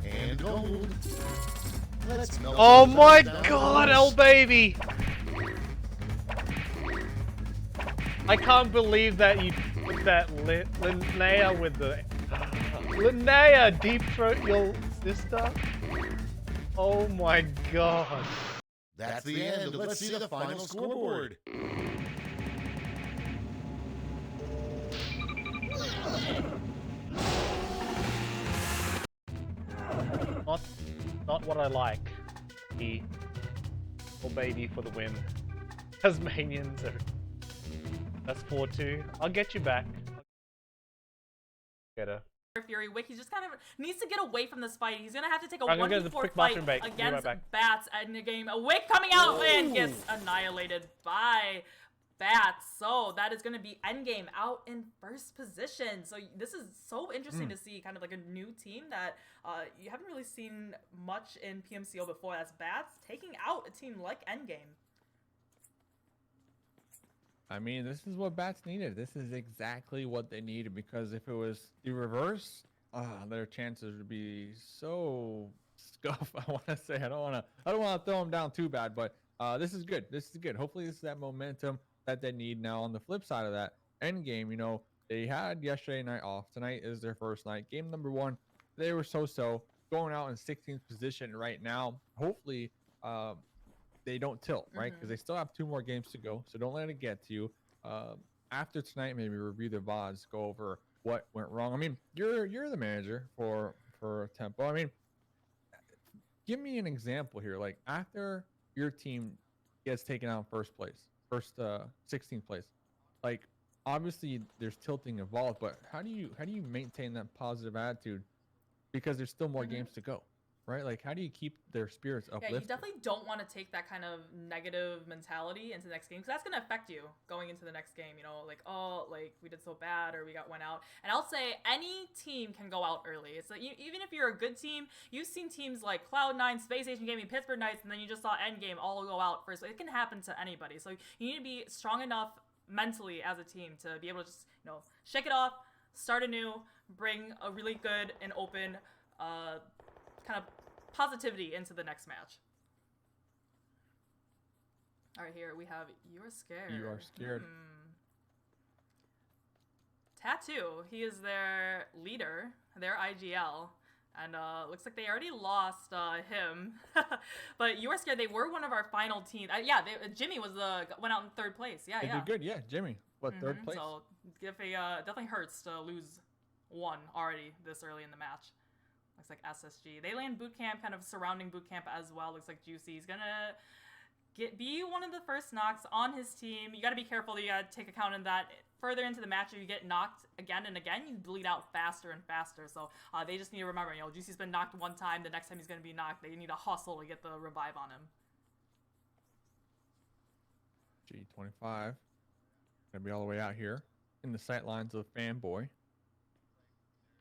and gold. Let's melt Oh those my down god, first. L baby! I can't believe that you put that Linnea with the Linnea deep throat your sister. Oh my god. That's the end. Let's see the final scoreboard. Not what I like. The L baby for the win. Tasmanians are. That's 4-2. I'll get you back. Get her. Fury Wick, he just kind of needs to get away from this fight. He's gonna have to take a I'm gonna go to the 1v4 quick fight bathroom break. Be right against back. Bats in the game. A Wick coming out and gets annihilated by Bats. So that is gonna be Endgame out in first position. So this is so interesting to see, kind of like a new team that you haven't really seen much in PMCO before. That's Bats taking out a team like Endgame. I mean, this is what Bats needed. This is exactly what they needed, because if it was the reverse, their chances would be so scuff. I want to say I don't want to throw them down too bad, but this is good. This is good. Hopefully, this is that momentum that they need now. On the flip side of that, Endgame, you know, they had yesterday night off. Tonight is their first night. Game number 1, they were so going out in 16th position right now. Hopefully, they don't tilt, right? Because they still have 2 more games to go, so don't let it get to you. After tonight, maybe review the VODs, go over what went wrong. I mean, you're the manager for Tempo. I mean, give me an example here. Like, after your team gets taken out in first 16th place, like, obviously there's tilting involved, but how do you maintain that positive attitude? Because there's still more games to go, right? Like, how do you keep their spirits uplifted? Yeah, you definitely don't want to take that kind of negative mentality into the next game, because that's going to affect you going into the next game. You know, like, oh, like, we did so bad, or we went out. And I'll say any team can go out early. It's like, even if you're a good team, you've seen teams like Cloud9, Space Station Gaming, Pittsburgh Knights, and then you just saw Endgame all go out first. It can happen to anybody. So you need to be strong enough mentally as a team to be able to just, you know, shake it off, start anew, bring a really good and open kind of positivity into the next match. All right, here we have You're Scared. You Are Scared. Tattoo. He is their leader, their IGL. And looks like they already lost him. But You Are Scared, they were one of our final teams. Jimmy went out in 3rd place. They did good, yeah. Jimmy, what, 3rd place? So definitely hurts to lose 1 already this early in the match. Looks like SSG. They land boot camp, kind of surrounding boot camp as well. Looks like Juicy's gonna be one of the first knocks on his team. You gotta be careful. You gotta take account of that. Further into the match, if you get knocked again and again, you bleed out faster and faster. So they just need to remember, you know, Juicy's been knocked 1 time. The next time he's gonna be knocked, they need to hustle to get the revive on him. G25 gonna be all the way out here in the sight lines of Fanboy.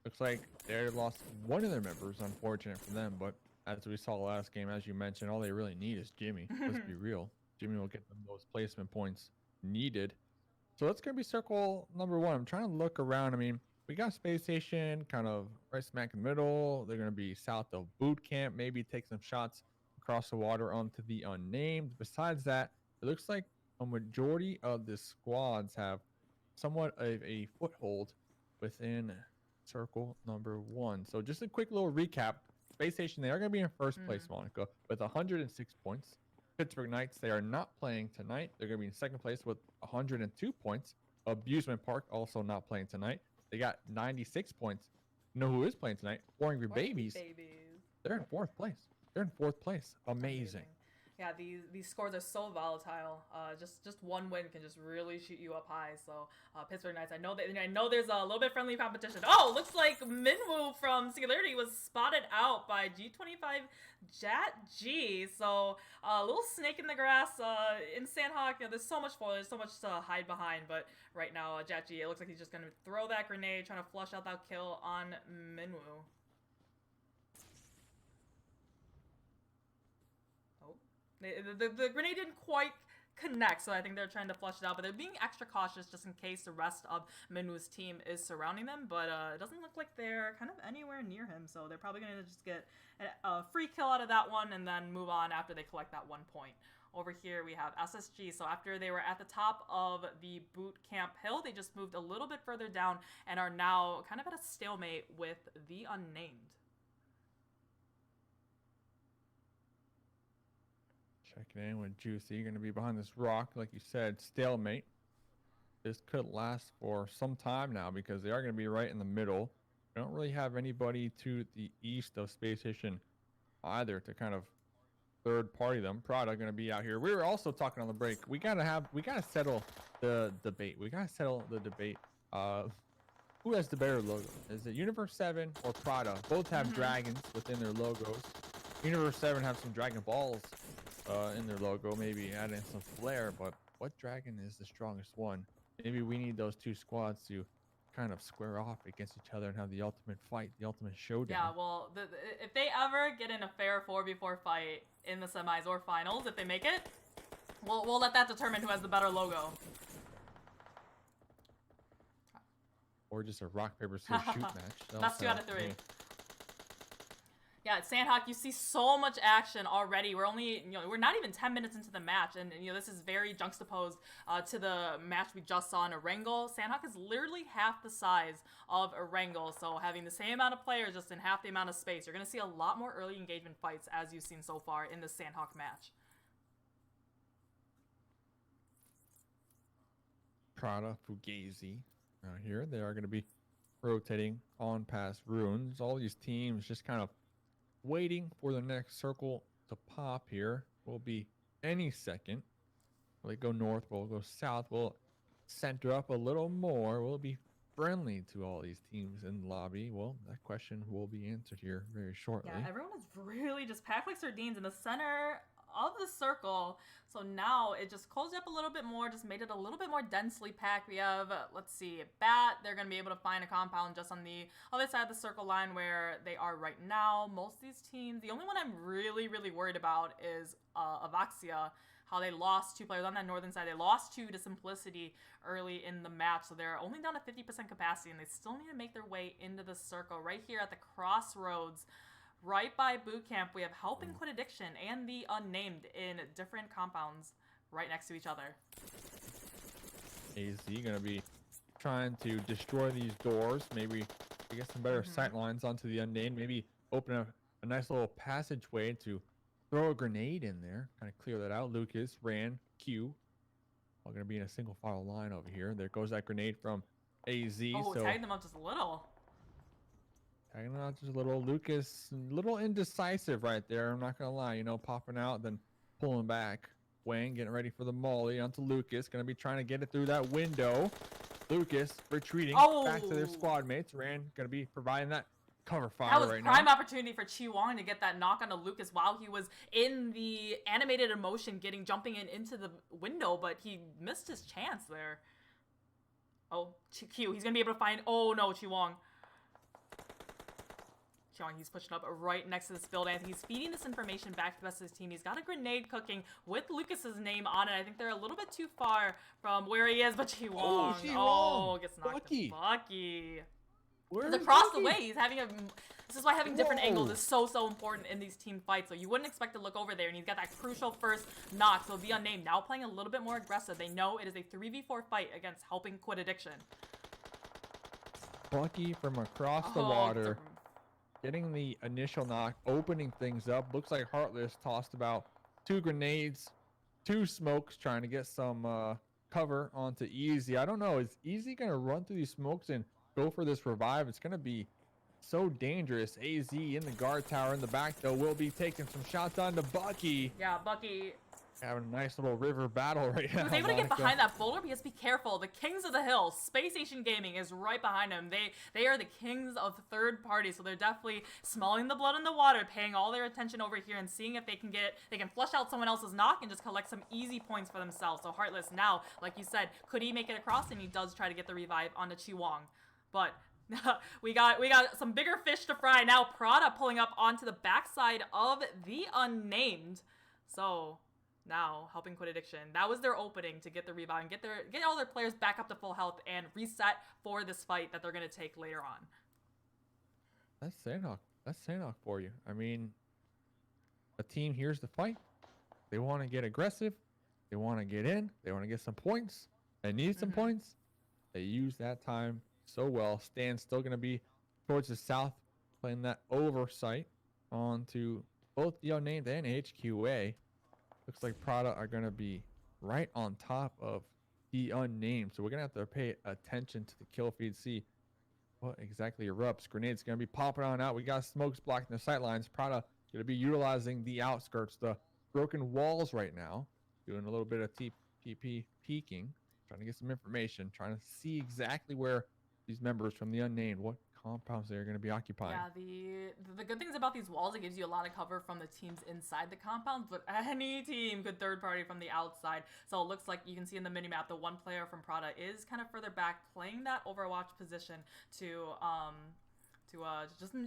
Looks like they lost one of their members, unfortunate for them, but as we saw last game, as you mentioned, all they really need is Jimmy. Let's be real. Jimmy will get them those placement points needed. So that's going to be circle number 1. I'm trying to look around. I mean, we got Space Station kind of right smack in the middle. They're going to be south of boot camp, maybe take some shots across the water onto the unnamed. Besides that, it looks like a majority of the squads have somewhat of a foothold within circle number 1. So just a quick little recap. Space Station, they are going to be in first place, Monica, with 106 points. Pittsburgh Knights, they are not playing tonight. They're going to be in second place with 102 points. Abusement Park also not playing tonight. They got 96 points. You know who is playing tonight? Four Angry Babies. They're in 4th place. Amazing. Yeah, these scores are so volatile. Just one win can just really shoot you up high. So Pittsburgh Knights, I know there's a little bit friendly competition. Oh, looks like Minwoo from Singularity was spotted out by G25 Jat G. So a little snake in the grass in Sandhawk. You know, there's so much for, there's so much to hide behind. But right now, Jat G, it looks like he's just gonna throw that grenade, trying to flush out that kill on Minwoo. The grenade didn't quite connect, so I think they're trying to flush it out, but they're being extra cautious just in case the rest of Minwoo's team is surrounding them, but it doesn't look like they're kind of anywhere near him, so they're probably going to just get a free kill out of that one and then move on after they collect that 1 point. Over here we have SSG, so after they were at the top of the boot camp hill, they just moved a little bit further down and are now kind of at a stalemate with the unnamed. Checking in with Juicy, going to be behind this rock, like you said, stalemate. This could last for some time now because they are going to be right in the middle. We don't really have anybody to the east of Space Station either to kind of third party them. Prada going to be out here. We were also talking on the break. We gotta settle the debate. Who has the better logo? Is it Universe 7 or Prada? Both have dragons within their logos. Universe 7 have some Dragon Balls in their logo, maybe adding some flair, but what dragon is the strongest one? Maybe we need those two squads to kind of square off against each other and have the ultimate fight, the ultimate showdown. Yeah, well, if they ever get in a fair 4v4 fight in the semis or finals, if they make it, we'll let that determine who has the better logo. Or just a rock, paper, scissors shoot match. That's 2 out of 3. Yeah, at Sandhawk, you see so much action already. We're only, we're not even 10 minutes into the match, and this is very juxtaposed to the match we just saw in Erangel. Sandhawk is literally half the size of Erangel, so having the same amount of players just in half the amount of space, you're going to see a lot more early engagement fights as you've seen so far in the Sandhawk match. Prada, Fugazi out here. They are going to be rotating on past ruins. All these teams just kind of waiting for the next circle to pop here. Will be any second. Will it go north? Will it go south? Will it center up a little more? Will it be friendly to all these teams in the lobby? Well, that question will be answered here very shortly. Yeah, everyone is really just packed like sardines in the center of the circle. So now it just closed up a little bit more, just made it a little bit more densely packed. We have, let's see, Bat. They're going to be able to find a compound just on the other side of the circle line where they are right now. Most of these teams, the only one I'm really worried about is Avaxia. How they lost 2 players on that northern side. They lost 2 to Simplicity early in the match, so they're only down to 50% capacity, and they still need to make their way into the circle. Right here at the crossroads, right by boot camp, we have Help and Quit Addiction and the Unnamed in different compounds right next to each other. AZ going to be trying to destroy these doors. Maybe get some better sight lines onto the Unnamed. Maybe open a nice little passageway to throw a grenade in there. Kind of clear that out. Lucas, Ran, Q. All going to be in a single file line over here. There goes that grenade from AZ. Oh, so tagging them up just a little. tagging out just a little. Lucas, a little indecisive right there. I'm not going to lie. Popping out, then pulling back. Wayne getting ready for the molly onto Lucas. Going to be trying to get it through that window. Lucas retreating back to their squad mates. Ran going to be providing that cover fire right now. That was prime opportunity for Chi Wong to get that knock onto Lucas while he was in the animated emotion, jumping into the window, but he missed his chance there. Oh, Q, he's gonna be able to find. Oh no, Chi Wong. Chi Wong, he's pushing up right next to this building. He's feeding this information back to the rest of his team. He's got a grenade cooking with Lucas's name on it. I think they're a little bit too far from where he is, but Chi Wong. Oh, gets knocked. Bucky. Bucky. Where's He's across Bucky? the way. He's having this is why having different angles is so important in these team fights. So you wouldn't expect to look over there, and he's got that crucial first knock. So the Unnamed now playing a little bit more aggressive. They know it is a 3v4 fight against Helping Quit Addiction. Bucky from across the water, getting the initial knock, opening things up. Looks like Heartless tossed about 2 grenades, 2 smokes, trying to get some cover onto Easy. I don't know. Is Easy going to run through these smokes and go for this revive? It's going to be so dangerous. AZ in the guard tower in the back, though, will be taking some shots onto Bucky. Yeah, Bucky Having a nice little river battle right now. was able to get behind that boulder because be careful. The Kings of the Hill, Space Station Gaming, is right behind him. They are the kings of third parties, so they're definitely smelling the blood in the water, paying all their attention over here and seeing if they can flush out someone else's knock and just collect some easy points for themselves. So Heartless now, like you said, could he make it across? And he does try to get the revive onto Chi Wong. But we got some bigger fish to fry now. Prada pulling up onto the backside of the Unnamed. So now helping Quit Addiction. That was their opening to get the revive and get all their players back up to full health and reset for this fight that they're gonna take later on. That's Sandhawk. That's Sandhawk for you. I mean, a team here's the fight. They want to get aggressive. They want to get in. They want to get some points. They need some points. They use that time so well. Stan's still going to be towards the south, playing that oversight onto both the unnamed and HQA. Looks like Prada are going to be right on top of the unnamed. So we're going to have to pay attention to the kill feed, see what exactly erupts. Grenades going to be popping on out. We got smokes blocking the sight lines. Prada going to be utilizing the outskirts, the broken walls right now. Doing a little bit of TP peeking. Trying to get some information. Trying to see exactly where these members from the unnamed, what compounds they're going to be occupying. Yeah, the good things about these walls, it gives you a lot of cover from the teams inside the compounds, but any team could third party from the outside. So it looks like you can see in the minimap, the one player from Prada is kind of further back, playing that Overwatch position to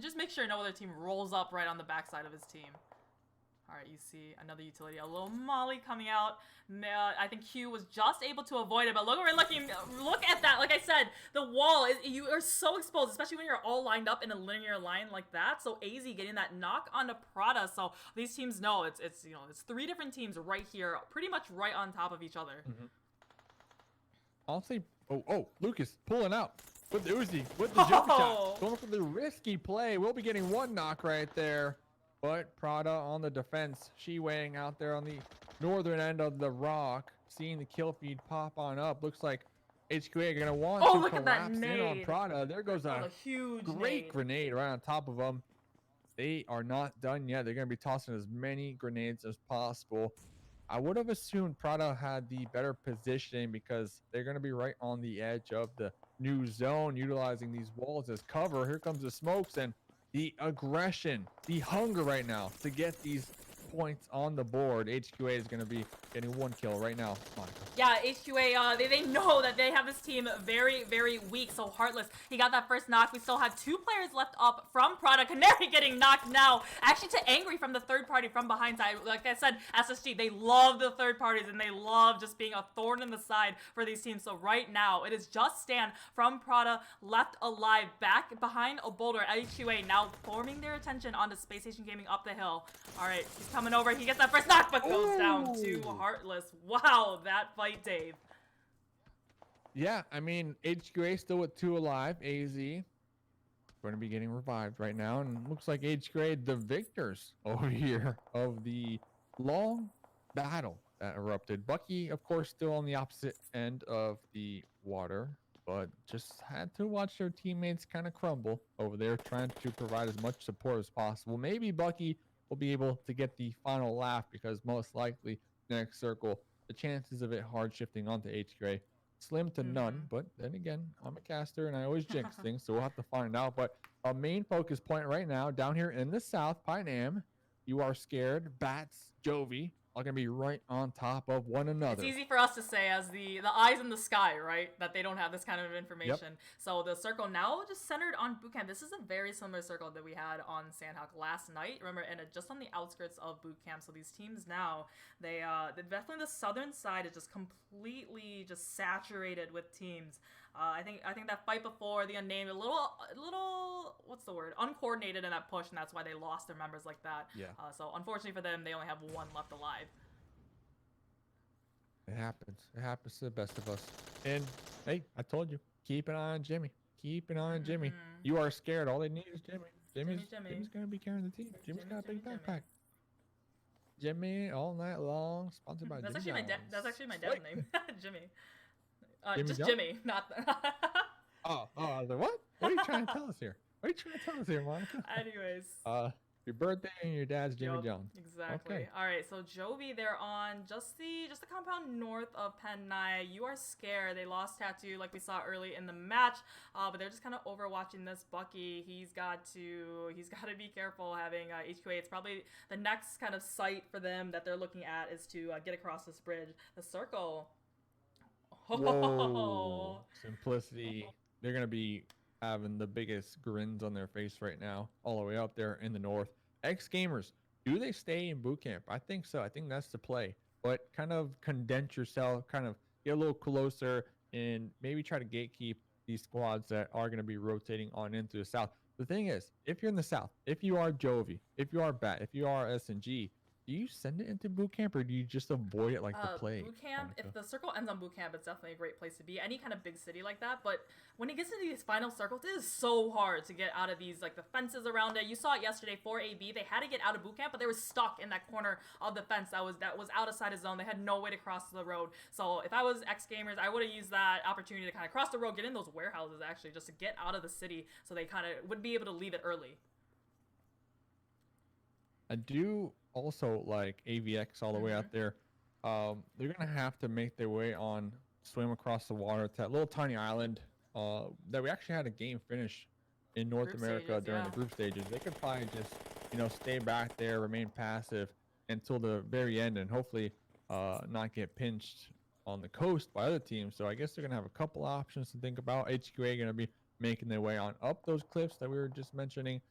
just make sure no other team rolls up right on the backside of his team. All right, you see another utility, a little molly coming out. I think Q was just able to avoid it, but look at that. Like I said, the wall you are so exposed, especially when you're all lined up in a linear line like that. So AZ getting that knock onto Prada. So these teams know it's three different teams right here, pretty much right on top of each other. Honestly, Lucas pulling out with the Uzi, with the jump shot, going for the risky play. We'll be getting one knock right there. But Prada on the defense, she weighing out there on the northern end of the rock, seeing the kill feed pop on up. Looks like HQA are going to want to collapse in on Prada. There goes a huge great grenade right on top of them. They are not done yet. They're going to be tossing as many grenades as possible. I would have assumed Prada had the better positioning because they're going to be right on the edge of the new zone, utilizing these walls as cover. Here comes the smokes and the aggression, the hunger right now to get these points on the board. HQA is going to be getting one kill right now. Yeah, HQA, they know that they have this team very, very weak. So Heartless, he got that first knock. We still have two players left up from Prada. Canary getting knocked now. Actually to Angry from the third party from behind side. Like I said, SSG, they love the third parties and they love just being a thorn in the side for these teams. So right now, it is just Stan from Prada left alive back behind a boulder. HQA now forming their attention onto Space Station Gaming up the hill. All right, he's coming over. He gets that first knock, but goes down to Heartless. Wow, that fight, Dave. Yeah, I mean, HQA still with 2 alive. AZ going to be getting revived right now. And looks like HQA, the victors over here of the long battle that erupted. Bucky, of course, still on the opposite end of the water, but just had to watch their teammates kind of crumble over there, trying to provide as much support as possible. Maybe Bucky will be able to get the final laugh because most likely next circle, the chances of it hard shifting onto HQA slim to none. But then again, I'm a caster and I always jinx things, so we'll have to find out. But our main focus point right now down here in the south, Pineham, You Are Scared, Bats, Jovi are going to be right on top of one another. It's easy for us to say as the eyes in the sky, right? That they don't have this kind of information. So the circle now just centered on Bootcamp. This is a very similar circle that we had on Sandhawk last night. Remember, and just on the outskirts of Bootcamp. So these teams now, they definitely the southern side is just completely just saturated with teams. I think that fight before the unnamed, a little what's the word, uncoordinated in that push, and that's why they lost their members like that. Yeah. So unfortunately for them, they only have one left alive. It happens. It happens to the best of us. And hey, I told you, keep an eye on Jimmy. Keep an eye on Jimmy. You Are Scared. All they need is Jimmy. Jimmy's gonna be carrying the team. Jimmy's got a big backpack. Jimmy all night long. Sponsored by That's Jimmy. That's actually my dad's name. Jimmy. Jimmy Just Jones? Jimmy, not. Oh, I was like, what? What are you trying to tell us here? What are you trying to tell us here, Monica? Anyways. Your birthday and your dad's Jimmy Yup, Jones. Exactly. Okay. All right, so Jovi, they're on just the compound north of Penai. You Are Scared. They lost Tattoo like we saw early in the match, but they're just kind of overwatching this. Bucky, he's got to be careful having HQA. It's probably the next kind of site for them that they're looking at is to get across this bridge. The circle. Whoa. Simplicity. They're going to be having the biggest grins on their face right now, all the way up there in the north. X Gamers, do they stay in boot camp? I think so. I think that's the play. but kind of condense yourself, kind of get a little closer, and maybe try to gatekeep these squads that are going to be rotating on into the south. The thing is, if you're in the south, if you are Jovi, if you are Bat, if you are SNG, do you send it into boot camp or do you just avoid it like the plague? Boot camp, Monica? if the circle ends on boot camp, it's definitely a great place to be. Any kind of big city like that. But when it gets into these final circles, it is so hard to get out of these, like the fences around it. You saw it yesterday for AB. They had to get out of boot camp, but they were stuck in that corner of the fence that was out of sight of zone. They had no way to cross the road. So if I was X Gamers, I would have used that opportunity to kind of cross the road, get in those warehouses actually, just to get out of the city, so they kind of would be able to leave it early. I do also like AVX all the way out there. They're gonna have to make their way on, swim across the water to that little tiny island that we actually had a game finish in North Group America stages, during yeah. the group stages. They could probably just, you know, stay back there, remain passive until the very end, and hopefully not get pinched on the coast by other teams. So I guess they're gonna have a couple options to think about. HQA gonna be making their way on up those cliffs that we were just mentioning.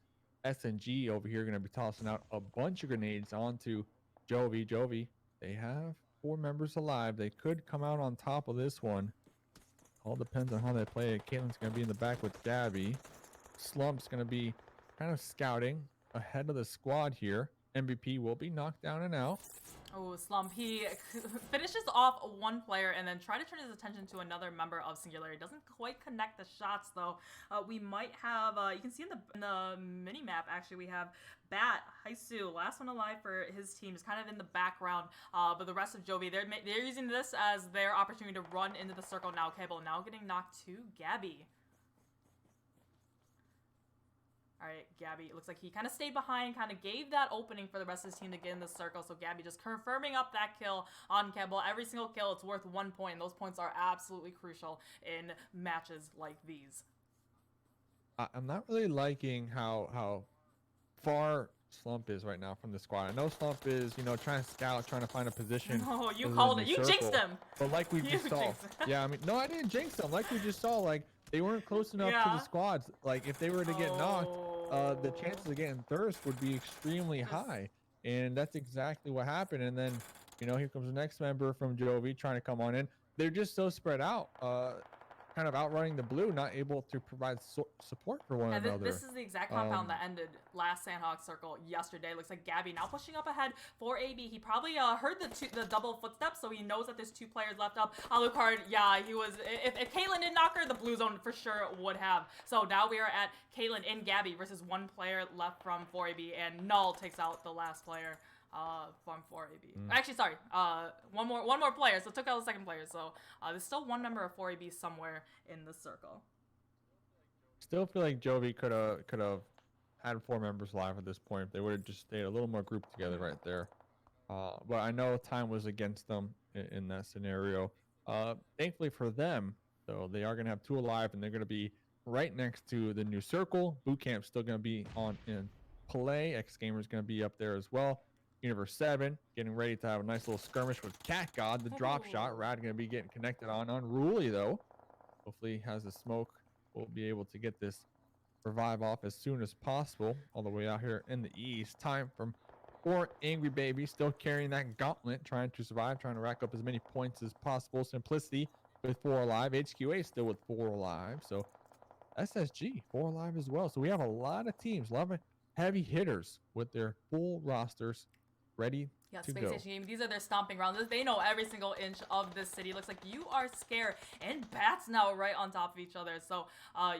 SNG over here going to be tossing out a bunch of grenades onto Jovi. They have 4 members alive. They could come out on top of this one. All depends on how they play it. Caitlin's going to be in the back with Gabby. Slump's going to be kind of scouting ahead of the squad here. MVP will be knocked down and out. Oh, Slump. He finishes off one player and then try to turn his attention to another member of Singularity. Doesn't quite connect the shots though. We might have, you can see in the mini map actually, we have Bat, Haisu, last one alive for his team, is kind of in the background. But the rest of Jovi, they're using this as their opportunity to run into the circle now. Cable now getting knocked to Gabby. All right, Gabby, it looks like he kind of stayed behind, kind of gave that opening for the rest of his team to get in the circle. So Gabby just confirming up that kill on Kebble. Every single kill, it's worth 1 point. And those points are absolutely crucial in matches like these. I'm not really liking how far Slump is right now from the squad. I know Slump is, you know, trying to scout, trying to find a position. Oh, you within called the it. You circle. jinxed him. But like we You just saw, jinxed him. yeah, I mean, no, I didn't jinx them. Like we just saw, like they weren't close enough to Yeah. the squads. Like if they were to get knocked, the chances of getting thirst would be extremely high, and that's exactly what happened. And then, you know, here comes the next member from Jovi trying to come on in. They're just so spread out, kind of outrunning the blue, not able to provide support for one another. This is the exact compound that ended last Sandhawk circle yesterday. Looks like Gabby now pushing up ahead for AB. He probably heard the double footsteps, so he knows that there's 2 players left up. Alucard, yeah, he was. If Caitlyn didn't knock her, the blue zone for sure would have. So now we are at Caitlyn and Gabby versus 1 player left from 4AB, and Null takes out the last player from 4AB. Actually, sorry, one more player, so took out the second player. So there's still 1 member of 4AB somewhere in the circle. Still feel like Jovi could have had 4 members live at this point if they would have just stayed a little more grouped together right there. But I know time was against them in that scenario. Thankfully for them, though, they are going to have 2 alive, and they're going to be right next to the new circle. Boot camp's still going to be on in play. X Gamer's going to be up there as well. Universe 7 getting ready to have a nice little skirmish with Cat God. The drop shot. Rad going to be getting connected on. Unruly, though. Hopefully has the smoke. We'll be able to get this revive off as soon as possible. All the way out here in the east. Time for Angry Baby. Still carrying that gauntlet. Trying to survive. Trying to rack up as many points as possible. Simplicity with 4 alive. HQA still with 4 alive. So SSG 4 alive as well. So we have a lot of teams. A lot of heavy hitters with their full rosters ready to Space go. Station Game. These are their stomping grounds. They know every single inch of this city. Looks like you are scared, and Bats now right on top of each other. So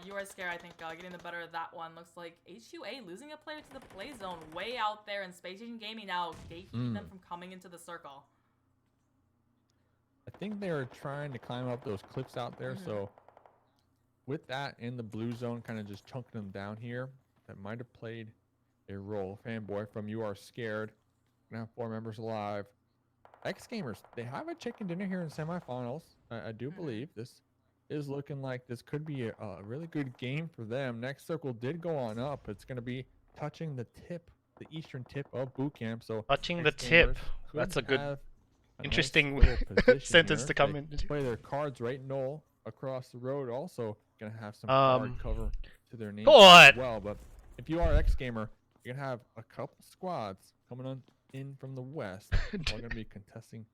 you are scared. I think getting the better of that one. Looks like HUA losing a player to the play zone way out there, and Space Station Gaming now gatekeeping them from coming into the circle. I think they're trying to climb up those cliffs out there. So with that in the blue zone, kind of just chunking them down here, that might have played a role. Fanboy from You Are Scared. Gonna have 4 members alive. X Gamers, they have a chicken dinner here in semifinals. I do believe this is looking like this could be a really good game for them. Next circle did go on up. It's gonna be touching the tip, the eastern tip of boot camp. So Touching the X tip. Gamers could That's a good, have a interesting nice little position sentence here. to come They into. play their cards right. Null across the road also gonna have some hard cover to their name God. as well. But if you are X Gamer, you're gonna have a couple squads coming on in from the west. All gonna be contesting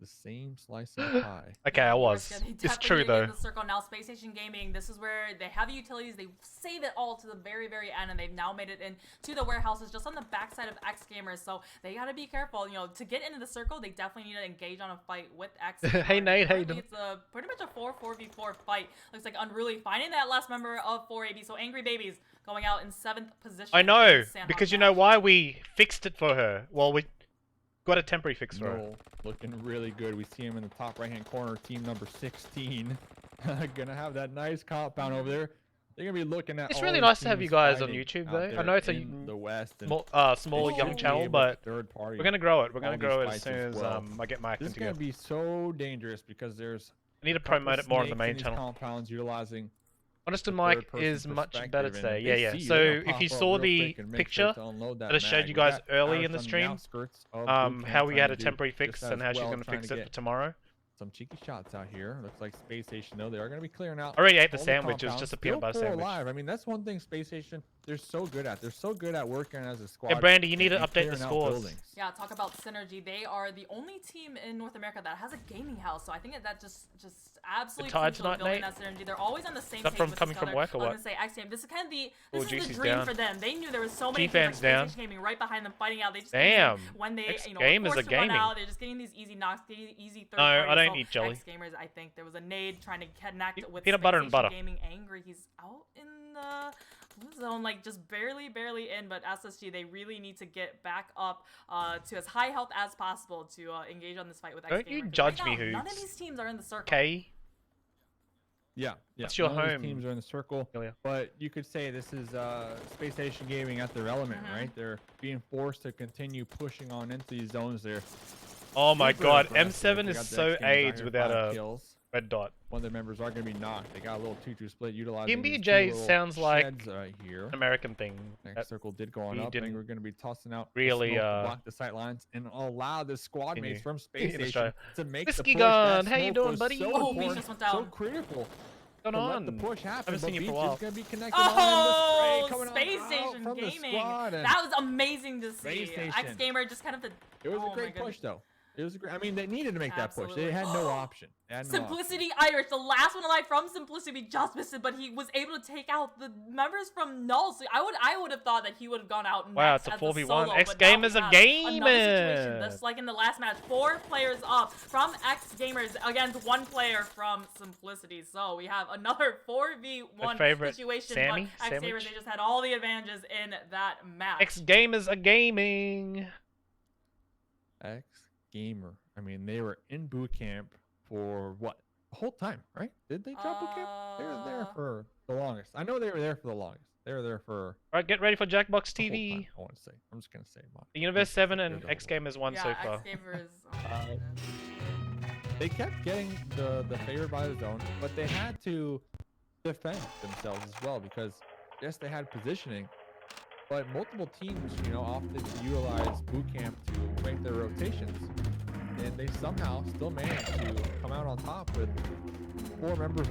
the same slice of pie. Okay, I Of was. course, yeah, they It's definitely true need though. in the circle now. Space Station Gaming. This is where they have the utilities. They save it all to the very, very end, and they've now made it into the warehouses just on the backside of X Gamers. So they gotta be careful. You know, to get into the circle, they definitely need to engage on a fight with X. Hey, Nate, how you Currently, doing? It's a pretty much a 4-4v4 fight. Looks like Unruly finding that last member of 4AB. So Angry Babies going out in 7th position. I in know, the Sandhawk because you know match. why? We fixed it for her. Well, we got a temporary fix for her. Noel looking really good. We see him in the top right hand corner, team number 16. Gonna have that nice compound over there. They're gonna be looking at. It's all really the nice to have you teams guys on fighting YouTube, out though. I there know it's a in the West. And small they young should be channel, able but to third party we're gonna grow it. We're all gonna these grow it as fights soon as as well. I get my This acting is gonna together. be so dangerous because there's I need to couple promote it more on the snakes main in these channel. compounds utilizing Honest and the Mike third-person is much better perspective, and today. if Yeah, they yeah. see you, So they'll if pop you up saw real the quick and make picture sure to unload that I showed mag. you We guys got early in Irish the on stream, outskirts of how boot camp we trying had to a do temporary just fix as and how she's well, gonna trying fix to it get for tomorrow. some cheeky shots out here. Looks like Space Station though, they are going to be clearing out. I already ate the all sandwich. It was compounds. just a peanut Still butter 4 sandwich. alive. I mean, that's one thing Space Station they're so good at. They're so good at working as a squad. Yeah, Brandy, you need to and update the clearing out scores. buildings. Yeah, talk about synergy. They are the only team in North America that has a gaming house. So I think that just absolutely tired crucial to tonight, building Nate? that synergy. They're always on the same Is that page from with coming each from other. work or I was what? gonna say X Game. This is kind of the Oh, this is Juicy's the dream down. for them. They knew there was so many G-Fan's teams like down. Space Station Gaming right behind them fighting out. They just Damn. when they X you know Game is forced a to run gaming. out, they're just getting these easy knocks, getting easy third No, I parties. don't So eat jelly. X Gamers, I think there was a nade trying to connect with Peanut Space butter and Station butter. Gaming. Angry, he's out in the blue zone, like just barely in. But SSG, they really need to get back up to as high health as possible to engage on this fight with X Don't Gamer. you 'Cause judge right me, now, None of Hoogs. these teams are in the circle. Okay. Yeah. What's your None of these home, teams are in the circle, Ilya? but you could say this is Space Station Gaming at their element, Mhm. right? They're being forced to continue pushing on into these zones. They're Oh my super god, aggressive. M7 They is got the so X Games out AIDS here, without 5 a kills. red dot. One of their members are going to be knocked. They got a little 2-2 split utilizing these two PMBJ little sounds like sheds right here. An American thing. Next That circle did go on we up, didn't and we're going to be tossing out the really, smoke to block the sight lines and allow the squad continue mates from Space in Station Australia. to make Whiskey the push. That Gun, how you smoke doing, was buddy? So Oh, important, Beach just went so down. critical What's to going let on? the push happen. Haven't seen but you for a Beach while. is going to be connected on the spray coming Space out Station from the Gaming. squad, and That was amazing to see. Space Station. X Gamer just kind of the. it was oh a my great goodness. push, though. It was a great. I mean, they needed to make that push. They Absolutely. had no option. They had no option. Simplicity Irish, the last one alive from Simplicity, we just missed it, but he was able to take out the members from Null. So I would have thought that he would have gone out next. Wow, it's a as the 4v1. solo, X but now Gamers we a have gamer. another situation, just like in the last match, 4 players up from X Gamers against 1 player from Simplicity. So we have another 4v1 My favorite situation, Sammy but X Gamers, sandwich. they just had all the advantages in that match. X Gamers a gaming. X Gamer. I mean, they were in boot camp for what? The whole time, right? Did they drop boot camp? They were there for the longest. I know they were there for the longest. They were there for Alright, get ready for Jackbox the whole TV. time, I want to say. I'm just gonna say. The Universe 7 They're and the X whole- Gamers 1 yeah, so far. X Gamers. Oh my goodness. They kept getting the favor by the zone, but they had to defend themselves as well because yes, they had positioning, but multiple teams, often utilize boot camp to make their rotations, and they somehow still managed to come out on top with 4 members.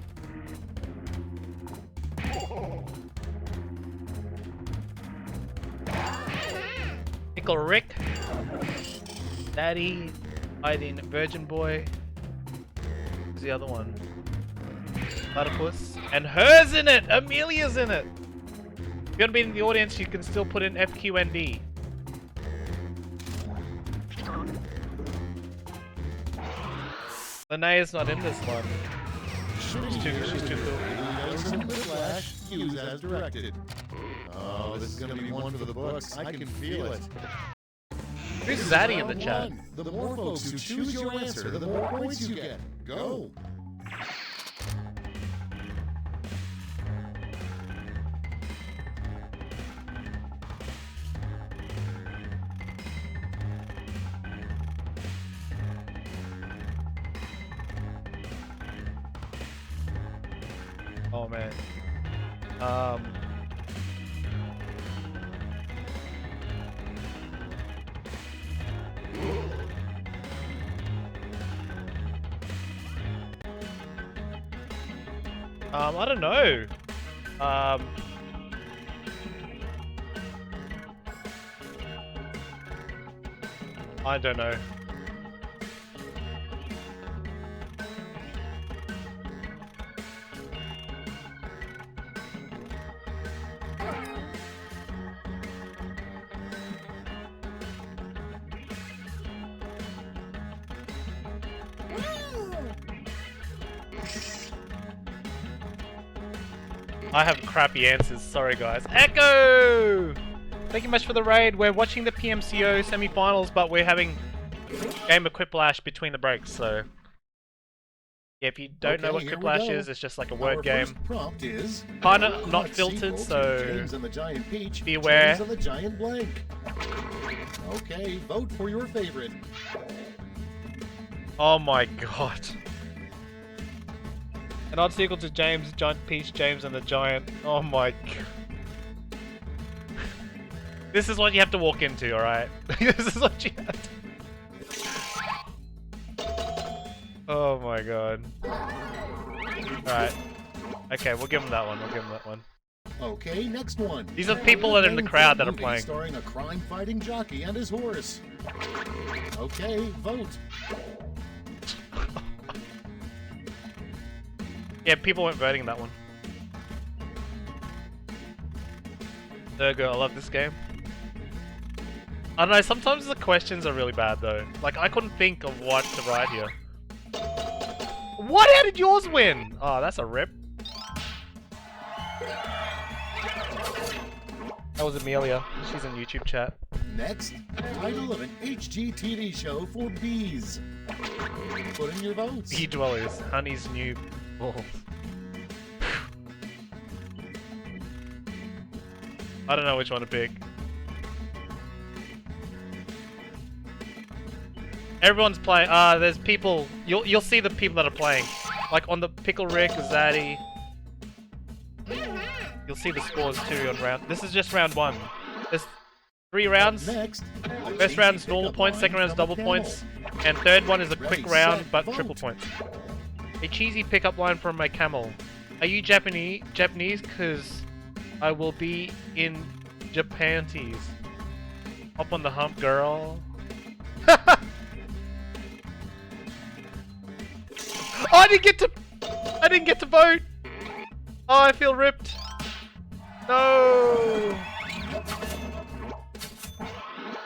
Pickle Rick. Daddy. Hiding Virgin Boy. Who's the other one? Platypus. And hers in it! Amelia's in it! If you want to be in the audience, you can still put in FQND. Linnea not in this one. She's too cool. Quiplash, use as directed. Oh, this is gonna be one for the books. I can feel it. Who's Zaddy in the Round chat? one. The more folks who choose your answer, the more points you get. Go. Oh man. I don't know. I don't know. I have crappy answers. Sorry, guys. Echo! Thank you much for the raid. We're watching the PMCO semi-finals, but we're having game of Quiplash between the breaks, so... Yeah, if you don't know what here we Quiplash go. is, it's just like a Our word game. first prompt is Kinda not what filtered, sequel to so... James and the Giant Peach, be aware. James and the Giant Blank. Okay, vote for your favorite. Oh my god. An odd sequel to James, Giant Peach, James and the Giant. Oh my god. This is what you have to walk into, alright? This is what you have to... Oh my god. Alright. Okay, we'll give him that one, we'll give him that one. Okay, next one. These are people that are in the crowd that are Movie playing. Starring a crime-fighting jockey and his horse. Okay, vote. Yeah, people weren't voting in that one. Ergo, I love this game. I don't know, sometimes the questions are really bad though. Like, I couldn't think of what to write here. What? How did yours win? Oh, that's a rip. That was Amelia. She's in YouTube chat. Next, title of an HGTV show for bees. Put in your votes. Bee Dwellers, Honey's new balls. I don't know which one to pick. Everyone's playing. There's people. You'll see the people that are playing. Like on the Pickle Rick, Zaddy. You'll see the scores too on round. This is just round one. There's 3 rounds. Next, First round's normal points, second round's double points, and third one is a quick round but triple points. A cheesy pickup line from my camel. Are you Japanese? Cause I will be in Japanese. Up on the hump, girl. Oh, I didn't get to vote. Oh, I feel ripped. No.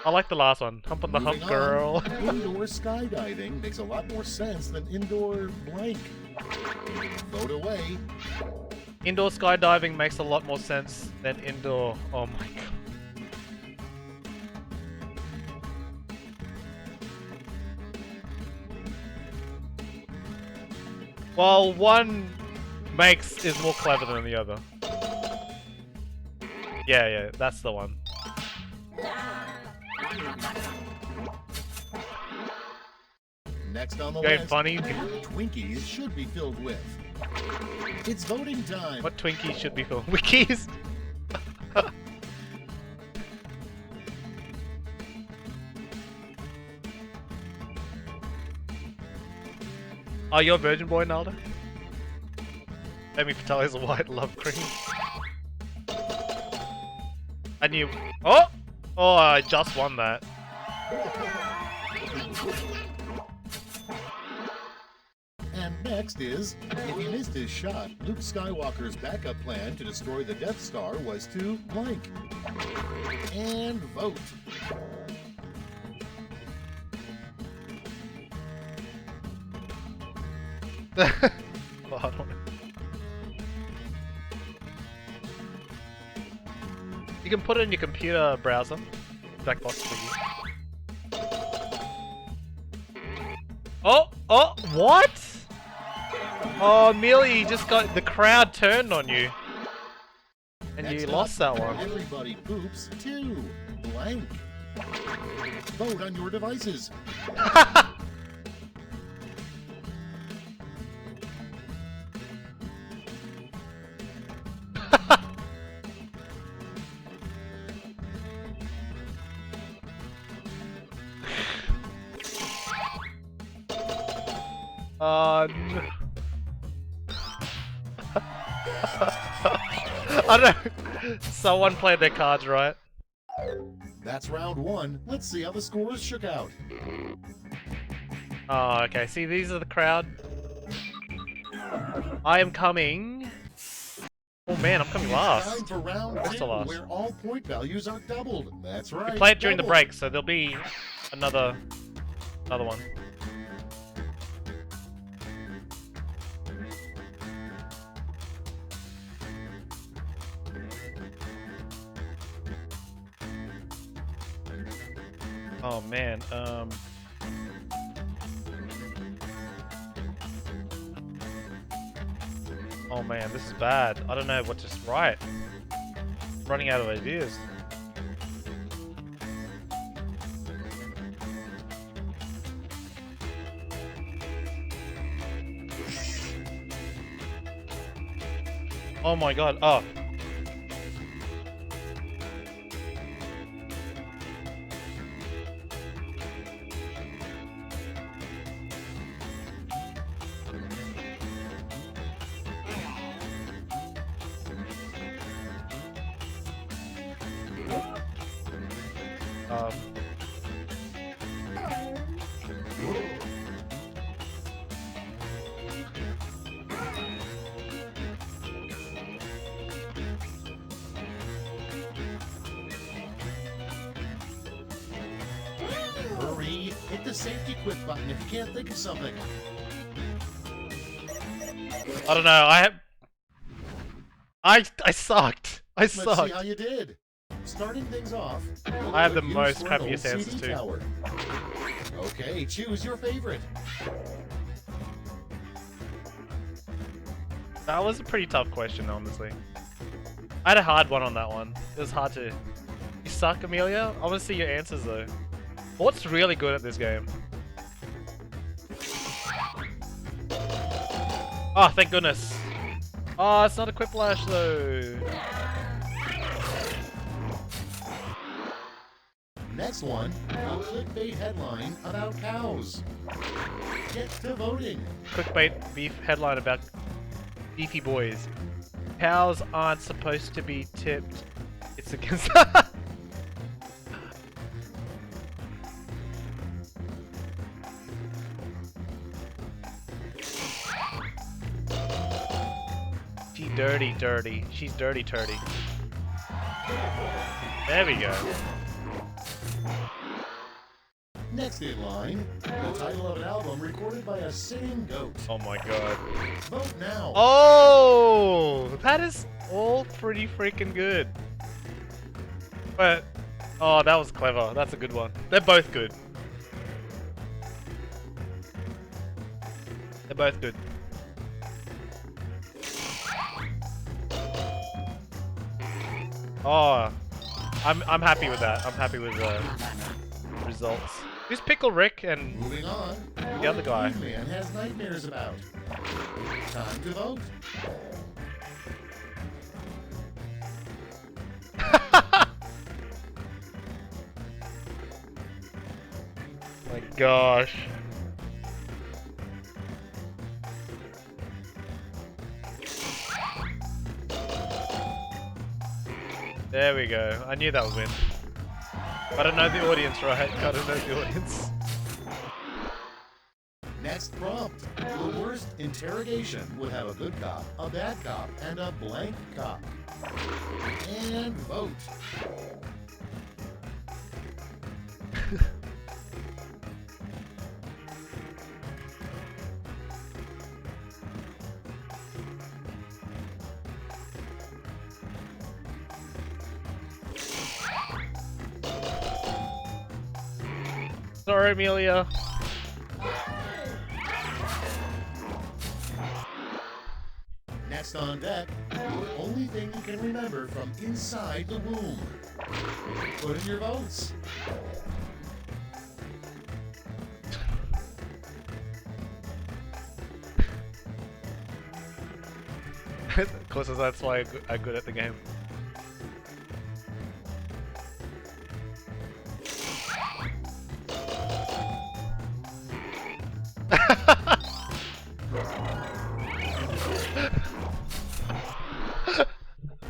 I like the last one. Hump on the hump, moving girl. on. Indoor skydiving makes a lot more sense than indoor blank. Vote away. Indoor skydiving makes a lot more sense than indoor. Oh my god. Well, one is more clever than the other. Yeah, that's the one. Next on the Going list, funny. what Twinkies should be filled with. It's voting time. What Twinkies should be for? Wikis? Oh, you're a virgin boy, Naldo? Amy Patel's a white love cream. I knew. Oh! Oh, I just won that. And next is, if he missed his shot, Luke Skywalker's backup plan to destroy the Death Star was to blank. And vote. Well, I don't know. You can put it in your computer browser. Black box for you. Oh, what? Oh, Amelia, you just got the crowd turned on you, and Next you up, lost that one. Everybody poops too. Blank. Vote on your devices. No. I don't know. Someone played their cards right. That's round one. Let's see how the scores shook out. Oh, okay. See, these are the crowd. I am coming. Oh man, I'm coming last. Time for round What's the two, last? where all point values are doubled. That's right. We play it during the doubled. break, so there'll be another one. Oh man. Oh man, this is bad. I don't know what to write. I'm running out of ideas. Oh my god. Oh. Um. Hurry, hit the safety quit button if you can't think of something. I don't know. I sucked. I Let's see sucked. how you did. Starting things off, I have the use most for an crappiest old answers CD too. tower. Okay, choose your favorite. That was a pretty tough question, honestly. I had a hard one on that one. It was hard to. You suck, Amelia? I want to see your answers though. What's really good at this game? Oh, thank goodness. Oh, it's not a Quiplash though. Next one, a clickbait headline about cows. Get to voting. Clickbait beef headline about beefy boys. Cows aren't supposed to be tipped. It's against. She dirty. She's dirty turdy. There we go. Next in line, the title of an album recorded by a singing goat. Oh my god. Vote now. Oh, that is all pretty freaking good. But, oh, that was clever. That's a good one. They're both good. They're both good. Oh, I'm happy with that. I'm happy with the results. Who's Pickle Rick and Moving on. the other guy? What man has nightmares about. Time to vote. My gosh. There we go. I knew that would win. Gotta know the audience, right? Gotta know the audience. Next prompt. The worst interrogation would have a good cop, a bad cop, and a blank cop. And vote. Sorry, Amelia. Next on deck, the only thing you can remember from inside the womb. Put in your votes. Of course, that's why I'm good at the game.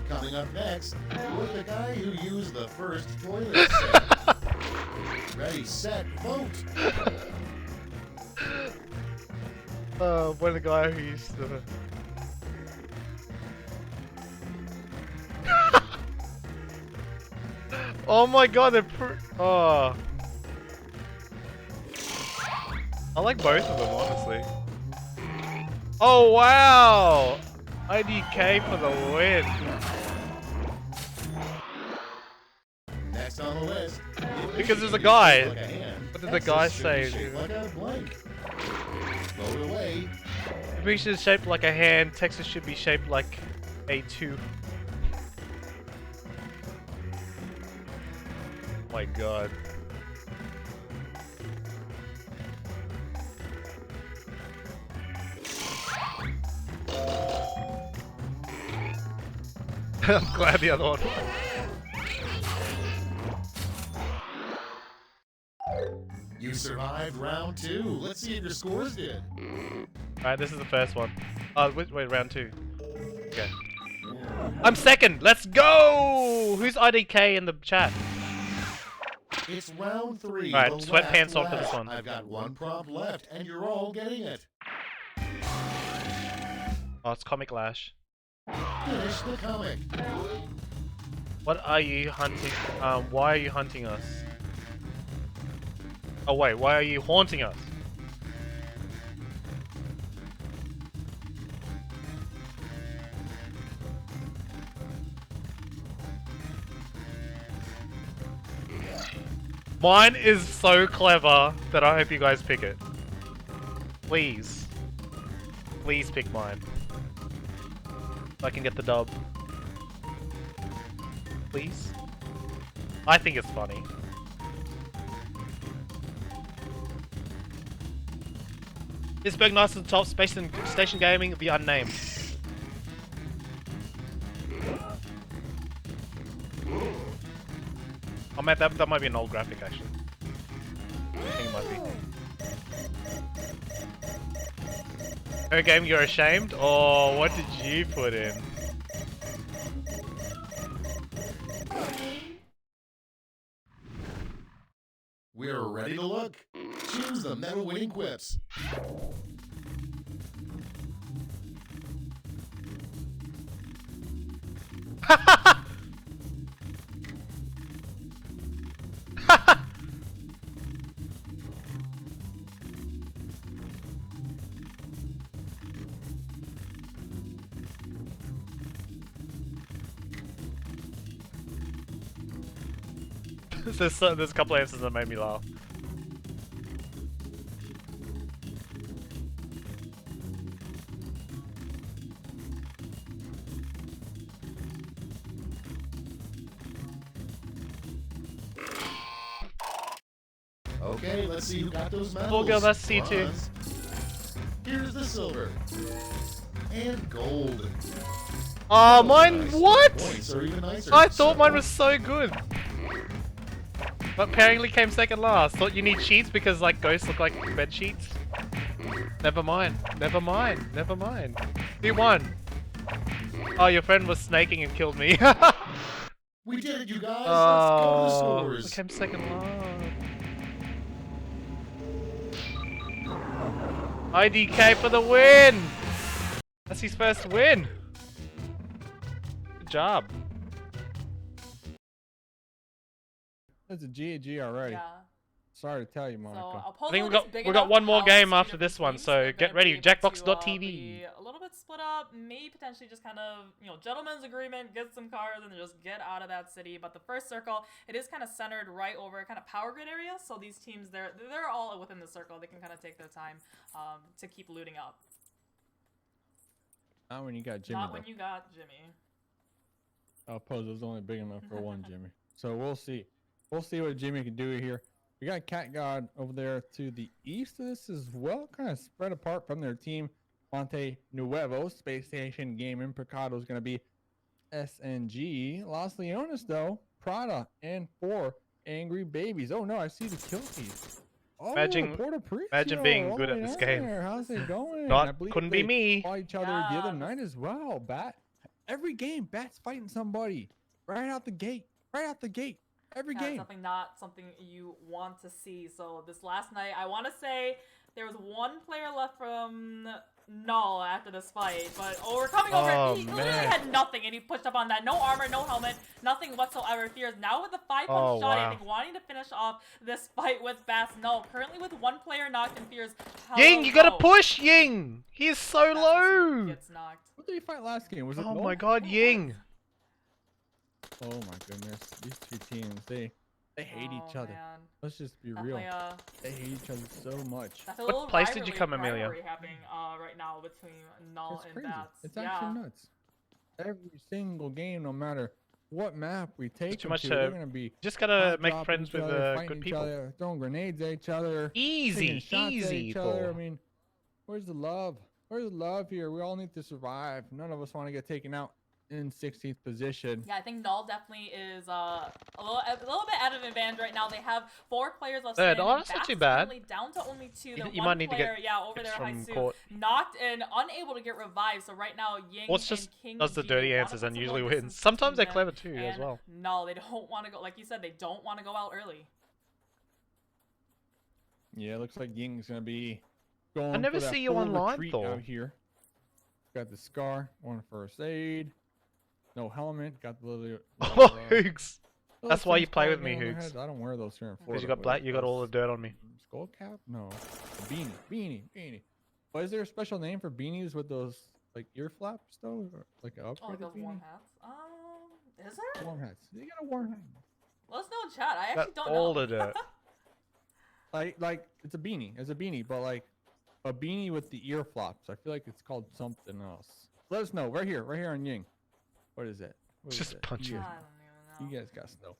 Coming up next, with the guy who used the first toilet set. Ready, set, vote. When the guy who used to. Oh my god, oh. I like both of them, honestly. Oh wow! IDK for the win. Next on the list. Because there's a guy. Like a hand, What did the guy X's should be say? shaped like a blank. Float away. If Greece is shaped like a hand, Texas should be shaped like a 2. My god. I'm glad the other one. You survived round 2. Let's see if your scores did. Alright, this is the first one. Oh, wait, round 2. Okay. I'm second! Let's go! Who's IDK in the chat? It's round 3. Alright, the sweatpants last off to this left. one. I've got one prompt left, and you're all getting it. Oh, it's Comic Lash. Finish the comic. What are you hunting? Why are you hunting us? Oh wait, why are you haunting us? Mine is so clever that I hope you guys pick it. Please. Please pick mine. So I can get the dub. Please? I think it's funny. Is Bergnice at the top? Station Gaming, the unnamed. Oh man, that might be an old graphic actually. I think it might be. Her game, you're ashamed? Oh, what did you put in? We're ready to look. Choose the medal-winning quips. There's a couple of answers that made me laugh. Okay, let's see who got those medals. Oh girl, that's C2. Bronze. Here's the silver. And gold. Oh, mine, Nice. what? Points are even nicer. I thought mine was so good. But apparently came second last. Thought you need sheets because like ghosts look like bed sheets. Never mind. Never mind. Never mind. Who won? Oh, your friend was snaking and killed me. We did it, you guys. Let's go to the Oh, scores. I came second last. IDK for the win! That's his first win. Good job. That's a GG already. Yeah. Sorry to tell you, So Monica. I think we got one more game after this one, so get ready. Jackbox.tv. A little bit split up, maybe potentially just kind of, gentleman's agreement, get some cars and just get out of that city. But the first circle, it is kind of centered right over kind of power grid area. So these teams, they're all within the circle. They can kind of take their time to keep looting up. Not when you got Jimmy. Not though. when you got Jimmy. I'll pose it was only big enough for one Jimmy. So we'll see. We'll see what Jimmy can do here. We got Cat God over there to the east of this as well, kind of spread apart from their team. Monte Nuevo, Space Station Gaming, Picado is going to be SNG. Los Leones, though, Prada, and 4 Angry Babies. Oh no, I see the kill feed. Oh, Imagine being good at this game. How's it going? Not- I believe couldn't be they me. fought each other the Yeah, other night as well. Every game, Bat's fighting somebody right out the gate. Right out the gate. Every Yeah, it's game. definitely not something you want to see. So this last night, I want to say there was one player left from Null after this fight, but we're coming over. Oh, He literally man. had nothing, and he pushed up on that. No armor, no helmet, nothing whatsoever. Fears now with the 5-punch Oh, shot, I wow. think wanting to finish off this fight with Bass Null. Currently with one player knocked, and Fears. Ying, you gotta low. push Ying! He is so Bass low! Gets knocked. What did he fight last game? Was it Oh Null? my god, Ying! Oh my goodness. These two teams, They hate each Oh, other. man. Let's just be real. Definitely, They hate each other so much. that's a What little place did you come, Amelia? rivalry happening right now between Null It's and crazy. Bats. It's yeah. actually nuts. Every single game, no matter what map we take too them much, to, they're gonna be Just gotta hot make dropping friends each with other, fighting good each people. other, throwing grenades at each other, taking Easy, shots at easy, each other. I Thor. mean, where's the love? Where's the love here? We all need to survive. None of us want to get taken out in 16th position. Yeah, I think Null definitely is a little bit out of advantage right now. They have 4 players left. Third. standing. Oh, that's not Bats too is bad. currently down to only 2. The You one might need to player, get yeah, over tips there, from Haisu, court. knocked and unable to get revived. So right now, Ying What's and just King does the G dirty wanna answers put and some usually more wins. distance Sometimes they're between clever them, too as and well. No, they don't want to go. Like you said, they don't want to go out early. Yeah, it looks like Ying's gonna be going. I never for that see you full online, retreat Thor. out here. Got the scar, 1 first aid, no helmet. Got the little. Oh, Hoogs. That's why you things play with probably me, on their Hoogs. heads. I don't wear those here in Florida. Because you got What black, is you got all the those? dirt on me. Skull cap? No. Beanie. But is there a special name for beanies with those like ear flaps though? Or like an Oh, upgraded like those beanie? warm hats. Is there? Warm hats. You got a warm hat. Let us know in chat. I Got actually don't all know. the dirt. Like it's a beanie. It's a beanie, but like a beanie with the ear flops. I feel like it's called something else. Let us know right here on Ying. What is it? What is Just it? punch You him. I guys- don't even know. You guys got to know.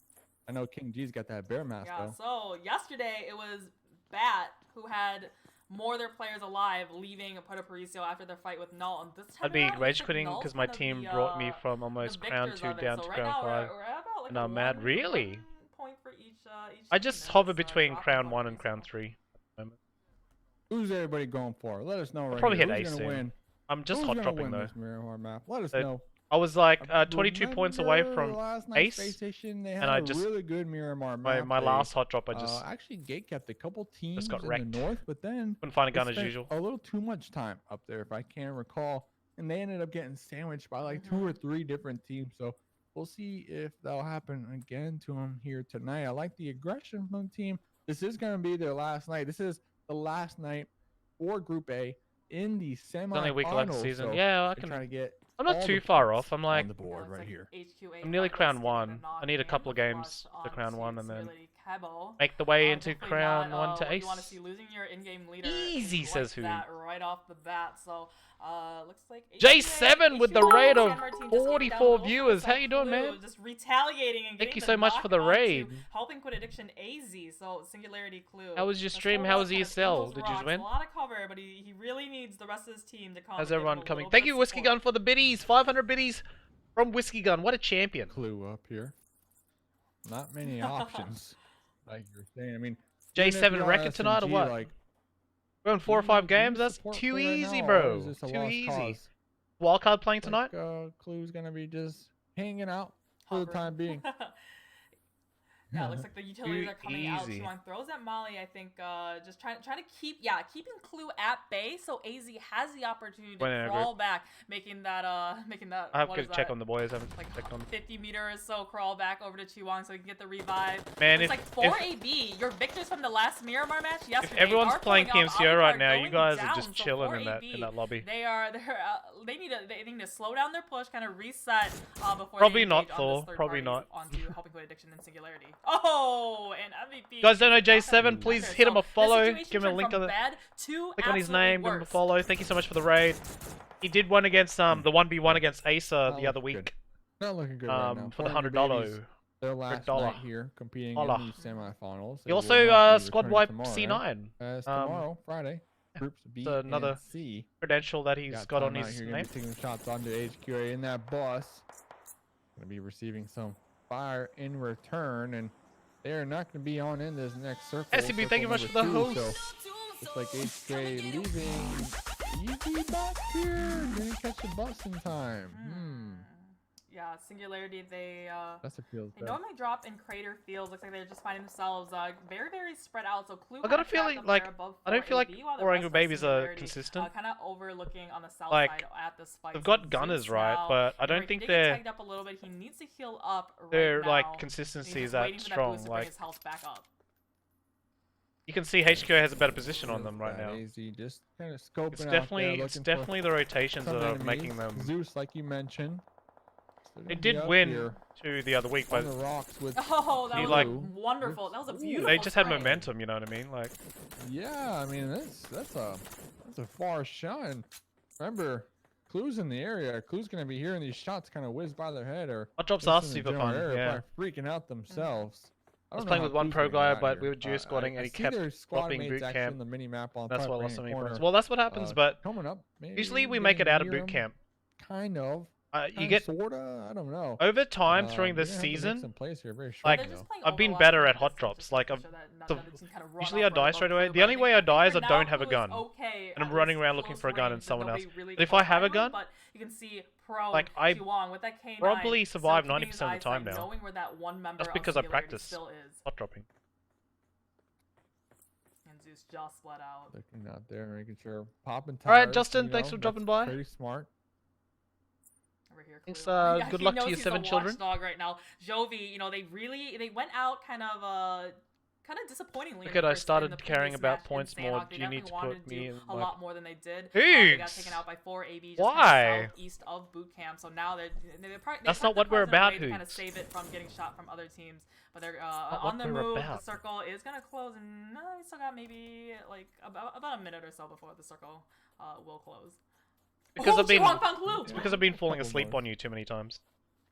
I know King G's got that bear mask Yeah, though. so yesterday it was Bat who had more of their players alive leaving Puerto Pariso after their fight with Null. And this time I'd be around, it rage looks like quitting Null's because my kind of team the, brought me from the almost crown victors 2 of it. down So to right crown now 5. we're at about like And a I'm mad. one Really? point for each I team just in hover this, between drop crown in 1 and Pariso. crown 3. Who's everybody going for? Let us know right probably here. hit Who's ace gonna soon. win? I'm just Who's hot gonna dropping win though. this Miramar map? Let us So, know. I was like I 22 points away remember from last night's ace. Space Station, they had and I a just- really good Miramar map. My They, last hot drop, I just actually gate kept a couple teams got in wrecked. the north, but then couldn't find a they gun as spent usual. a little too much time up there, if I can recall, and they ended up getting sandwiched by like 2 or 3 different teams. So we'll see if that'll happen again to them here tonight. I like the aggression from the team. This is going to be their last night. This is the last night for Group A in the It's only a week left of semifinals. season. So Yeah, I they're can. trying to get I'm not all too the far points off. I'm like on the board Looks right like here. HQA I'm nearly Fighters crown taking 1. a knock I need a in couple of with games Flush to crown onto 1 and then Singularity Cabo. make the way into Definitely crown not, 1 to what ace. you want to see, losing your in-game leader Easy, like says who? that right off the bat. So looks like J7 with the HQA raid of San Martin just going down 44 low for viewers. How some you doing, clue, man? Just retaliating and Thank getting you the so much for the knock onto raid. Helping Quit Addiction AZ. So Singularity Clue. How was your The stream? score How was was kind of ESL? those Did you rocks, win? A lot of cover, but he really needs the rest of his team to come. How's and give him everyone a coming? little Thank bit you, of Whiskey support. Gun, for the biddies. 500 biddies from Whiskey Gun. What a champion. Clue up here. Not many options, like you're saying. I mean, even if J7 you're record tonight or SMG, what? Like, We're in 4 or do 5 you games. That's support too play right easy, now, or bro. is this a Too lost easy. cause? Wildcard playing tonight? Like, Clue's gonna be just hanging out for the Hovering. time being. Yeah, it looks like the utilities Too are coming out. easy. Chuan throws at Molly. I think just trying to keeping Clue at bay, so AZ has the opportunity to Whenever. crawl back, making that. I have what to is check that? on the boys. I haven't Like checked on. 50 meters, so crawl back over to Chiwang so he can get the revive. Man, It's if- like 4 if- AB. Your victors from the last Miramar match yesterday. If everyone's are playing pulling off. PMCO right Alucard now, you going guys are down, just so chilling 4 in that AB, lobby. they need to slow down their push, kind of reset before Probably they not, engage on Thor. this third Probably party not. onto helping quit addiction and Singularity. Oh, and MVP. You guys don't know J7? Please Okay, hit him so a follow. the situation Give him a turned link from on the. bad to Click on his absolutely name. Give him a worse. follow. Thank you so much for the raid. He did one against the 1v1 against Acer the Not other looking week. Not looking good right now. For the Former $100. Babies, their last $100. night here, competing Dollar. in the semifinals. He They will also not be squad returning wiped tomorrow, C9. As tomorrow, Friday, groups B it's another and C. Credential that he's got on time out his here, gonna name. be taking shots onto HQA in that bus. Gonna be receiving some fire in return, and they are not gonna be on in this next circle. SCB, thank you circle much for the number 2, host. So looks like HQA leaving easy back here. Didn't catch the bus in time. Yeah, Singularity, That's a field. they normally drop in crater fields. Looks like they're just finding themselves very, very spread out. So Clue I got kinda a feeling, trapped up like, there above I don't feel 4 like AB, while the Four rest Angry of Babies are Singularity, consistent. kind of overlooking on the south Like, side at this fight. They've So got Zeus gunners right, now, but I don't he think did get they're tagged up a little bit. He needs to heal up right their now. like He's consistency just is that waiting for that strong. boost to bring Like his health back up. you can see HQ has a better position on them right now. Easy, just kind of scoping It's out definitely there, it's looking for definitely the rotations some that are enemies. making them. Zeus, like you mentioned, They're They gonna be did up win here 2 the other week, on but the rocks with Oh, that He, was like- wonderful. That was a beautiful. they just had spray. momentum. You know what I mean? Like, yeah, I mean that's a far shot. And remember, Clue's in the area. Clue's gonna be hearing these shots kind of whiz by their head, or hot drops just are in the super general fun. area, Yeah. probably freaking out themselves. I was don't know playing how with one Clue's pro gonna get guy, out but here. we were duo squatting, and he see kept their squad dropping mates boot actually camp. in the mini map on That's top why I right lost so hand many points. corner. Well, that's what happens, but Coming up. usually we maybe make it getting out of near boot 'em, camp. Kind of. You get sorta. I don't know. over time But, during they're this gonna have to make season. some plays here very like, shortly, They're just though. playing I've been overwatch better from at a hot distance drops, just to like, make I'm- sure that so none of the team kind of run Usually I off right die above straight away. Clue, The but only way I think die is for I now, don't have a Clue is gun. okay, And I'm at running least around looking close for a gun and range, someone nobody else. really But if can I have a find gun, one, but you can see Pro like, I Q1 with that K9 probably still survive keeping 90% of his the time eyesight, now. knowing where that one member That's of because I Singularity practice still is. hot dropping. And Zeus just split out. Looking out there, making sure popping tires. All right, Justin, you thanks know, for dropping that's by. Pretty smart. Over here, Thanks, Clue. Yeah, good he luck to knows you he's 7 a children. watchdog right now. Jovi, they went out kind of disappointingly. Look in at, the I first- in started the caring previous about match in points more. Sanhok. They Do you need definitely to wanted put to me do in, a like- lot more than they did. They got Higgs! taken out by 4 AB just Why? kind of southeast of boot camp. So now they're probably That's not what we're about, to kind of Hoops. save it from getting shot from other teams. But they're not on what the we're move. about. The circle is gonna close, and we still got maybe like about a minute or so before the circle will close. Because Oh, I've been Chihuahua found Clue! it's because I've been falling Couple asleep more. on you too many times.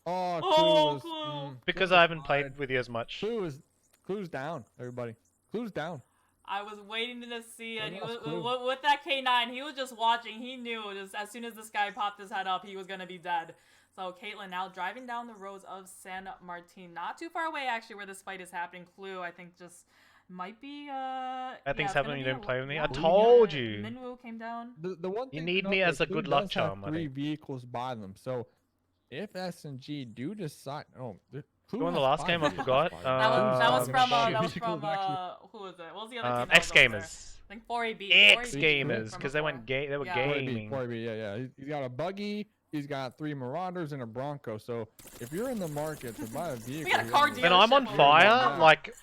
Oh, Oh, Clue Clue. Because I haven't played with you as much. Clue's down, everybody. Clue's down. I was waiting to see it. He lost was Clue. with that K9. He was just watching. He knew just as soon as this guy popped his head up, he was gonna be dead. So Caitlyn now driving down the roads of San Martin, not too far away actually, where this fight is happening. Clue, I think, just might be. Bad things it's happen gonna when you be don't play with me. I yeah, told you. Minwoo came down. The one You thing need to me note as that a good Clue luck does have charm, I 3 think. vehicles by them, so if S&G do decide, Clue Who won the has last 5 game? I vehicles forgot. by them. That was Um, from shoot. who was it? What was the other team? that X was over there? Gamers. I think 4AB. X 4AB Gamers, from because they went before. they were Yeah. 4AB, gaming. 4AB, yeah. He's got a buggy. He's got 3 Marauders and a Bronco. So if you're in the market to buy a vehicle, got a car When I'm on dealership over fire, there. like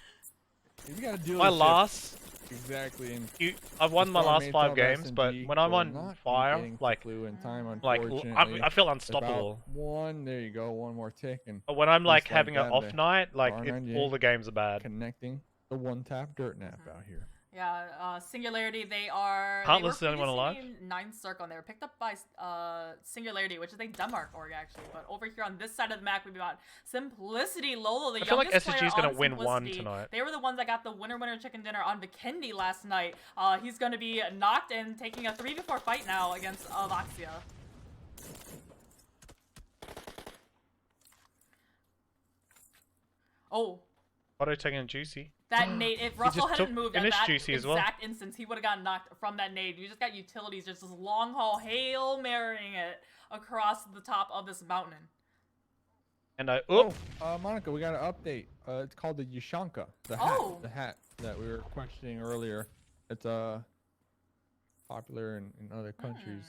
you got to deal my with last, exactly. And I've won my squad last mates 5 of games, but S&G when I'm will on not be fire, getting to like Clue in time, I unfortunately. feel About unstoppable. there you go, one more tick, and But when I'm like Just like having an that, off the night, like R98 all the games are bad. connecting the one-tap dirt nap out here. Yeah, Singularity, they are... Heartless is they the only were one previously in 9th Circle, and they were picked up by Singularity, which is a Denmark org, actually. But over here on this side of the map, we've got Simplicity Lolo, the I feel like youngest SSG player is gonna on win one Simplicity. tonight. They were the ones that got the winner chicken dinner on Vikendi last night. He's going to be knocked and taking a 3v4 fight now against Alaxia. Oh, Auto taking Juicy. that nade, if Russell just hadn't took moved at finish that Juicy as well. exact instance, he would have gotten knocked from that nade. You just got utilities, just this long haul Hail Marying it across the top of this mountain. And I Monica, we got an update. It's called the Yushanka, the hat that we were questioning earlier. It's popular in other countries,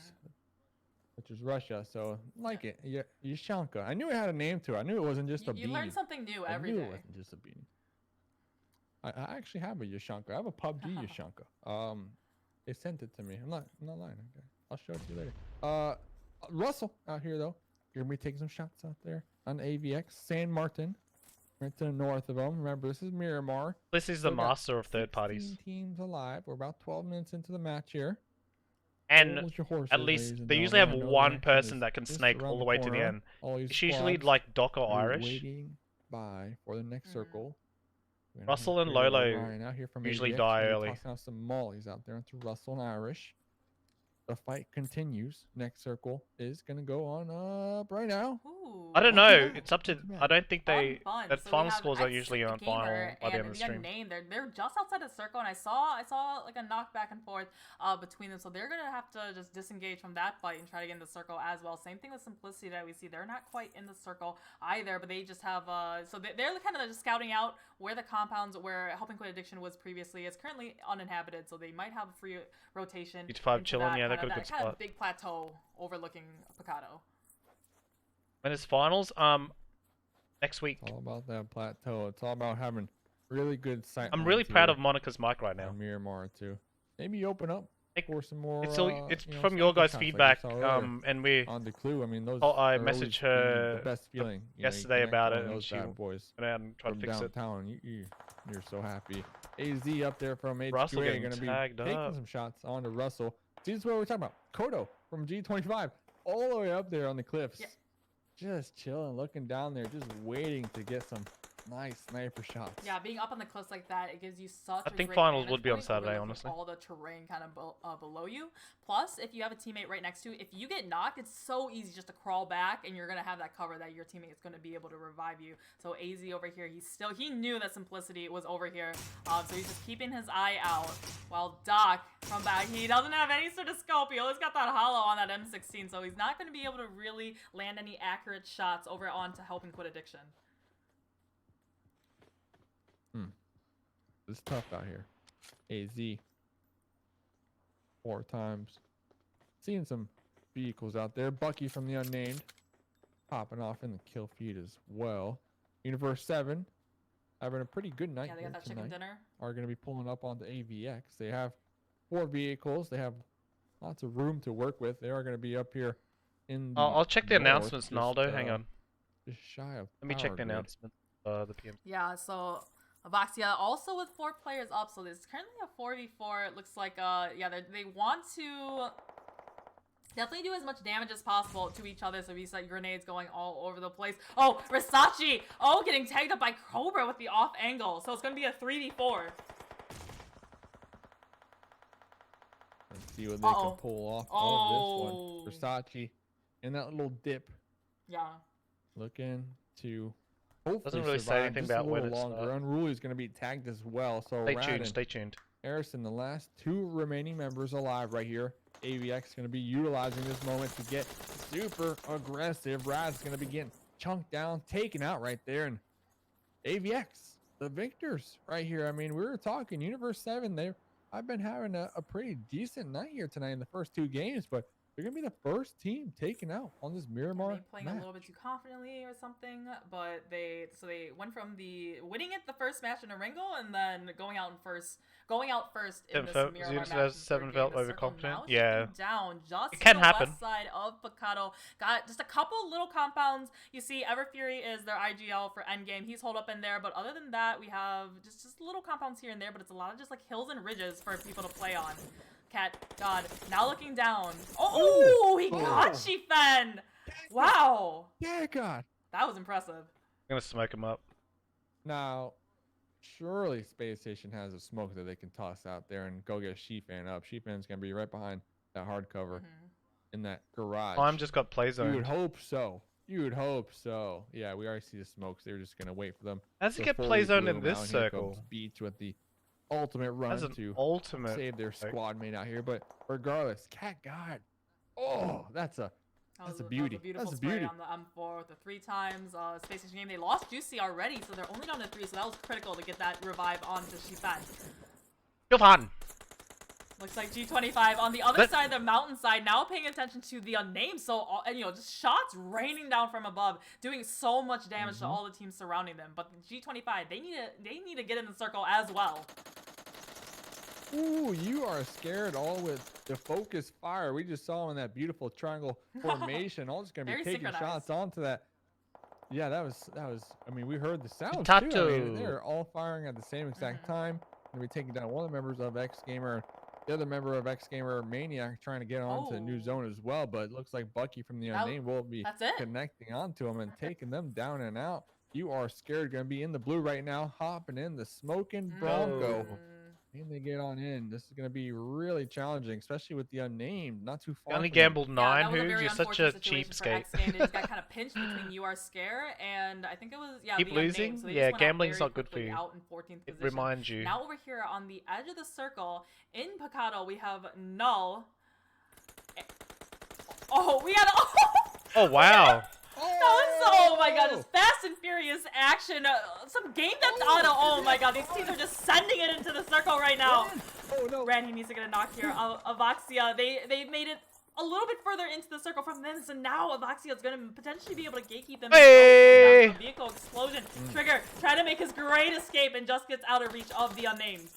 such as Russia. So like it, Yushanka. I knew it had a name to it. I knew it wasn't just a beanie. You learn something new every I knew day. it wasn't just a beanie. I actually have a Yushanka. I have a PUBG Yushanka. They sent it to me. I'm not lying. Okay. I'll show it to you later. Russell out here though. You're gonna be taking some shots out there on AVX San Martin, right to the north of them. Remember, this is Miramar. this is the Still got master of third 16 parties. teams alive. We're about 12 minutes into the match here. And Hold your horses, at ladies least and they usually have gentlemen. I know one the action person is that can just snake around all the way to the corner. end. All these It's usually squads like Doc or are Irish. waiting by for the next circle. We're gonna Russell have and Gabriel Lolo Ryan out here from usually AVX. die We're early. Tossing out some mollies out there into Russell and Irish. The fight continues. Next circle is gonna go on up right now. Ooh, I don't look know. at that. It's up to. I don't think they. Fun. That So we final have scores are X usually on Gamer final by the end of the and we got stream. Name. They're just outside the circle, and I saw like a knock back and forth between them. So they're gonna have to just disengage from that fight and try to get in the circle as well. Same thing with Simplicity that we see. They're not quite in the circle either, but they just have so they're kind of just scouting out where the compounds where Helping Quit Addiction was previously. It's currently uninhabited, so they might have a free rotation. 85 into chilling, that yeah, they kind got a of- good that kind of spot. big plateau overlooking Picado. When it's finals, next week. It's all about that plateau. It's all about having really good sight. I'm lines really proud here of Monica's mic right now. on Miramar too. Maybe you open up Think for some more. It's all, it's you know, from your sample guys' shots like we feedback. saw earlier And we on the clue. I mean, those. Oh, I are always messaged the her best feeling. You know, you yesterday connect about on it, and those she bad boys went out and tried to from fix it. downtown. You're so happy. AZ up there from Russell HQA getting going to be tagged taking up. some shots on to Russell. See, this is what we're talking about. Kodo from G25, all the way up there on the cliffs, Yeah. just chilling, looking down there, just waiting to get some nice sniper shots. Yeah, being up on the cliffs like that, it gives you such I a think great finals vantage would be on point Saturday, overlooking honestly. all the terrain kind of below you. Plus, if you have a teammate right next to you, if you get knocked, it's so easy just to crawl back, and you're gonna have that cover that your teammate is gonna be able to revive you. So AZ over here, he knew that Simplicity was over here, so he's just keeping his eye out. While Doc from back, he doesn't have any sort of scope. He always got that hollow on that M16, so he's not gonna be able to really land any accurate shots over onto helping quit addiction. It's tough out here. AZ 4 times. Seeing some vehicles out there. Bucky from the unnamed popping off in the kill feed as well. Universe 7 having a pretty good night Yeah, they here got that chicken tonight. dinner. Are going to be pulling up onto AVX. They have 4 vehicles. They have lots of room to work with. They are going to be up here in the I'll check the north, announcements, just, Naldo. Hang on. Just shy of Let me check power the grid. announcements. The PM. Yeah, so Avaxia also with 4 players up, so there's currently a 4v4. It looks like, yeah, they want to definitely do as much damage as possible to each other, so we see grenades going all over the place. Oh, Versace! Oh, getting tagged up by Cobra with the off angle, so it's gonna be a 3v4. Let's see what they can pull off of this one. Versace in that little dip. Yeah. Looking to hopefully Doesn't really say survive anything just about a when little it's longer. Unruly is going to be tagged as well. So Stay Rad tuned. and Stay tuned. Harrison, the last 2 remaining members alive right here. AVX is going to be utilizing this moment to get super aggressive. Rad's going to be getting chunked down, taken out right there. And AVX, the victors right here. I mean, we were talking Universe 7 there. I've been having a pretty decent night here tonight in the first 2 games, but they're going to be the first team taken out on this Miramar Maybe playing match. a little bit too confidently or something, but they went from the winning it the first match in a Ringo and then going out first in this Miramar match. Seven felt overconfident. Now Yeah. down just It can to the happen. west side of Picado. Got just a couple little compounds. You see Everfury is their IGL for endgame. He's holed up in there, but other than that, we have just little compounds here and there, but it's a lot of just like hills and ridges for people to play on. Cat, God, now looking down. Oh, he got Shifen! Wow, Yeah, God. that was impressive. I'm gonna smoke him up. Now, surely Space Station has a smoke that they can toss out there and go get Shifan up. Shifan's going to be right behind that hard cover in that garage. Time just got play You zoned. would hope so. You would hope so. Yeah, we already see the smokes. They're just going to wait for them. How's it to get fully play zoned in bloom this out. Here circle? comes Beach with the ultimate run That's an to ultimate. save their pick. squad mate out here. But regardless, Cat God. Oh, that's a That was beauty. a beautiful That's a spray beauty. on the M4 with the 3 times. Space Station game. They lost Juicy already, so they're only down to 3. So that was critical to get that revive onto Shifen. Feel fun. Looks like G25 on the other side of the mountainside, now paying attention to the unnamed. So, and just shots raining down from above, doing so much damage to all the teams surrounding them. But G25, they need to get in the circle as well. Ooh, you are scared all with the focus fire. We just saw in that beautiful triangle formation. All just gonna be Very taking synchronized. shots onto that. Yeah, that was. I mean, we heard the sounds too. I Potato. mean, they're all firing at the same exact time. Gonna be taking down one of the members of X Gamer. The other member of X Gamer, Maniac, trying to get onto a new zone as well. But it looks like Bucky from the unnamed will be That's it? connecting onto him and taking them down and out. You are scared. Gonna be in the blue right now, hopping in the smoking Bronco. And they get on in. This is going to be really challenging, especially with the unnamed. Not too far. You only from them. gambled 9, that was a who? very You're such a unfortunate situation for cheapskate. X Game. They just got kind of pinched between You Are Scare and I think it was Keep the losing? unnamed. So they Yeah, just went out gambling's very not good for quickly you. Out in 14th It position. reminds you. Now over here on the edge of the circle in Picado, we have Null. Oh, we had Oh, wow. oh my god, just fast and furious action. Some game that's auto. Oh my god, these teams are just sending it into the circle right now. Oh no. Ran, he needs to get a knock here. Avaxia, they made it a little bit further into the circle from them, so now Avaxia is going to potentially be able to gatekeep them. Hey! Vehicle explosion. Trigger, trying to make his great escape and just gets out of reach of the unnamed.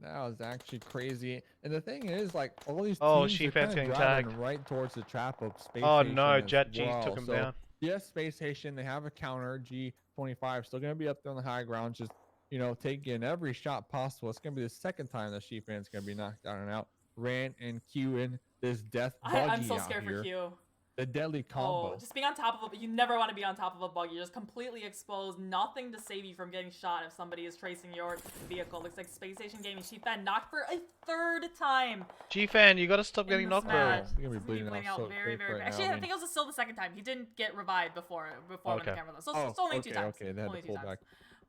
That was actually crazy. And the thing is, like, all these Oh, teams are Sheephead's kind of getting driving tagged. right towards the trap of Space Oh Station no, as Jet G well. took him So, down. yes, Space Station, they have a counter. G25 still going to be up there on the high ground, just, you know, taking every shot possible. It's going to be the second time that Sheephead's going to be knocked down and out. Ran and Q in this death buggy I'm so out scared here. for Q. The deadly Oh, combo. just being on top of a, you never want to be on top of a buggy. You're just completely exposed. Nothing to save you from getting shot if somebody is tracing your vehicle. Looks like Space Station Gaming Sheephead knocked for a third time. G-Fan, you gotta stop in getting this knocked, bro. match. He's gonna be He's bleeding out so very, quick very. right Actually, now. I think it was still the second time. He didn't get revived before it Okay. went on camera though. So it's only two times. Okay, they had Only to two pull times. back.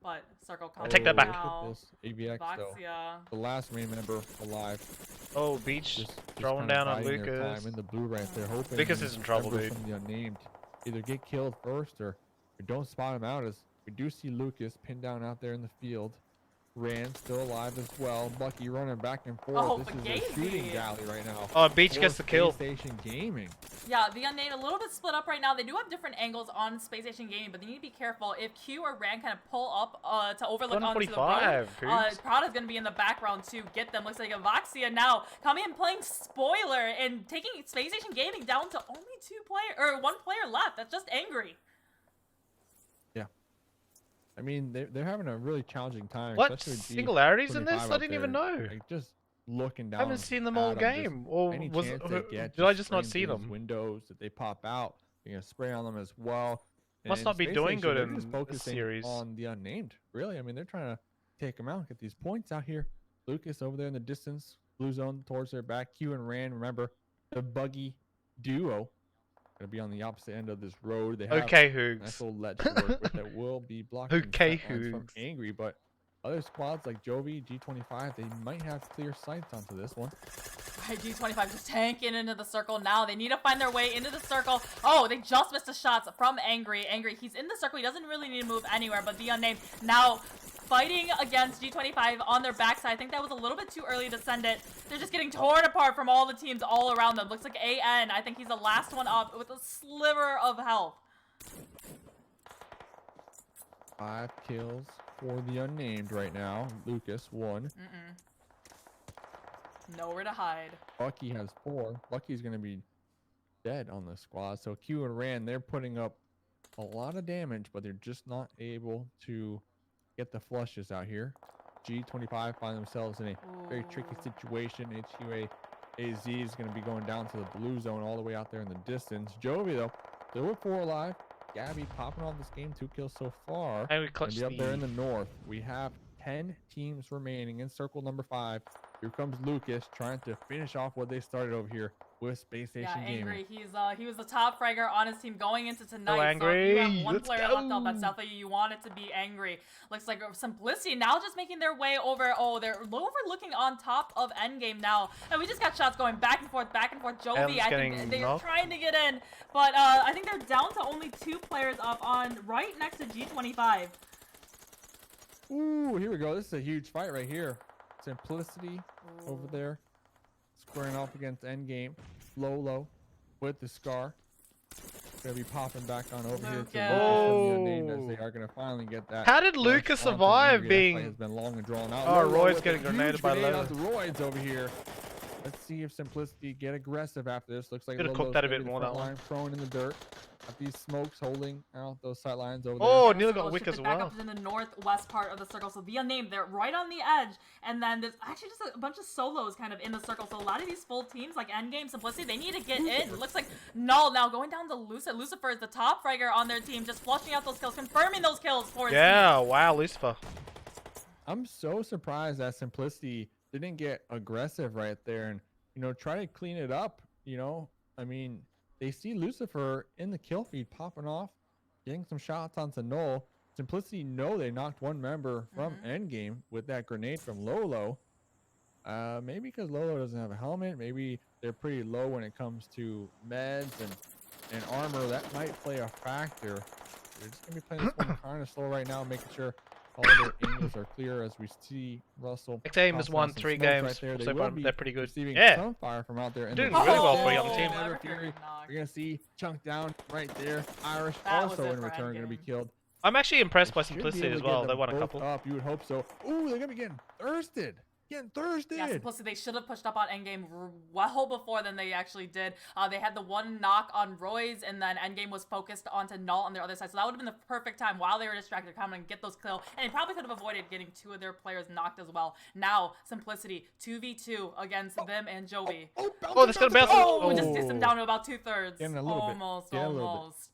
But circle comes take that back. now. Look at this AVX though. Vaxia. The last main member alive. Oh, Beach Just throwing kinda down on biding their Lucas. time in the blue right there, hoping Lucas these is in trouble, members dude. from the unnamed either get killed first or we don't spot him out. As we do see Lucas pinned down out there in the field. Rand still alive as well. Bucky running back and forth. Oh, This is Fugazi. a shooting galley right now. Oh, Beach for gets the kill. Space Station Gaming. Yeah, the unnamed a little bit split up right now. They do have different angles on Space Station Gaming, but they need to be careful. If Q or Rand kind of pull up to overlook onto the road, 145, Poops. Prada's going to be in the background to get them. Looks like Vaxia now coming and playing spoiler and taking Space Station Gaming down to only one player left. That's just angry. Yeah. I mean, they're having a really challenging time. What especially with singularities in this? G25 I out didn't even there, know. Like, just looking down. I haven't seen them all at 'em, just game. Or any was chance they get, did I just not spraying see through these them? Windows that they pop out, you're gonna spray on them as well. Must And not be Space doing Station, good they're in just this focusing series. on the unnamed. Really, I mean, they're trying to take them out, get these points out here. Lucas over there in the distance, blue zone towards their back. Q and Rand, remember the buggy duo. Gonna be on the opposite end of this road. They have Okay, nice Hoogs. little ledge to work with that will be blocking Okay, sight lines from Hoogs. Angry, but other squads like Jovi, G25, they might have clear sights onto this one. Right, G25 just tanking into the circle now. They need to find their way into the circle. Oh, they just missed the shots from Angry. Angry, he's in the circle. He doesn't really need to move anywhere, but the unnamed now fighting against G25 on their backside. I think that was a little bit too early to send it. They're just getting torn apart from all the teams all around them. Looks like AN. I think he's the last one up with a sliver of health. 5 kills for the unnamed right now. Lucas 1. Nowhere to hide. Bucky has 4. Bucky's gonna be dead on the squad. So Q and Rand, they're putting up a lot of damage, but they're just not able to get the flushes out here. G25 find themselves in a very tricky situation. HUA AZ is going to be going down to the blue zone all the way out there in the distance. Jovi, though, still with 4 alive. Gabby popping off this game, 2 kills so far. And we clutched Be up there in the... the north. We have 10 teams remaining in circle number 5. Here comes Lucas trying to finish off what they started over here with Space Station Yeah, Gaming. Angry. He was the top fragger on his team going into tonight. Angry. So if you have one Let's player left out, that's go. definitely you want it to be Angry. Looks like Simplicity now just making their way over. Oh, they're overlooking on top of Endgame now. And we just got shots going back and forth, back and forth. Jovi, Ellen's I getting think they're knocked. trying to get in. But I think they're down to only 2 players up on right next to G25. Ooh, here we go. This is a huge fight right here. Simplicity over there, squaring off against Endgame. Lolo with the scar. Gonna be popping back on over here to Lucas from the unnamed as they are gonna finally get that. How did rush Lucas onto survive Angry. That being- fight has been long and drawn out. Oh, Lolo Roy's with getting a huge grenaded by grenade Lolo. onto Roy's over here. Let's see if Simplicity get aggressive after this. Looks like Could've Lolo's cooked that a gonna bit be the more, front that one. line, thrown in the dirt. Got these smokes holding out those sight lines over Oh, there. nearly Circle got Wick shifted as back well. up in the northwest part of the circle. So the unnamed, they're right on the edge. And then there's actually just a bunch of solos kind of in the circle. So a lot of these full teams, like Endgame, Simplicity, they need to get in. It looks like Null now going down to Lucifer. Lucifer is the top fragger on their team, just flushing out those kills, confirming those kills for his Yeah, team. wow, Lucifer. I'm so surprised that Simplicity didn't get aggressive right there and, you know, try to clean it up. You know, I mean, they see Lucifer in the kill feed popping off, getting some shots onto Null. Simplicity know they knocked one member from Endgame with that grenade from Lolo. Maybe because Lolo doesn't have a helmet. Maybe they're pretty low when it comes to meds and armor. That might play a factor. They're just going to be playing this one kind of slow right now, making sure all their angles are clear as we see Russell. XAIM has toss won down some 3 smokes games right there. They so will far. be They're pretty good. receiving Yeah. some fire from out there. in Doing the really well distance. for a young team. Never Never Fury. getting knocked. We're gonna see Chunk down right there. Irish That was also it in for return gonna be Endgame. killed. I'm actually impressed by Should be Simplicity able as to get well. them They won a both couple. Up. You would hope so. Ooh, they're gonna be getting thirsted. Getting thirsty. Yeah, Simplicity, they should have pushed up on Endgame well before than they actually did. They had the one knock on Roy's, and then Endgame was focused onto Null on their other side. So that would have been the perfect time while they were distracted to come and get those kills. And they probably could have avoided getting 2 of their players knocked as well. Now, Simplicity, 2v2 against them and Jovi. Oh, that's gonna bounce. Oh, we just dissed them down to about 2/3. Getting a little bit. Almost, Getting a little bit. almost.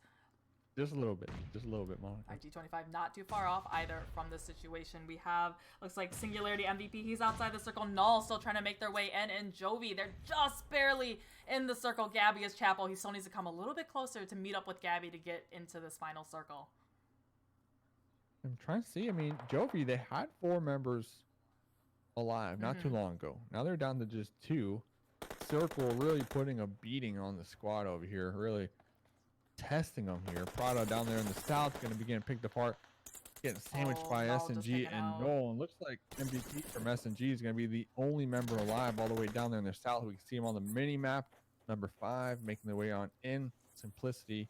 Just a little bit. Just a little bit, Monica. G25 not too far off either from this situation. We have, looks like Singularity MVP, he's outside the circle. Null still trying to make their way in, and Jovi, they're just barely in the circle. Gabby is Chapel. He still needs to come a little bit closer to meet up with Gabby to get into this final circle. I'm trying to see. I mean, Jovi, they had 4 members alive not too long ago. Now they're down to just 2. Circle really putting a beating on the squad over here. Really testing them here. Prado down there in the south going to be getting picked apart. Getting sandwiched by Null just SNG kicking and out. Noel. And looks like MVP from SNG is going to be the only member alive all the way down there in the south. We can see him on the mini map. Number 5 making their way on in. Simplicity.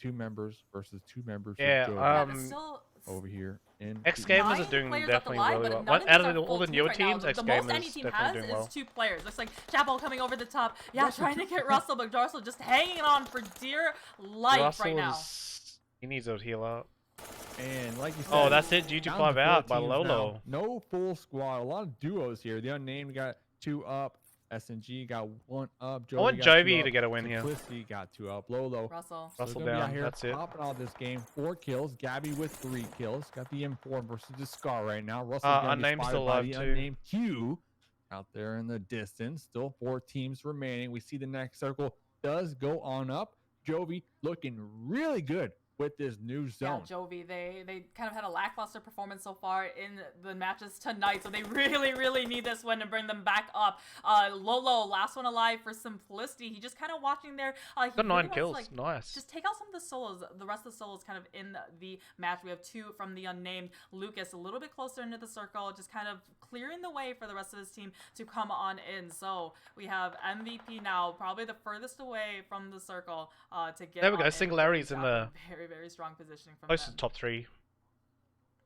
2 members versus 2 members. with Yeah, Jovi Yeah, but still, over here in X Gamers are 9 doing players definitely left alive, really but well. none of Out these of are all the full newer right now. teams, X The most Gamers any team definitely has doing is well. 2 players. Looks like Chapel coming over the top. Yeah, trying to get Russell, but Russell just hanging on for dear life Russell right now. he needs a heal up. And like you said, Oh, that's it. down to G25 4 out by teams Lolo. now. No full squad. A lot of duos here. The unnamed got 2 up. SNG got 1 up. Jovi I want got 2 Jovi up. to get a win here. Simplicity got 2 up. Lolo. Russell. Russell gonna be out down. here That's it. Popping off this game. 4 kills. Gabby with 3 kills. Got the M4 versus the Scar right now. Russell's gonna be Unnamed spotted still by alive the too. unnamed Q out there in the distance. Still 4 teams remaining. We see the next circle does go on up. Jovi looking really good with this new zone. Yeah, Jovi, they kind of had a lackluster performance so far in the matches tonight, so they really need this win to bring them back up. Lolo, last one alive for Simplicity. He just kind of watching there. He Got 9 really wants, kills. like, Nice. just take out some of the solos. The rest of the solos kind of in the match. We have 2 from the unnamed. Lucas a little bit closer into the circle, just kind of clearing the way for the rest of his team to come on in. So we have MVP now, probably the furthest away from the circle to get. There we go. on in. Singularity's in Got the very strong positioning from close to them. the top 3.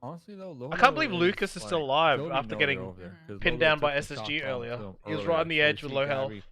Honestly though, Lolo I can't believe is, Lucas is still alive Jovi after Miller getting over there, 'cause pinned Lolo down by took the SSG shots on earlier. him He was earlier, right on the so we edge with see low health. Gabby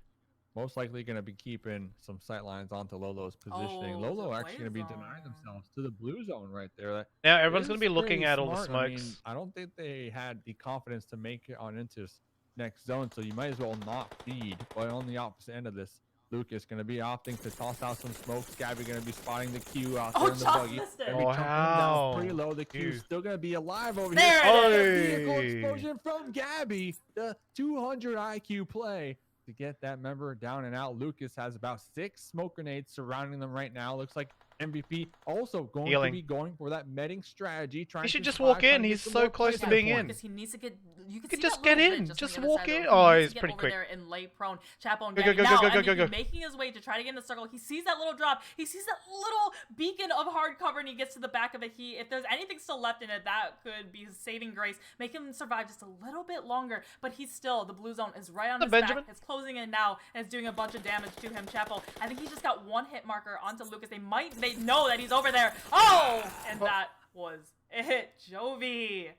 most likely going to be keeping some sight lines onto Lolo's positioning. Oh, Lolo the actually going to be white denying zone. themselves to the blue zone right there. That Now everyone's going is to be looking pretty at all the smart. I mean, smokes. I don't think they had the confidence to make it on into this next zone, so you might as well not feed. But on the opposite end of this, Lucas going to be opting to toss out some smokes. Gabby going to be spotting the Q out there in the just buggy. missed it. Gonna be Oh, chunking him how? down pretty low. The Q's Q. still going to be alive over There here. it Vehicle Hey. explosion from Gabby. The 200 IQ play to get that member down and out. Lucas has about 6 smoke grenades surrounding them right now. Looks like MVP also going Healing. to be going for that medding strategy. Trying He should to just survive, walk trying in. to get He's some so more close to playtime being points. in. Because he needs to get, you can could see just that get little in. bit Just on the walk other side, in. though. Oh, He needs he's to get pretty over quick. there and lay prone. Chapo and Go, Gabby. go, go, Now, go, go, MVP go. making his way to try to get in the circle. He sees that little drop. He sees that little beacon of hard cover, and he gets to the back of it. If there's anything still left in it, that could be his saving grace. Make him survive just a little bit longer, but he's still, the blue zone is right on his Benjamin. back. It's closing in now, and it's doing a bunch of damage to him. Chapo, I think he just got 1 hit marker onto Lucas. They know that he's over there. Oh, and that was it. Jovi.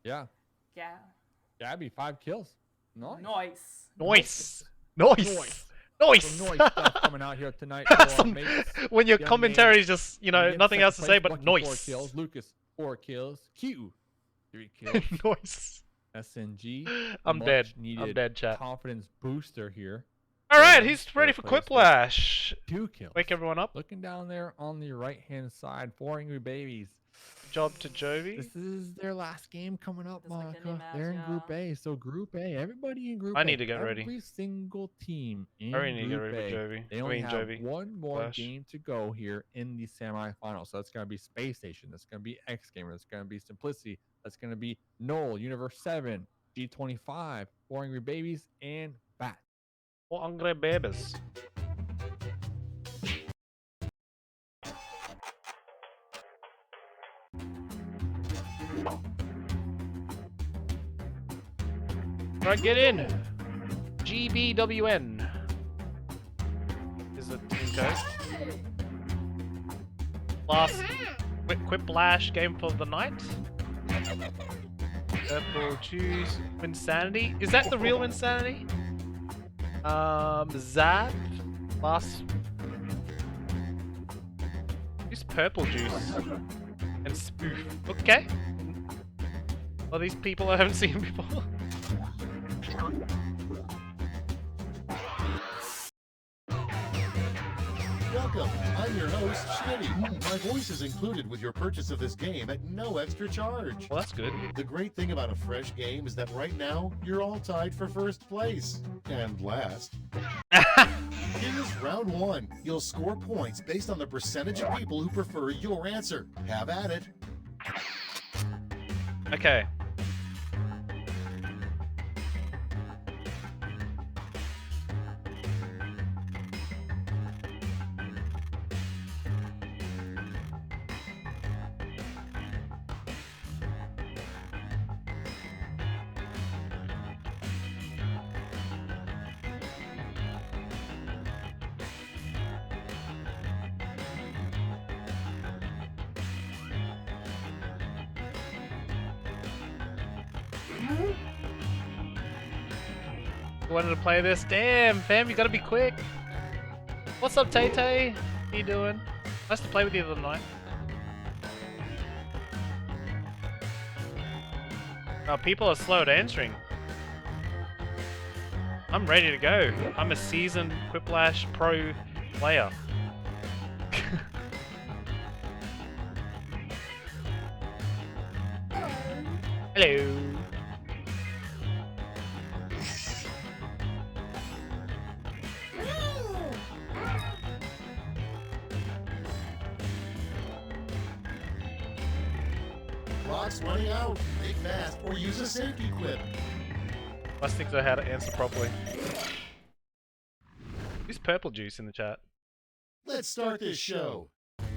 Yeah. Yeah. Gabby, 5 kills. Nice. Nice. Nice. Nice. Noise. Nice. Some noise stuff coming out here tonight. for our Some- mates. when your Young commentary man. is just, We nothing get else to second say place, but Bucky, 4 noise. kills. Lucas, 4 kills. Q, 3 kills. Nice. SNG. I'm much dead. I'm needed dead, chat. Confidence booster here. Alright, Yeah, he's ready for third place. Quiplash. 2 kills. Wake everyone up. Looking down there on the right hand side, 4 angry babies. Good job to Jovi. This is their last game coming up, It's like any Monica. match, They're in Group yeah. A. So Group A, everybody in Group I A. need to get ready. Every single team in I really need to get Group ready for A. Jovi. They only have Jovi. one more Flash. game to go here in the semifinals. So that's going to be Space Station. That's going to be X Gamer. That's going to be Simplicity. That's going to be Noel, Universe 7, G25, 4 Angry Babies, and Bat. Or Angry Babies. Alright, get in. GBWN is the team code. Last Quiplash game for the night. Purple juice. Insanity. Is that the real Insanity? Zap. Last. Use purple juice. And spoof. Okay. Are these people I haven't seen before? Welcome, I'm your host, Schmitty. My voice is included with your purchase of this game at no extra charge. Well, that's good. The great thing about a fresh game is that right now, you're all tied for first place. And last. Here's round one. You'll score points based on the percentage of people who prefer your answer. Have at it. Okay. You wanted to play this? Damn, fam, you gotta be quick. What's up, Tay Tay? How you doing? Nice to play with you the other night. Oh, people are slow at answering. I'm ready to go. I'm a seasoned Quiplash pro player. Hello. Clock's running out. Think fast or use a safety quip. Must think I how to answer properly. Use purple juice in the chat. Let's start this show.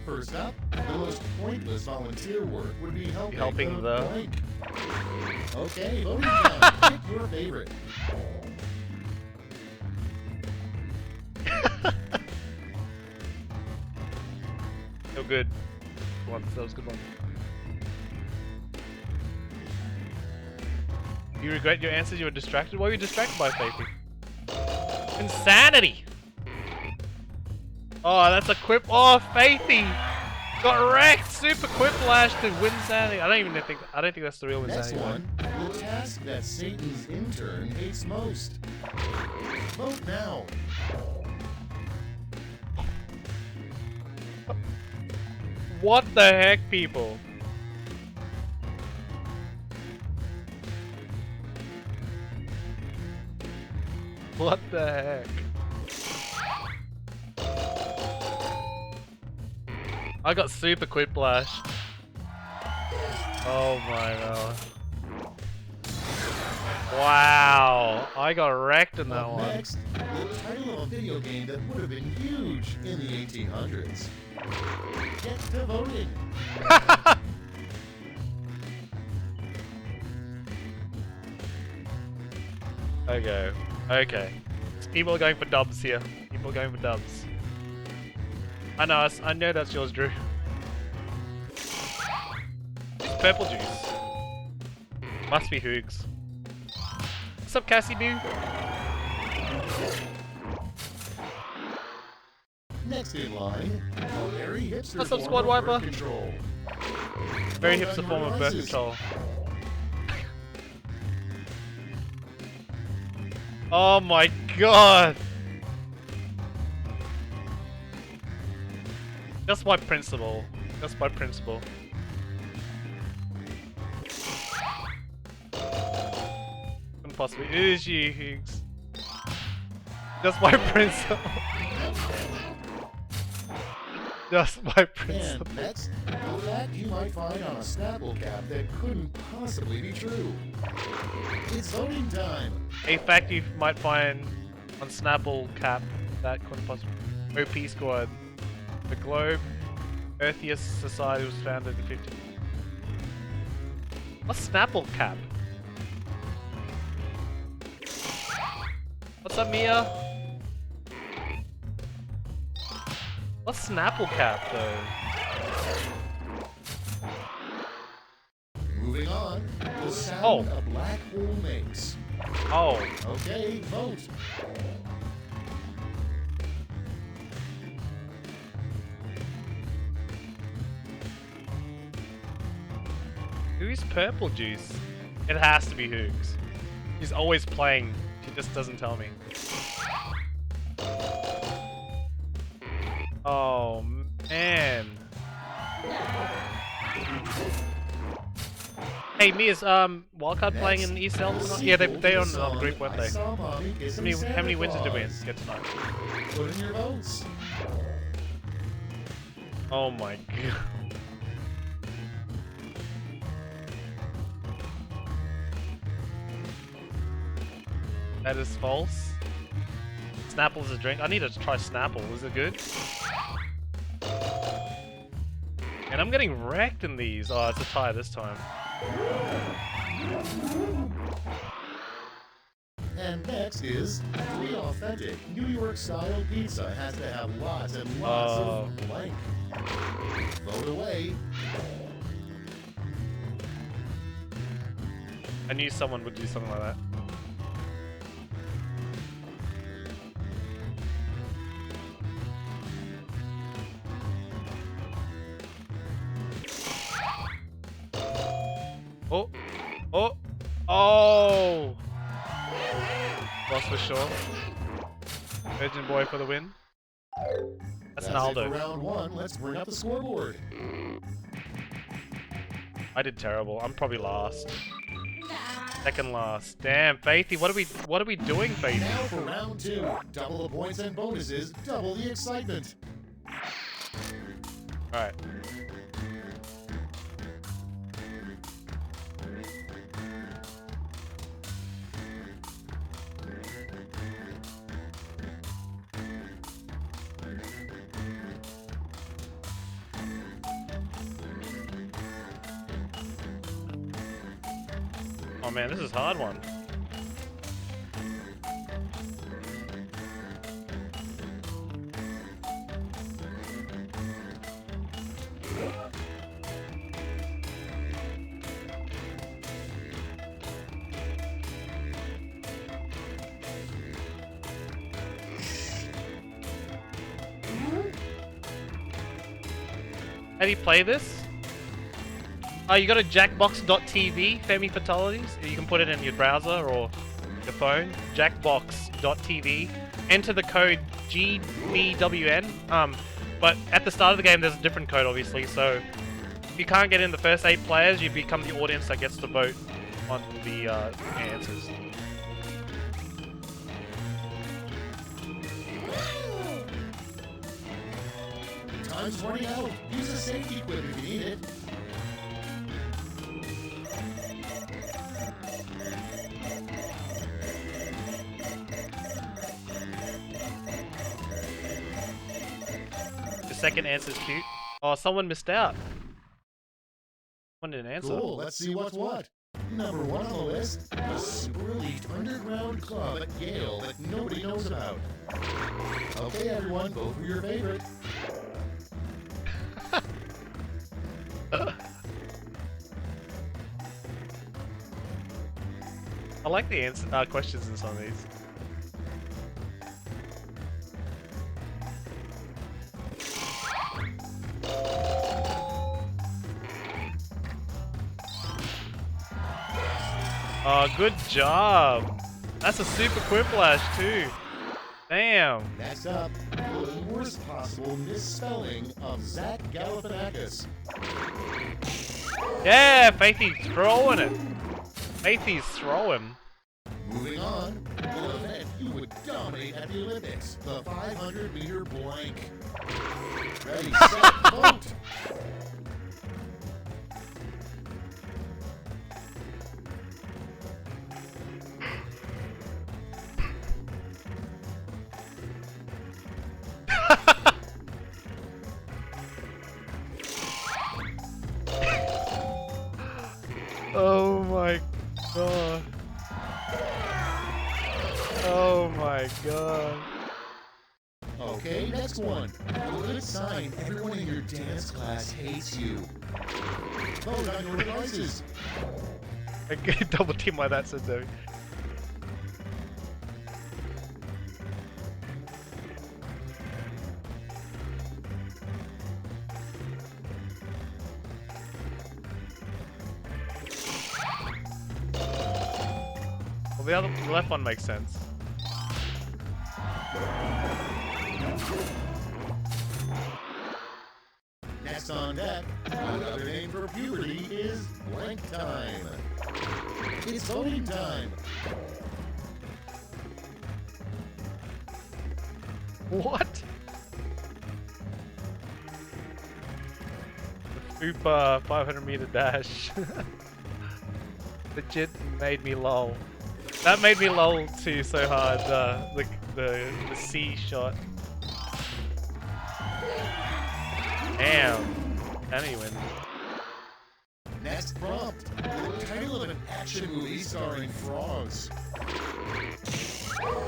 First up, the most pointless volunteer work would be helping the blank. Okay, voting time. Pick your favorite. Oh, good. That was a good one. You regret your answers? You were distracted? Why were you distracted by, Faithy? Insanity! Oh, that's a quip. Oh, Faithy! Got wrecked! Super Quiplash to win Insanity. I don't think that's the real Next Insanity. one, the task that Satan's intern hates most. Vote now. What the heck, people? What the heck? I got super Quiplash. Oh my god. Wow, I got wrecked in that Up one. next, the title of a video game that would have been huge in the 1800s. Get to voting. Okay, okay. People are going for dubs here. People are going for dubs. I know that's yours, Drew. It's purple juice. Must be Hoogs. What's up, Cassie Boo? Next in line, a very hipster What's up, form Squad of Wiper? birth control. Very Vote on hipster your form of birth devices. control. Oh my god! Just my principle. Just my principle. Couldn't possibly. It is you, Higgs. Just my principle. Just my principle. And next, a fact you might find on a Snapple cap that couldn't possibly be true. It's voting time. A fact you might find on Snapple cap that couldn't possibly. OP Squad. The Globe Earthiest Society was founded in 50. What's Snapple cap? What's up, Mia? What's Snapple cap though? Moving on, the the sound Oh. a black hole makes. Oh. Okay, vote. Who's Purple Juice? It has to be Hoogs. He's always playing. He just doesn't tell me. Oh man. Hey Mia's Wildcard playing in ESL tonight? Yeah, they on group, weren't they? How many wins did they win get tonight? Put in your votes. Oh my god. That is false. Snapple's a drink. I need to try Snapple. Is it good? And I'm getting wrecked in these. Oh, it's a tie this time. And next is the authentic New York style pizza has to have lots and lots of blank. Vote away. I knew someone would do something like that. Oh! Oh! Oh! Lost for sure. Virgin Boy for the win. That's an it for Aldo. round one. Let's bring up the scoreboard. I did terrible. I'm probably last. Second last. Damn, Faithy, what are we doing, Faithy? Now for round two. Double the points and bonuses, double the excitement. Alright. Oh man, this is a hard one. How do you play this? You go to jackbox.tv, Femi Fatalities. You can put it in your browser or your phone. Jackbox.tv. Enter the code GBWN. But at the start of the game, there's a different code, obviously. So if you can't get in the first 8 players, you become the audience that gets to vote on the answers. Time's running out. Use a safety quip if you need it. The second answer's cute. Oh, someone missed out. Someone didn't answer. Cool, let's see what's what. Number one on the list, a super elite underground club at Yale that nobody knows about. Okay, everyone, vote for your favorite. I like the answer, questions in some of these. Oh, good job. That's a super Quiplash too. Damn. Next up, the worst possible misspelling of Zach Galifianakis. Yeah, Faithy's throwing it. Faithy's throwing. Moving on, an event you would dominate at the Olympics, the 500-meter blank. Ready, set, vote. Oh my god. Oh my god. Okay, next one. A good sign everyone in your dance class hates you. Vote on your devices. I get double team by that, said Zoe. Well, the left one makes sense. Next on deck, another name for puberty is blank time. It's voting time. What? The Fupa 500-meter dash. Legit made me lol. That made me lol too so hard. The C shot. Damn. Danny wins. Next prompt, the title of an action movie starring frogs.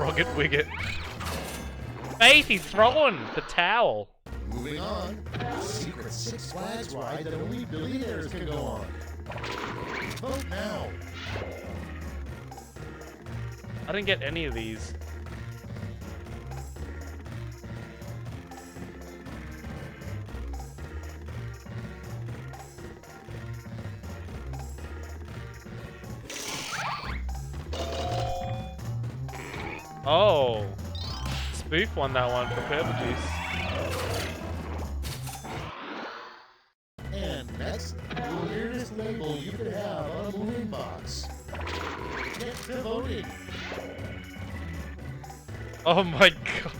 Rocket Wicket. Faith, he's throwing the towel. Moving on, secret Six Flags ride that only billionaires can go on. Vote now. I didn't get any of these. Oh, Spoof won that one for Purple Juice. And next, the weirdest label you could have on a moving box. Get to voting. Oh my god.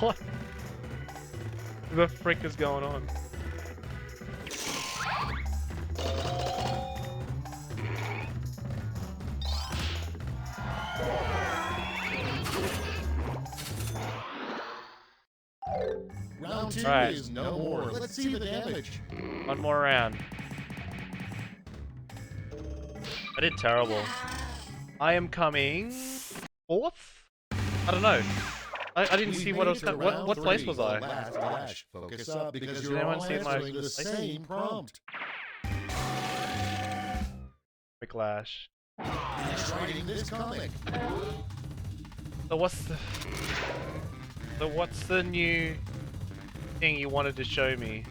What the frick is going on? Round two Right. is no more. Let's see the damage. One more round. I did terrible. I am coming fourth? I don't know. I didn't see what else. What place was I? Flash. Focus up because Did you're anyone all see my answering the place? same prompt. Quiplash. Finish writing this comic. So what's the new thing you wanted to show me?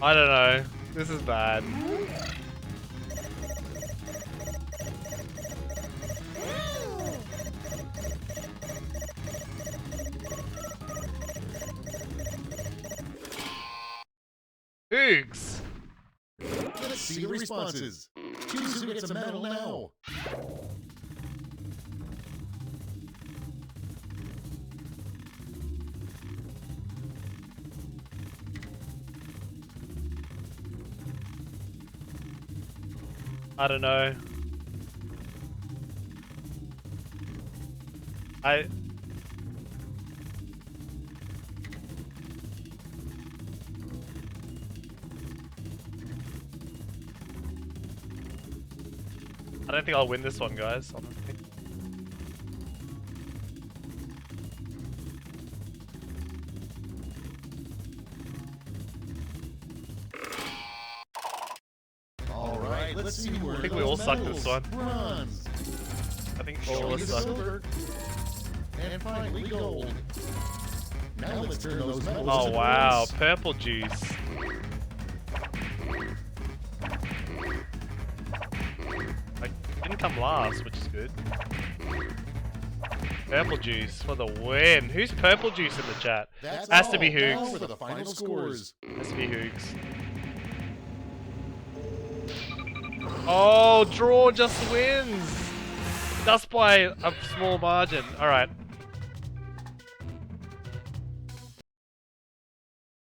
I don't know. This is bad. Oogs! Let's see the responses. Choose who gets a medal now. I don't know. I don't think I'll win this one, guys, honestly. All right, let's see where I think we all suck this one. Bronze. I think all Show of me us the suck. silver. And finally gold. Now let's turn those medals Oh into wow, points. purple juice. I didn't come last, which is good. Purple juice for the win. Who's purple juice in the chat? That's Has to all. be Now Hoogs. for the final scores. Has to be Hoogs. Oh, draw just wins. Just by a small margin. All right.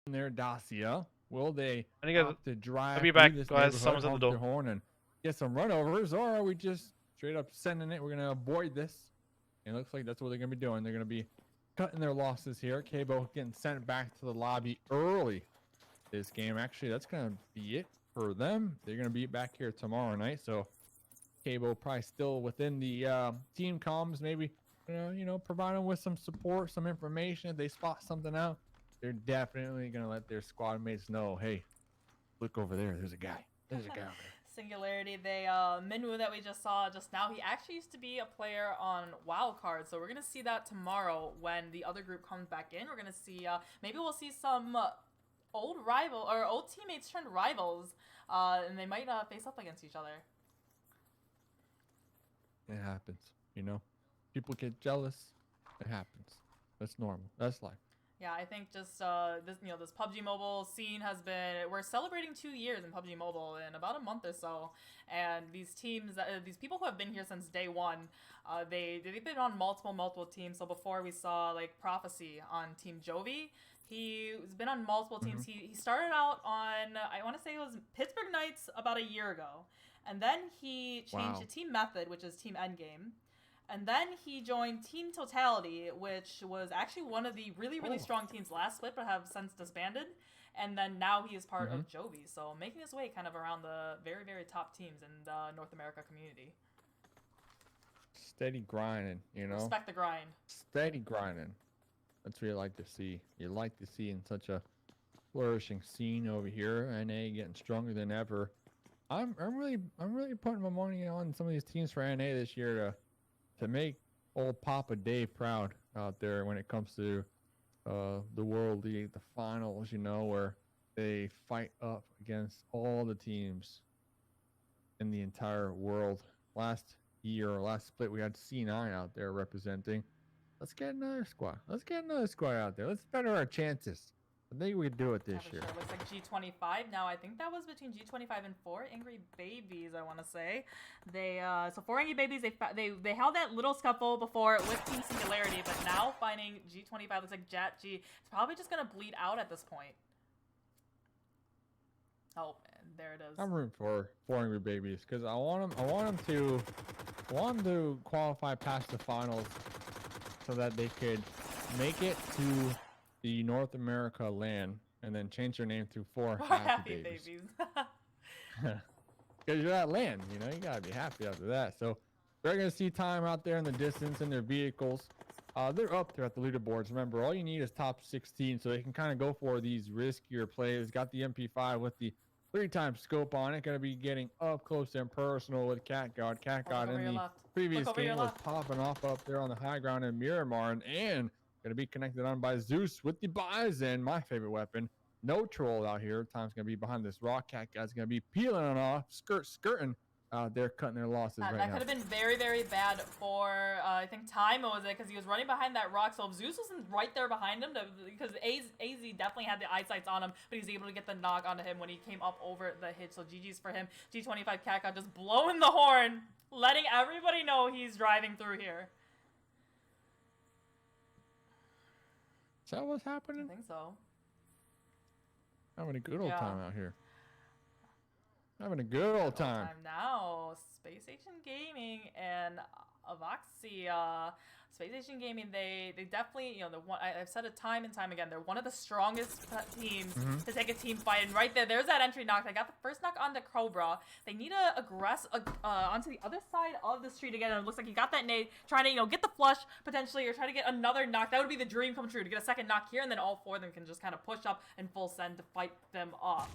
Their Dacia. Will they I think opt to drive I'll be through back, this guys. neighborhood, Someone's at the honk door. their horn, and get some runovers, or are we just straight up sending it? We're gonna avoid this. It looks like that's what they're gonna be doing. They're gonna be cutting their losses here. Cabo getting sent back to the lobby early this game. Actually, that's gonna be it for them. They're gonna be back here tomorrow night. So Cabo probably still within the team comms, maybe provide them with some support, some information. If they spot something out, they're definitely gonna let their squad mates know, hey, look over there. There's a guy. There's a guy over there. Singularity, Minwoo that we just saw just now, he actually used to be a player on Wildcard, so we're gonna see that tomorrow when the other group comes back in. We're gonna see, maybe we'll see some old teammates turned rivals, and they might face up against each other. It happens, People get jealous. It happens. That's normal. That's life. Yeah, I think just this PUBG Mobile scene has been, we're celebrating 2 years in PUBG Mobile in about a month or so, and these teams, these people who have been here since day one, they've been on multiple teams. So before we saw like Prophecy on Team Jovi, he's been on multiple teams. He started out on, I want to say it was Pittsburgh Knights about a year ago, and then he changed to Team Method, which is Team Endgame. And then he joined Team Totality, which was actually one of the really strong teams last split, but have since disbanded. And then now he is part of Jovi, so making his way kind of around the very top teams in the North America community. Steady grinding, Respect the grind. Steady grinding. That's what you like to see. You like to see in such a flourishing scene over here. NA getting stronger than ever. I'm really putting my money on some of these teams for NA this year to make old Papa Dave proud out there when it comes to the World League, the finals, where they fight up against all the teams in the entire world. Last split, we had C9 out there representing. Let's get another squad. Out there. Let's better our chances. I think we could do it this year. Sure. Looks like G25 now. I think that was between G25 and 4 Angry Babies, I want to say. So 4 Angry Babies, they held that little scuffle before with Team Singularity, but now finding G25 looks like Jat G. It's probably just going to bleed out at this point. Oh, and there it is. I'm rooting for 4 Angry Babies because I want them to qualify past the finals so that they could make it to the North America LAN and then change their name to 4 Happy Babies. Because you're at LAN, you gotta be happy after that. So we're gonna see time out there in the distance in their vehicles. They're up there at the leaderboards. Remember, all you need is top 16, so they can kind of go for these riskier plays. Got the MP5 with the 3x scope on it. Gonna be getting up close and personal with Cat God. Cat God in the previous game was popping off up there on the high ground in Miramar, and gonna be connected on by Zeus with the Bison, my favorite weapon. No troll out here. Time's gonna be behind this rock. Cat guy's gonna be peeling it off, skirting out there, cutting their losses right now. That could have been very bad for I think Time was it, because he was running behind that rock. So if Zeus wasn't right there behind him, because AZ definitely had the eyesights on him, but he was able to get the knock onto him when he came up over the hit. So GG's for him. G25 Cat got just blowing the horn, letting everybody know he's driving through here. Is that what's happening? I think so. Having a good old time out here. Having a good old time. Now. Space Station Gaming and Avoxy. Space Station Gaming, they definitely, I've said it time and time again, they're one of the strongest teams to take a team fight. And right there's that entry knock. They got the first knock onto Cobra. They need to aggress onto the other side of the street again. And it looks like he got that nade, trying to, get the flush potentially, or try to get another knock. That would be the dream come true, to get a second knock here, and then all 4 of them can just kind of push up and full send to fight them off.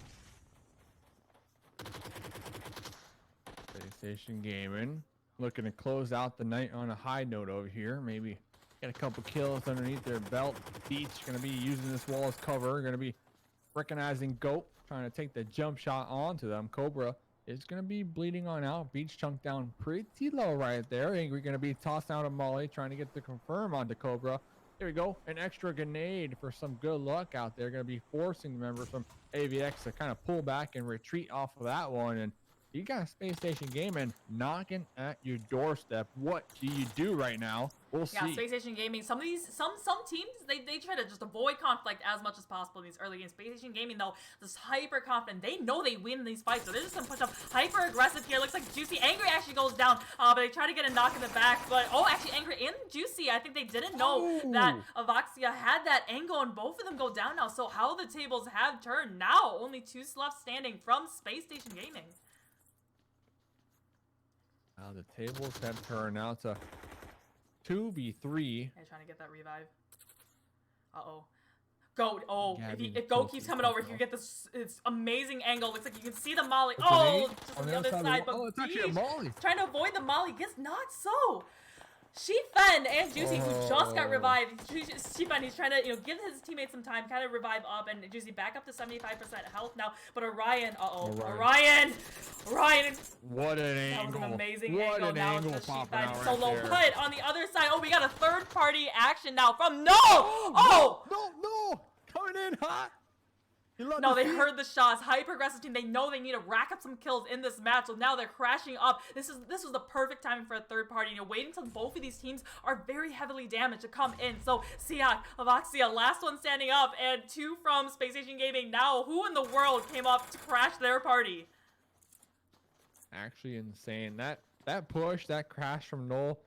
Space Station Gaming looking to close out the night on a high note over here. Maybe get a couple kills underneath their belt. Beach gonna be using this wall as cover. Gonna be recognizing Goat, trying to take the jump shot onto them. Cobra is gonna be bleeding on out. Beach chunked down pretty low right there. Angry gonna be tossed out of Molly, trying to get the confirm onto Cobra. There we go. An extra grenade for some good luck out there. Gonna be forcing the members from AVX to kind of pull back and retreat off of that one. And You got Space Station Gaming knocking at your doorstep. What do you do right now? We'll Yeah, see. Space Station Gaming. Some teams they try to just avoid conflict as much as possible in these early games. Space Station Gaming though, just hyper confident. They know they win these fights, so they're just gonna push up hyper aggressive here. Looks like Juicy Angry actually goes down, but they try to get a knock in the back. But actually Angry and Juicy, I think they didn't know that Avaxia had that angle, and both of them go down now. So how the tables have turned now? Only 2 left standing from Space Station Gaming. Now the tables have turned. Now it's a 2v3. They're trying to get that revive. Uh-oh. Goat. Oh, Gabby if Goat keeps coming over, you get this amazing angle. Looks like you can see the molly. Oh, just on the other side. But it's actually a molly. trying to avoid the molly. Gets not so. Shifen and Juicy, who just got revived. Shifen, he's trying to, give his teammates some time, kind of revive up, and Juicy back up to 75% health now. But Orion, Orion. What an angle. That was an amazing what angle. an Now angle it's the popping Shifen out solo. right there. But on the other side, we got a third-party action now from No! Oh! No! Coming in hot. No, they heard the shots. Hyper-aggressive team. They know they need to rack up some kills in this match, so now they're crashing up. This was the perfect timing for a third party. Waiting until both of these teams are very heavily damaged to come in. So, Siak, Avaxia, last one standing up, and 2 from Space Station Gaming. Now, who in the world came up to crash their party? Actually insane. That push, that crash from Null,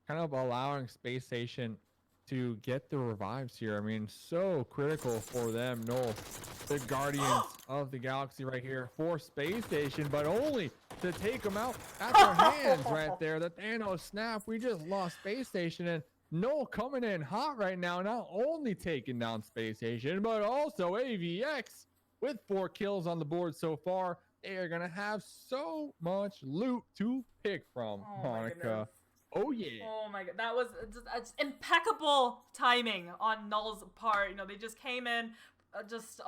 kind of allowing Space Station to get the revives here. I mean, so critical for them. Null, the Guardians of the Galaxy right here for Space Station, but only to take them out at their hands right there. The Thanos snap. We just lost Space Station, and Null coming in hot right now, not only taking down Space Station, but also AVX with 4 kills on the board so far. They are going to have so much loot to pick from, Monica. Oh, yeah. Oh, my God. That was just impeccable timing on Null's part. They just came in, just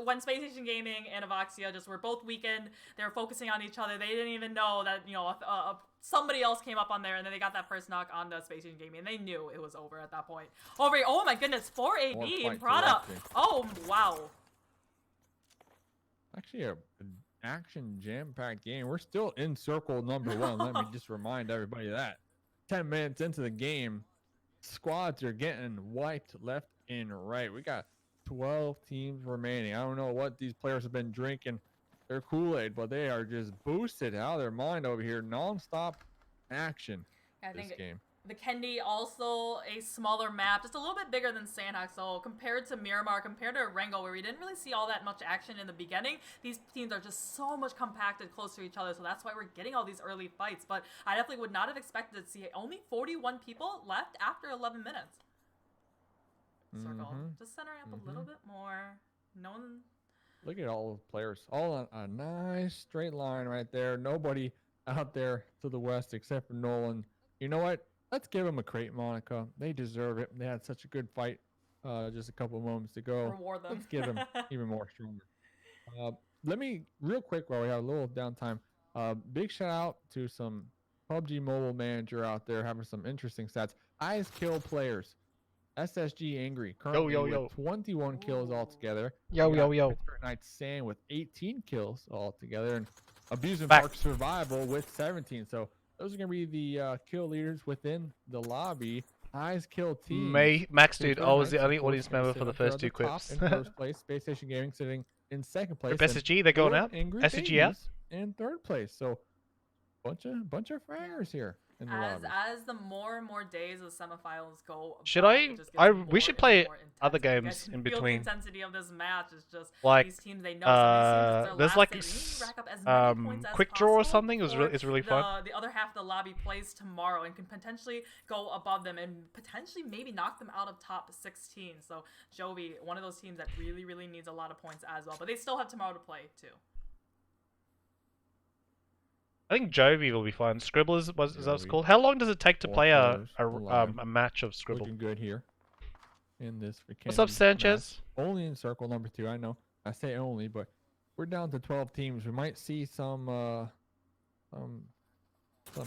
when Space Station Gaming and Avaxia just were both weakened. They were focusing on each other. They didn't even know that, somebody else came up on there, and then they got that first knock on the Space Station Gaming, and they knew it was over at that point. Oh, my goodness. 4 AD in Prada. Oh, wow. Actually, an action jam-packed game. We're still in circle number 1. Let me just remind everybody of that. 10 minutes into the game, squads are getting wiped left and right. We got 12 teams remaining. I don't know what these players have been drinking their Kool-Aid, but they are just boosted out of their mind over here. Non-stop action this game. The Kendi, also a smaller map, just a little bit bigger than Sandhawk. So compared to Miramar, compared to Rango, where we didn't really see all that much action in the beginning, these teams are just so much compacted close to each other. So that's why we're getting all these early fights. But I definitely would not have expected to see only 41 people left after 11 minutes. Circle. Just centering up a little bit more. No one... Look at all the players. All on a nice straight line right there. Nobody out there to the west except for Nolan. You know what? Let's give them a crate, Monica. They deserve it. They had such a good fight just a couple of moments ago. Reward them. Let's give them even more stronger. Let me, real quick, while we have a little downtime, big shout out to some PUBG Mobile Manager out there having some interesting stats. Eyes kill players. SSG Angry currently with 21 kills altogether. Yo. Night Sand with 18 kills altogether. And Abusing Park Survival with 17. So those are going to be the kill leaders within the lobby. Eyes kill team. Max, dude, I was the only audience member for the first 2 quips. In first place, Space Station Gaming sitting in second place. SSG, they're going out. SSG out. In third place. So bunch of fraggers here in the lobby. As the more and more days of semifinals go, we should play other games in between. The intensity of this match is just like these teams, they know there's like quick draw or something is really fun. The other half of the lobby plays tomorrow and can potentially go above them and potentially maybe knock them out of top 16. So Jovi, one of those teams that really needs a lot of points as well, but they still have tomorrow to play too. I think Jovi will be fine. Scribble is that what it's called? How long does it take to play a match of Scribble? Looking good here in this. What's up, Sanchez? Match. Only in circle number 2. I know. I say only, but we're down to 12 teams. We might see some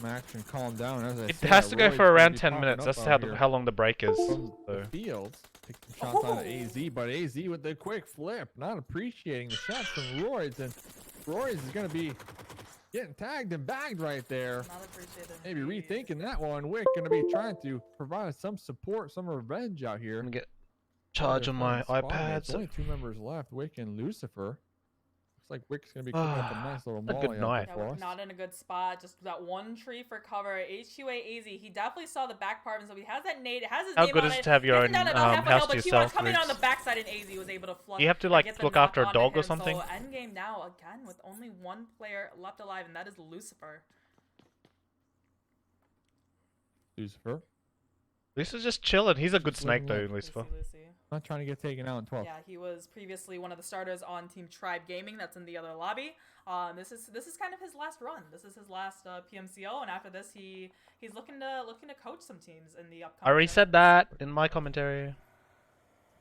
action calm down. As it has to go for around 10 minutes. That's how long the break is. From the fields, taking shots on AZ, but AZ with the quick flip, not appreciating the shots from Royds, and Royds is going to be Getting tagged and bagged right there. Not appreciated. Maybe indeed. rethinking that one. Wick gonna be trying to provide some support, some revenge out here. Let me get for charge their on my friendly spot iPad. mates. So Only 2 members left, Wick and Lucifer. Looks like Wick's gonna be cooking up a nice little a good molly out night. there Yeah, for we're us. not in a good spot. Just that one tree for cover. HQA Easy. He definitely saw the back part, and so he has that nade. It has his How name good on is it. it to have your He own hasn't done about half a house hill, to but he yourself, was coming on the Luke? backside, and AZ was able to flush. You have to and like get the look knock after a onto dog or him. something. So end game now again with only one player left alive, and that is Lucifer. Lucifer. Lisa's just chilling. He's a good Just snake living though, life. Lucifer. Lucy. Not trying to get taken out in 12. Yeah, he was previously one of the starters on Team Tribe Gaming. That's in the other lobby. This is kind of his last run. This is his last PMCO, and after this, he's looking to coach some teams in the upcoming. I already said that in my commentary.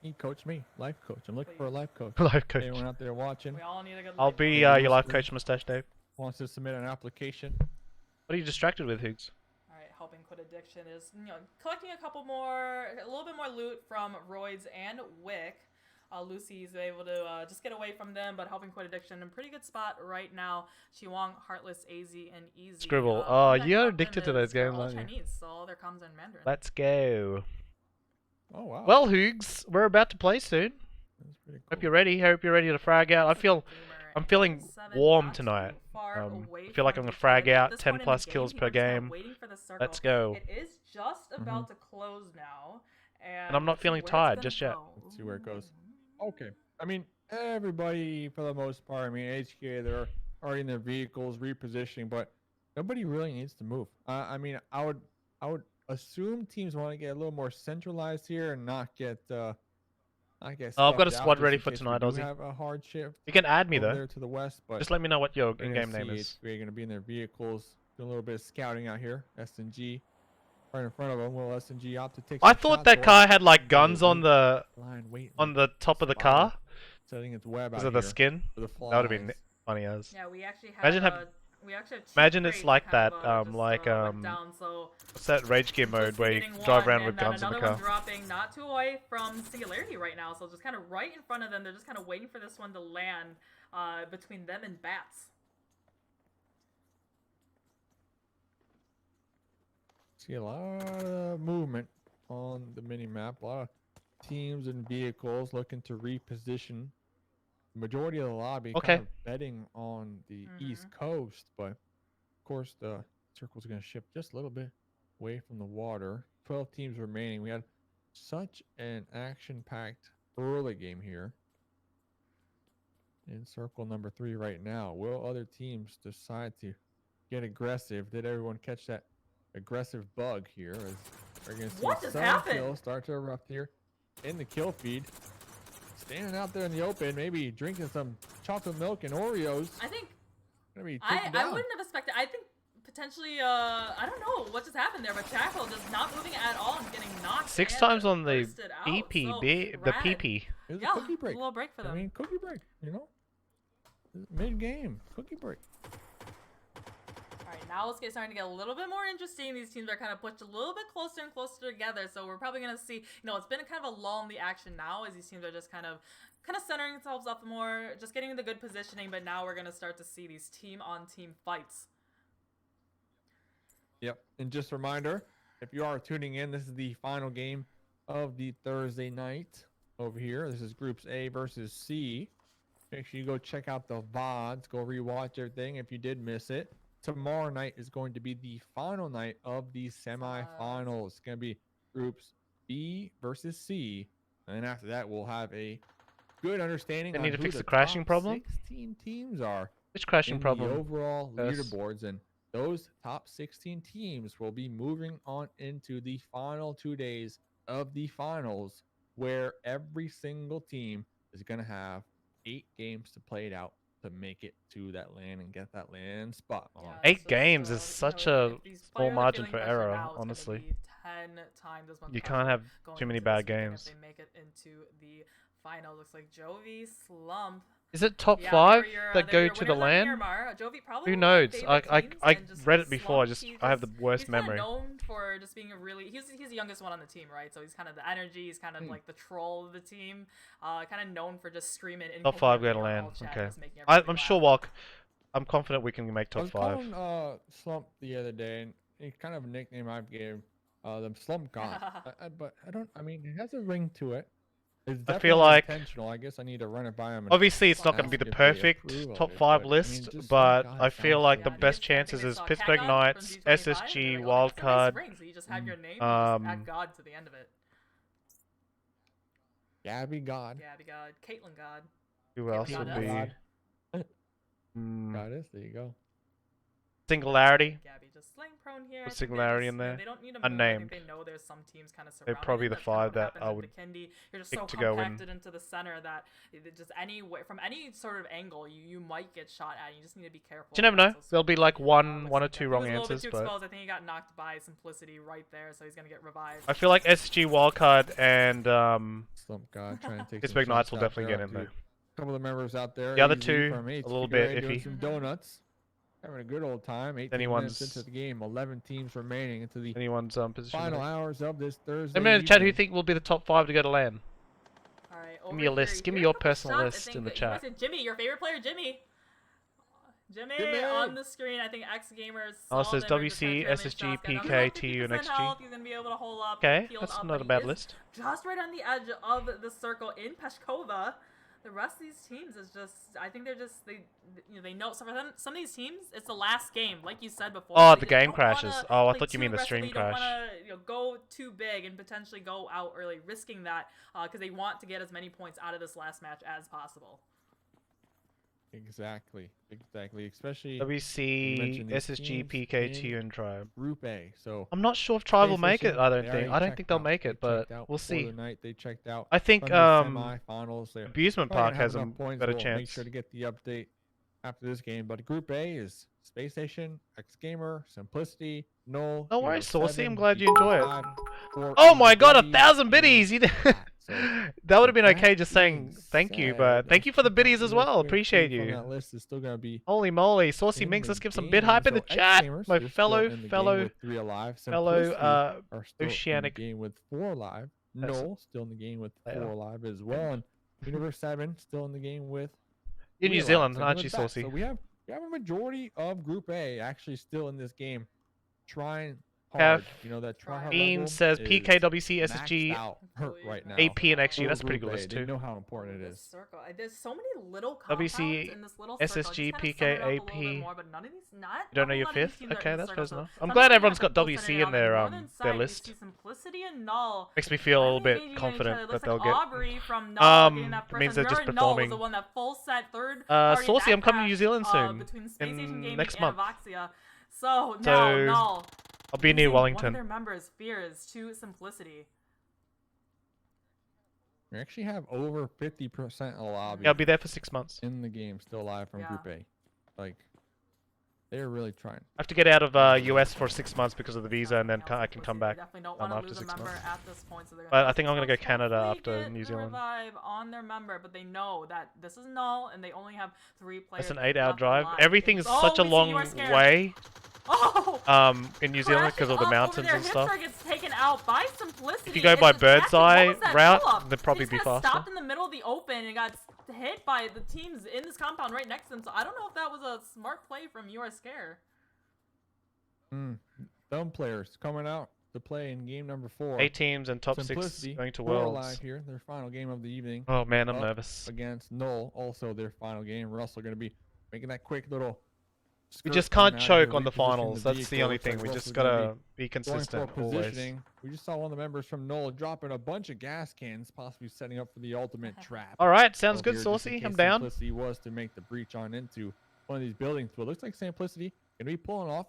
He coached me, life coach. I'm looking for a life coach. Life coach. Anyone out there watching We all need a good. I'll life be coach. your life coach, Mustache Dave. wants to submit an application? What are you distracted with, Hoogs? Alright, helping quit addiction is, collecting a little bit more loot from Roids and Wick. Lucy's able to just get away from them, but helping quit addiction in a pretty good spot right now. Chiwang, Heartless, AZ, and Easy. Scribble. One Oh, thing you're about them addicted to is those they're games, all aren't you? Chinese, so all their comms are in Mandarin. Let's go. Oh wow. Well, Hoogs, we're about to play soon. That's pretty Hope cool. you're ready. Hope you're ready to frag out. I'm feeling warm Not too tonight. far I away feel like from I'm gonna each frag other. At out this 10 point in plus the kills he per was just kinda game. waiting for the circle. Let's go. It is just about to close now, And I'm not let's see feeling where it's tired gonna just yet. go. Let's see where it goes. Okay. I mean, everybody for the most part. I mean, HK, they're already in their vehicles, repositioning, but nobody really needs to move. I mean, I would assume teams want to get a little more centralized here and not get. I guess. Oh, I've got a stuffed out squad just ready in for case we tonight, do Aussie. have a hard shift You can add me over though. there to the west, but Just let me know what your we're in-game gonna name see is. HK going to be in their vehicles, doing a little bit of scouting out here. S&G right in front of them. Will S&G opt to take? I some thought shots, that or car had like guns wait, on the line, wait, top of the spider car setting its web because out of the here skin. for the That would have been flies. funny as. Yeah, we actually have. Imagine have- we actually have two imagine it's crates like kind that, of, like, down, so What's that Rage Gear mode just where you getting drive one, around with and then guns in the another car? one dropping not too away from Singularity right now, so just kind of right in front of them. They're just kind of waiting for this one to land between them and Bats. See a lot of movement on the mini map. A lot of teams and vehicles looking to reposition. Majority of the lobby Okay. kind of betting on the East Coast, but of course the circle's going to shift just a little bit away from the water. 12 teams remaining. We had such an action-packed early game here. In circle number 3 right now. Will other teams decide to get aggressive? Did everyone catch that aggressive bug here? As we're going to see What just some happened? kills start to erupt here in the kill feed. Standing out there in the open, maybe drinking some chocolate milk and Oreos. I think Gonna be I taken down. wouldn't have expected. I think potentially I don't know what just happened there, but Jackal just not moving at all and getting knocked. 6 and times on the bursted out. EP, So, the Rad. PP. It was Yeah, a cookie break. a little break for them. I mean, cookie break, you know? Mid-game, cookie break. Alright, now let's get starting to get a little bit more interesting. These teams are kind of pushed a little bit closer and closer together, so we're probably going to see, it's been kind of a lull in the action now as these teams are just kind of centering themselves up more, just getting the good positioning, but now we're going to start to see these team-on-team fights. Yep. And just a reminder, if you are tuning in, this is the final game of the Thursday night over here. This is Groups A versus C. Make sure you go check out the VODs. Go rewatch everything if you did miss it. Tomorrow night is going to be the final night of the semifinals. It's going to be Groups B versus C. And then after that, we'll have a good understanding They on need to who fix the the crashing top problem? 16 teams are Which crashing in problem? the overall Yes. leaderboards, and those top 16 teams will be moving on into the final 2 days of the finals, where every single team is going to have 8 games to play it out to make it to that land and get that land spot on. Yeah, 8 so games just, is such if a these small players are margin feeling for pressure error, now, it's gonna honestly. be 10 times as much You pressure can't have going too many into bad this weekend games. if they make it into the final. Looks like Jovi slump. Is it top Yeah, 5 they're your, that they're go your to the winners on land? Miramar. Jovi probably Who one of my knows? favorite I teams, I and just read his it before. slump, I have the worst he's kinda memory. known for just being a really he's the youngest one on the team, right? So he's kind of the energy. He's kind of like the troll of the team. Kind of known for just screaming. Top 5 go to incoherently on land. all chat, Okay. just making everybody I'm laugh. sure Walk. I'm confident we can make I top was 5. calling Slump the other day, and it's kind of a nickname I gave them Slump God. But I don't. I mean, it has a ring to it. It's I feel definitely like intentional. I guess I need to run it by him. obviously it's not going to be ask the if they perfect approve of top it, 5 but, I mean, list, just but Slump God I feel sounds like so the good. best I chances think is they saw Pittsburgh Cat God Knights, from G25, and they're SSG, like, oh, that's a nice Wildcard. ring, so you just have your name and just add Um, God to the end of it. Gabby God. Gabby God, Caitlyn God. Who else Caitlyn would Goddess. be? Hmm, Goddess. There you go. Singularity. Gabby just slang prone here. Put I think they Singularity just, in you know, there. they don't need to move. I Unnamed. think they know there's some teams kind of They're surrounding probably it. the That's kind of 5 that what I happens would in Bikindi. You're just pick so to go in. compacted into the center that just any way, from any sort of angle you might get shot at. You just need to be careful. You never know. Also, There'll be like one looks or like 2 he wrong was a little bit answers, too but exposed. I think he got knocked by Simplicity right there, so he's gonna get revived. I feel like SG Wildcard and Slump God trying to take some Pittsburgh Knights shots will out definitely there get in to there. A couple of the members out there. The other AZ 2, from a HQ little bit Ray doing iffy. some donuts. Having a good old time. 18 minutes into the game. 11 teams remaining into the Anyone's position. final hours of this Thursday. Let me know in the chat who you evening. think will be the top 5 to go to LAN. All right, Give me your list. Give me your personal list in the chat. Jimmy, your favorite player, Jimmy. Jimmy Jimmy! on the screen. I think X Gamers. Oh, it says WC, SSG, PK, TU, and XG. He's gonna be able to hold up. Okay, healed that's up, not but a he bad is list. Just right on the edge of the circle in Peshkova. The rest of these teams is just, I think they're just, they know. So for them, some of these teams, it's the last game, like you said before. Oh, They the game don't crashes. wanna Oh, I play thought you too mean the aggressively, stream don't crash. wanna, go too big and potentially go out early, risking that, because they want to get as many points out of this last match as possible. Exactly. Especially you WC, mentioned these SSG, teams PK, in TU, and Tribe. Group A. So I'm not sure if Tribe will make it. PlayStation, I they don't think. already I don't checked think they'll out. make They it, but checked out we'll before see. the night. They checked out I think from the semi-finals. They're Abusement probably Park gonna have has a enough points. better We'll chance. Make sure to get the update after this game. But Group A is Space Station, X Gamer, Simplicity, Null. No worries, Hero Saucy. I'm 7, glad you enjoy it. G5, 4 Oh my god, Biddies, 1,000 and biddies! You did. that. So, That would have been with okay that just saying being thank you, said, but thank you for the let's biddies check as out well. real quick Appreciate who from you. that list is still gonna be Holy moly, Saucy in Minx, the let's give some game. bid hype in the So chat. X-Gamers, My they're still fellow, in the game fellow, with 3 alive. fellow, Simplicity are still Oceanic in the game with 4 alive. person. Null still in the game with Player. 4 alive as well. And Universe 7 still in the game with You're 3 New alive. Zealand, So aren't with you, that, Saucy? So we have a majority of Group A actually still in this game, trying Have hard. You know that try hard Bean level says is PKWC, maxed SSG, out right now. AP, and XG. for That's a pretty Group good A. list They too. know how important it This is. circle. There's so many little compounds WC, in this little circle. SSG, Just kinda PK, sum it up a little AP. bit more, but none of these, not You don't know a your lot of these fifth? teams are Okay, in the that's circle, fair so enough. I'm some glad of them everyone's have got the full WC center in down, their Northern their side, you list. see Simplicity and Null. Makes me feel a little Kinda bit engaging each other. confident It that looks they'll like get. Aubrey from Null getting that first means they're one. just Remember, Null was performing. the one that full set third party in Saucy, that I'm coming to New crash, Zealand soon. between Space Station In Gaming next and month. Avaxia. So now So, Null I'll be near losing one of Wellington. their members fears to Simplicity. We actually have over 50% of the lobby Yeah, I'll be there for 6 months. in the game still alive from Yeah. Group A. Like, they're really trying. I have to get out of US for 6 months because of the visa, and then I can come back Definitely don't want to after lose 6 a member months. at this point, so they're But gonna I think I'm gonna go hopefully Canada after get New the Zealand. revive on their member, but they know that this is Null, and they only have 3 players. It's an 8-hour left drive. alive. Everything's Oh, such a we see long you are scared. way Oh! in New Zealand because of the crashing up mountains over there. and stuff. Hipster gets taken out by Simplicity. If you go and by just Bird's backing- what Eye was that route, pull-up? they'd probably He be just kinda faster. stopped in the middle of the open and got hit by the teams in this compound right next to him. So I don't know if that was a smart play from You Are Scare. Dumb players coming out to play in game number 4. 8 teams and top 6 Simplicity, going to 4 Worlds. alive here, their final game of the evening. Oh man, I'm up nervous. Against Null, also their final game. We're also going to be making that quick little. We skirt just coming can't out here, choke on the repositioning finals. That's the vehicle. only Looks like thing. We we're just also gonna gotta be going consistent for always. positioning. We just saw one of the members from Null dropping a bunch of gas cans, possibly setting up for the ultimate trap. All right, sounds So good, here, just in Saucy. I'm case down. Simplicity was to make the breach on into one of these buildings. But it looks like Simplicity gonna be pulling off,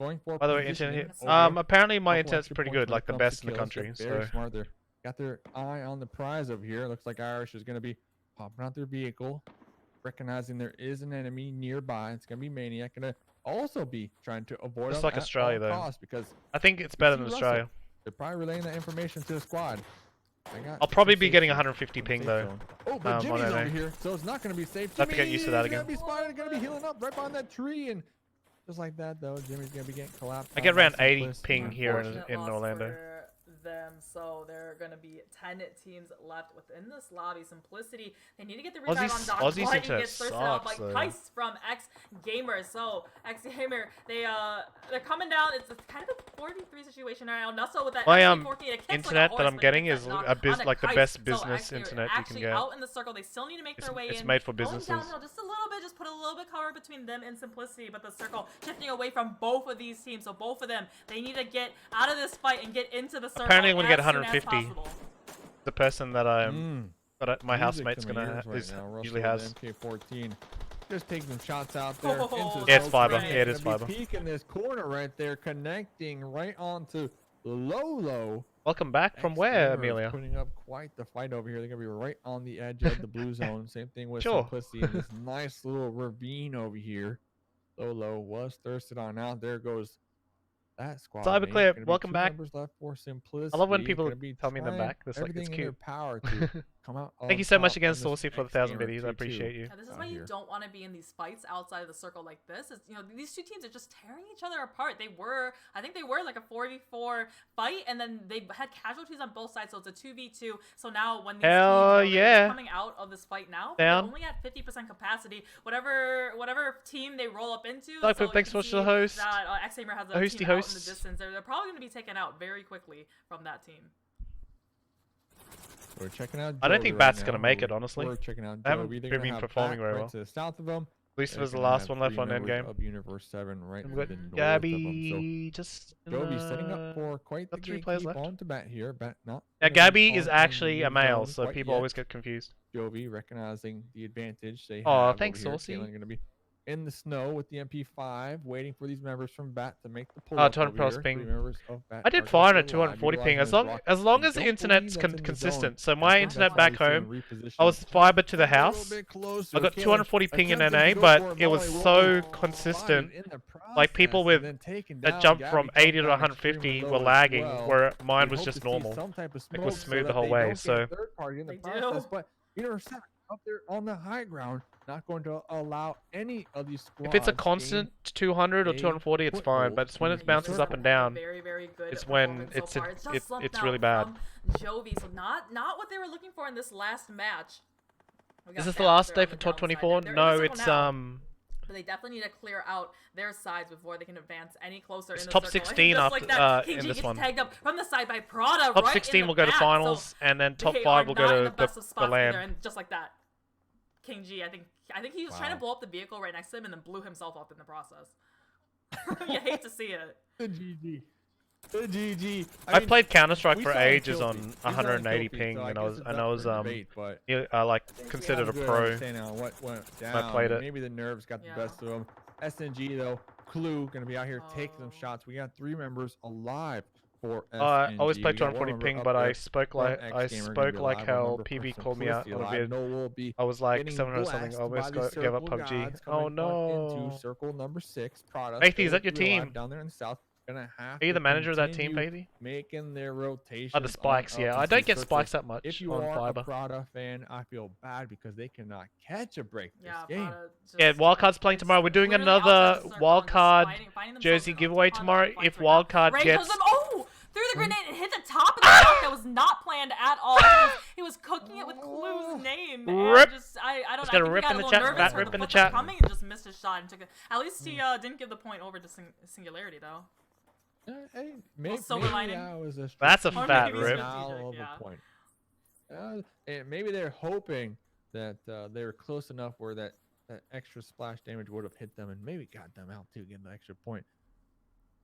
going for. By the way, positioning internet. over Apparently my couple internet's extra pretty points good, when it like the comes best to in the kills. country. They're very So smart. They're got their eye on the prize over here. Looks like Irish is gonna be popping out their vehicle, recognizing there is an enemy nearby. It's gonna be Maniac, gonna also be trying to avoid Just them like at Australia, all though. costs because I think it's we better see than Russell. Australia. They're probably relaying that information to the squad. I'll probably be getting 150 ping though. Oh, but on Jimmy's over NA. here, so it's not going to be safe. Have to get used to that Jimmy's again. Gonna be spotted, going to be healing up right behind that tree, and just like that though, Jimmy's going to be getting collapsed. I get by around 80 Simplicity. ping here Unfortunate in loss Orlando. for them. So there are going to be 10 teams left within this lobby. Simplicity, they need to get the Aussie's- revive on Doc. Aussie's but he internet gets thirsted out by sucks, though. Heist from X Gamer. So X Gamer, they're coming down. It's kind of a 4v3 situation right now. Nusso with that My SC14, it kicks internet like a that I'm horse, but getting he gets is that knock a on like the Heist. best So business actually- internet you can actually get. out in the circle, they still need to make their way It's in. made for Going businesses. downhill just a little bit, just put a little bit cover between them and Simplicity, but the circle shifting away from both of these teams. So both of them, they need to get out of this fight and get into the circle. Apparently I'm gonna get as soon as 150. possible. The person that my Music housemate's to my gonna ears right is now. Russell usually with has. MK14. Just taking some shots out there. Oh, into the Yeah, it's smoke fiber. screen. Yeah, it is Gonna be fiber. Peek in this corner right there, connecting right onto Lolo. Welcome back from X where, Gamer is Amelia? Putting up quite the fight over here. They're gonna be right on the edge of the blue zone. Same thing with Sure. Simplicity in this nice little ravine over here. Lolo was thirsted on out. There goes that squad. Cyberclear, mate. Gonna be welcome 2 back. members left for Simplicity. I love when people Gonna be tell me them trying back. That's like, it's everything in their cute. power to come out. Thank you on so much top again, in this Saucy, for the X 1,000 Gamer biddies. I 2-2 appreciate you. Yeah, this is out why you here. don't want to be in these fights outside of the circle like this. Is these two teams are just tearing each other apart. I think they were like a 4v4 fight, and then they had casualties on both sides, so it's a 2v2. So now when these Hell teams yeah. they're coming out of this fight now, Down. they're only at 50% capacity. Whatever team they roll up into, Like, so you thanks can so much to the see host. That X-Gamer has a Hosty team out in the hosts. distance. They're probably going to be taken out very quickly from that team. We're checking out. I don't Joey think right Bat's gonna now. make it, honestly. We're checking out. I haven't Joey. They're been gonna have performing Bat very right well. to the south of them. At least They're there's the gonna last have one left 3 on members endgame. Of Universe 7 right We've to got the north of them. So Gabby just in Joey setting up the- for quite the got 3 players gatekeep left. on to Bat here. Bat not. Yeah, gonna be Gabby is on in the actually a blue male, zone so quite people yet. always get confused. Jovi recognizing the advantage they Aw, have. thanks, over here. Saucy. Kalen gonna be in the snow with the MP5, waiting for these members from Bat to make the pull. 200 plus ping. I did are fine gonna at go live, 240 ping, as utilizing long rock. as long I as the don't internet's believe that's in the consistent. zone. So my I think internet that's back why we've home, seen repositioning. I was fiber to the A little house. bit closer. I got Kalen 240 ping in attempting to NA, go but for a it was volley so roll, consistent. spotted in the Like people process, with and then taken that down. jumped Gabby from comes 80 to down 150 extremely were low as lagging, well. where mine We was hope just to see normal. some type of It was smoke smooth so the whole that they way, don't get so- third party in the They process, do. but Universe 7 up there on the high ground, not going to allow any of these squads. If it's a gain constant 200 or a 240, it's fine. foothold But it's when in it the bounces up circle. and down. Very, very good. It's when performance so it's far. Just it's slumped really out bad. from Jovi, so not what they were looking for in this last match. We Is got this the Bat last there day on for the top downside. 24? They're in No, the it's circle now, but they definitely need to clear out their sides before they can advance any closer. It's in the top circle. 16 Just after like that, in KG this gets one. tagged up from the side by Prada. Top right 16 in will the go to back, so finals, and then top they 5 are will not go in to the best of the spots either, LAN. and just like that, King G, I think he was trying to Wow. blow up the vehicle right next to him and then blew himself up in the process. You hate to see it. The GG. The GG. I mean, played Counter Strike we for saw him ages kill on feed. We saw him 180 kill feed, ping, so and I guess was it's and up I was for debate, but like considered a we have good pro. understanding on what went down. I played it. Maybe the nerves got the Yeah. best of them. SNG though, Clue gonna be out here taking some Oh. shots. We got 3 members alive for SNG. I always We played got one 240 member ping, up but I there spoke from like X-Gamer, gonna be alive, one how member PB from called me out Simplicity on a alive. vid. No will be I was like getting 700 something. blessed I almost by the gave up circle PUBG. gods Oh coming on into no! circle number 6. Prada. Faithy, is still that your to be alive team? down there in the south? Gonna have Are you to the manager of that team, continue Faithy? making their rotation. Oh, the spikes. Yeah, I don't get spikes that much If you on are fiber. a Prada fan, I feel bad because they cannot catch a break this Yeah, game. Prada just- Yeah, Wildcard's playing tomorrow. We're doing literally another outside the circle and just Wildcard finding themselves jersey in a giveaway ton of tomorrow. fights If right now. Wildcard Ray gets comes up, threw the grenade and hit the top of the block that was not planned at all. He was cooking it with Clue's name. And Rip. just, I don't Just know. got a I think rip he got in a the little chat, nervous, fat heard rip the in the foot was chat. coming and just missed his shot and took it. At least he didn't give the point over to Singularity though. Hey, maybe, silver lining. that was a That's a Or fat maybe rip. strategic, of yeah. a point. And maybe they're hoping that they were close enough where that extra splash damage would have hit them and maybe got them out too, getting the extra point.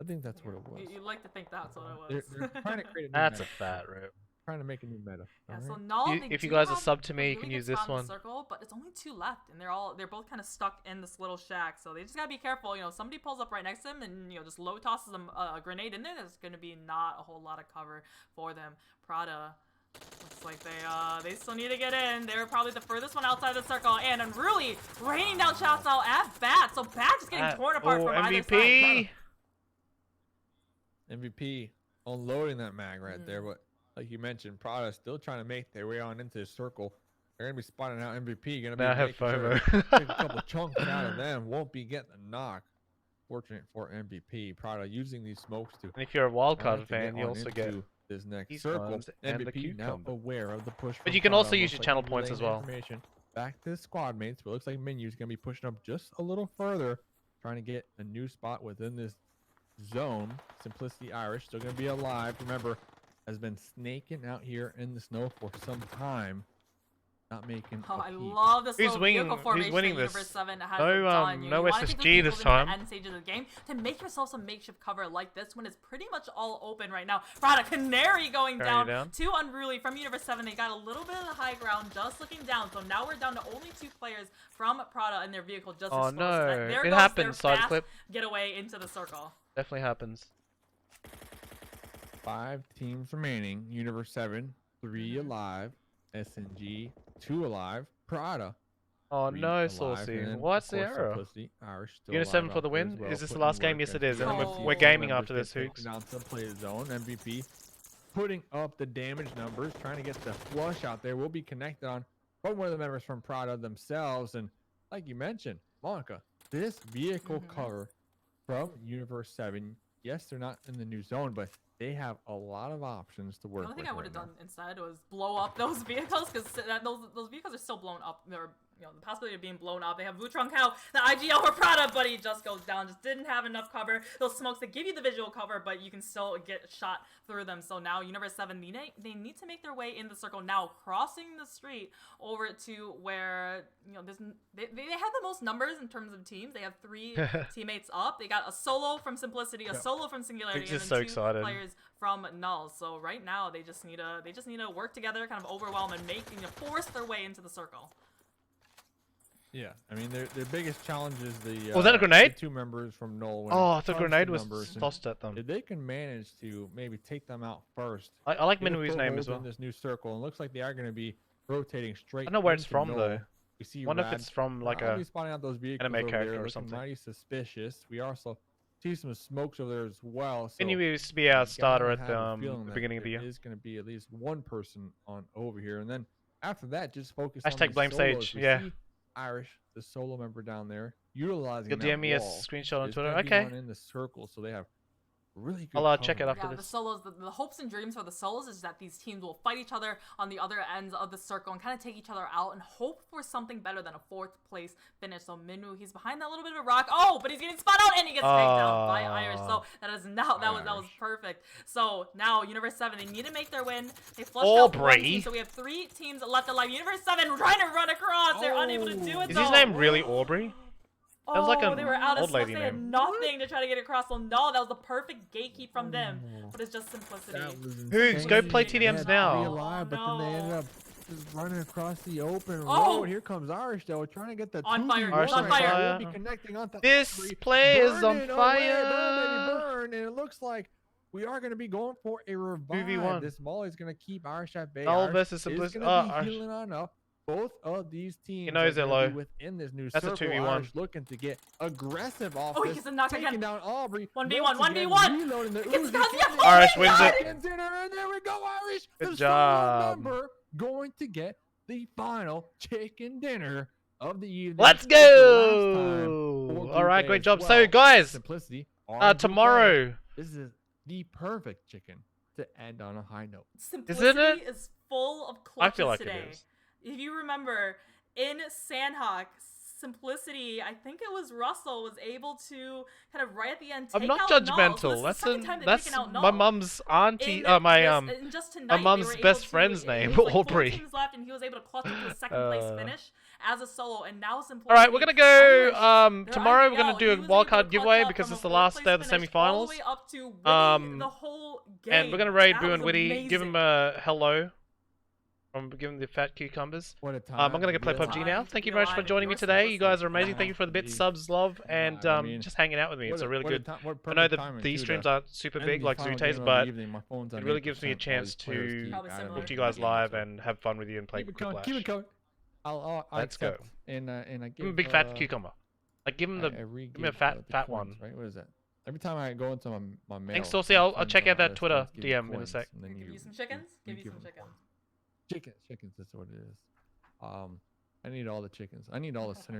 I think that's what it was. You'd like to think that's what it was. They're trying to create a new That's a meta. fat rip. Trying to make a new meta. Yeah, alright? so Null, You- they if you do guys are have sub to a me, you really can good use this spot in the one. Circle, but it's only 2 left, and they're both kind of stuck in this little shack. So they just gotta be careful. You know, somebody pulls up right next to them, and just low tosses them a grenade in there. There's gonna be not a whole lot of cover for them. Prada. Looks like they still need to get in. They're probably the furthest one outside the circle, and really raining down shots now at Bat. So Bat just getting torn apart from either side. MVP. MVP unloading that mag right there, but like you mentioned, Prada still trying to make their way on into the circle. They're gonna be spotting out MVP. Gonna be Now I have making sure FOMO. take a couple chunks out of them. Won't be getting a knock. Fortunate for MVP. Prada using these smokes to And if you're a to Wildcard get fan, you on also get into this next These circle. ones and the MVP now cucumber. aware of the push. But from you can Prado. also use Looks your like channel he's points as relaying well. information back to his squad mates, but it looks like Minu's gonna be pushing up just a little further, trying to get a new spot within this zone. Simplicity Irish still gonna be alive. Remember, has been snaking out here in the snow for some time, not making. Oh, a I peep. love this Who's little winning- vehicle who's formation winning that this? Universe 7 has No, done. no wanna take those SSG vehicles this into the time. end stage of the game to make yourself some makeshift cover like this one is pretty much all open right now. Prada Canary going Canary down, down. to Unruly from Universe 7. They got a little bit of the high ground just looking down, so now we're down to only 2 players from Prada and their vehicle just Oh exposed. no, There it goes happens, their side fast clip. getaway into the circle. Definitely happens. 5 teams remaining. Universe 7, 3 alive. SNG, 2 alive. Prada. Oh 3 no, alive, Saucy. and then, What's of the course, error? Simplicity, Irish still Unit alive 7 for out the there as win? well, Is this the putting last game? work Yes, it in. is. And then Oh. we're gaming Members after get this, taken Hooks. down to play the zone. MVP putting up the damage numbers, trying to get the flush out there. Will be connected on from one of the members from Prada themselves. And like you mentioned, Monica, this vehicle cover from Universe 7, yes, they're not in the new zone, but they have a lot of options to work The only with. thing I would have right done instead was blow up those vehicles, because those vehicles are still blown up. They're, you know, the possibility of being blown up. They have Vuitron Cow, the IGL for Prada, but he just goes down. Just didn't have enough cover. Those smokes that give you the visual cover, but you can still get shot through them. So now Universe 7, they need to make their way in the circle now, crossing the street over to where, you know, they have the most numbers in terms of teams. They have 3 teammates up. They got a solo from Simplicity, a solo from Singularity, Hooks and is then so 2 excited. players from Null. So right now they just need to work together, kind of overwhelm and force their way into the circle. Yeah, I mean their biggest challenge is the Was that a grenade? the 2 members from Null. When Oh, it the comes to grenade was numbers, and tossed at them. if they can manage to maybe take them out first. I like get a Minu's name as foothold well. in this new circle, and looks like they are going to be rotating straight. I don't know where it's into from Null. though. We see Wonder if Rad it's from like probably a spotting out those vehicles anime over character there, or looking something. mighty suspicious. We also see some smokes over there as well. So Minu used to be our you starter gotta at have a feeling the that beginning of the there year. is going to be at least one person on over here, and then after that, just focus Hashtag on these blame solos. Sage, We yeah. see Irish, the solo member down there, utilizing You'll that DM me a wall. screenshot on There's Twitter. gonna be Okay. one in the circle, so they have really good. I'll check it cover. after Yeah, the this. solos, the hopes and dreams for the solos is that these teams will fight each other on the other ends of the circle and kind of take each other out and hope for something better than a 4th place finish. So Minu, he's behind that little bit of a rock. Oh, but he's getting spun out and he gets taken down by Irish. So that is now that was perfect. So now Universe 7, they need to make their win. They flushed out one Aubrey. team, so we have 3 teams left alive. Universe 7 trying to run across. They're unable to do it. Is though. his name really Aubrey? Sounds like Oh, an they were out of old slush. lady They had name. nothing to try to get across. So no, that was the perfect gatekeep from them. But it's just Simplicity. That was Hoogs, go insane. play They TDMs had now. 3 alive, but then they ended no. up just running across the open Oh! road. Here comes Irish though, trying to get the On fire, 2v1. Irish on fire. Will be connecting onto This Aubrey. play is Burn on it away, fire. burn, baby, burn. And it looks like we are going to be going for a revive. 2v1. This Molly's going to keep Irish at bay. Null Irish versus is Simplicity. gonna Oh, be Irish. healing on up. Both of these teams knows are they're gonna be low. within this new That's a circle. 2v1. Irish looking to get aggressive off Oh, he this, gets a knock taking again. down Aubrey. 1v1, once again, 1v1. reloading the He gets Uzi, Kazuya. getting Oh Irish my wins God. it. and there we go, Irish. Good the job. solo member going to get the final chicken dinner of the evening. Let's It's the last time go! for All right, Group A great as job. well. So, guys, Simplicity. our Group A. tomorrow. This is the perfect chicken to end on a high note. Simplicity it? is full of I clutches feel like today. it is. If you remember, in Sandhawk, Simplicity, I think it was Russell, was able to kind of right at the end take I'm not out Null. So judgmental. this is the that's second time they've that's taken out my Null. mum's auntie. In My this- in just tonight, they mum's were able best to- friend's it name, was like 4 Aubrey. teams left, and he was able to clutch into a second place finish as a solo. And now Simplicity. All right, we're gonna go. Irish, Tomorrow we're they're gonna do a IGL. He was wildcard able to giveaway clutch up because from it's a the last 4th day of the place finish all semifinals. the way up to winning the whole game. And we're gonna raid That Boo was and Witty. Give him amazing. a hello. I'm giving the fat cucumbers. What a time. I'm gonna go play Real PUBG time. now. Thank you Be very much for alive joining me with today. yours, You guys are Simplicity. amazing. Thank you for the bits, Indeed. subs, love, and I mean, just hanging out with me. It's a really good. I know that these streams aren't super big like Zute's, but it really gives me a chance to Probably similar. talk to you guys live and have fun with you and play Keep it going. Quiplash. Keep it going. I'll Let's go. accept. And I Give give him a big fat cucumber. Like give him the. give me a fat one. Right? What is that? Every time I go into my mail. Thanks, Saucy. I'll friends check on out that iOS Twitter phones give you DM in a coins, sec. and then Give you some chickens? you Give you give some them chickens. Chickens. That's what it is. I need all the chickens. I need all the synergy.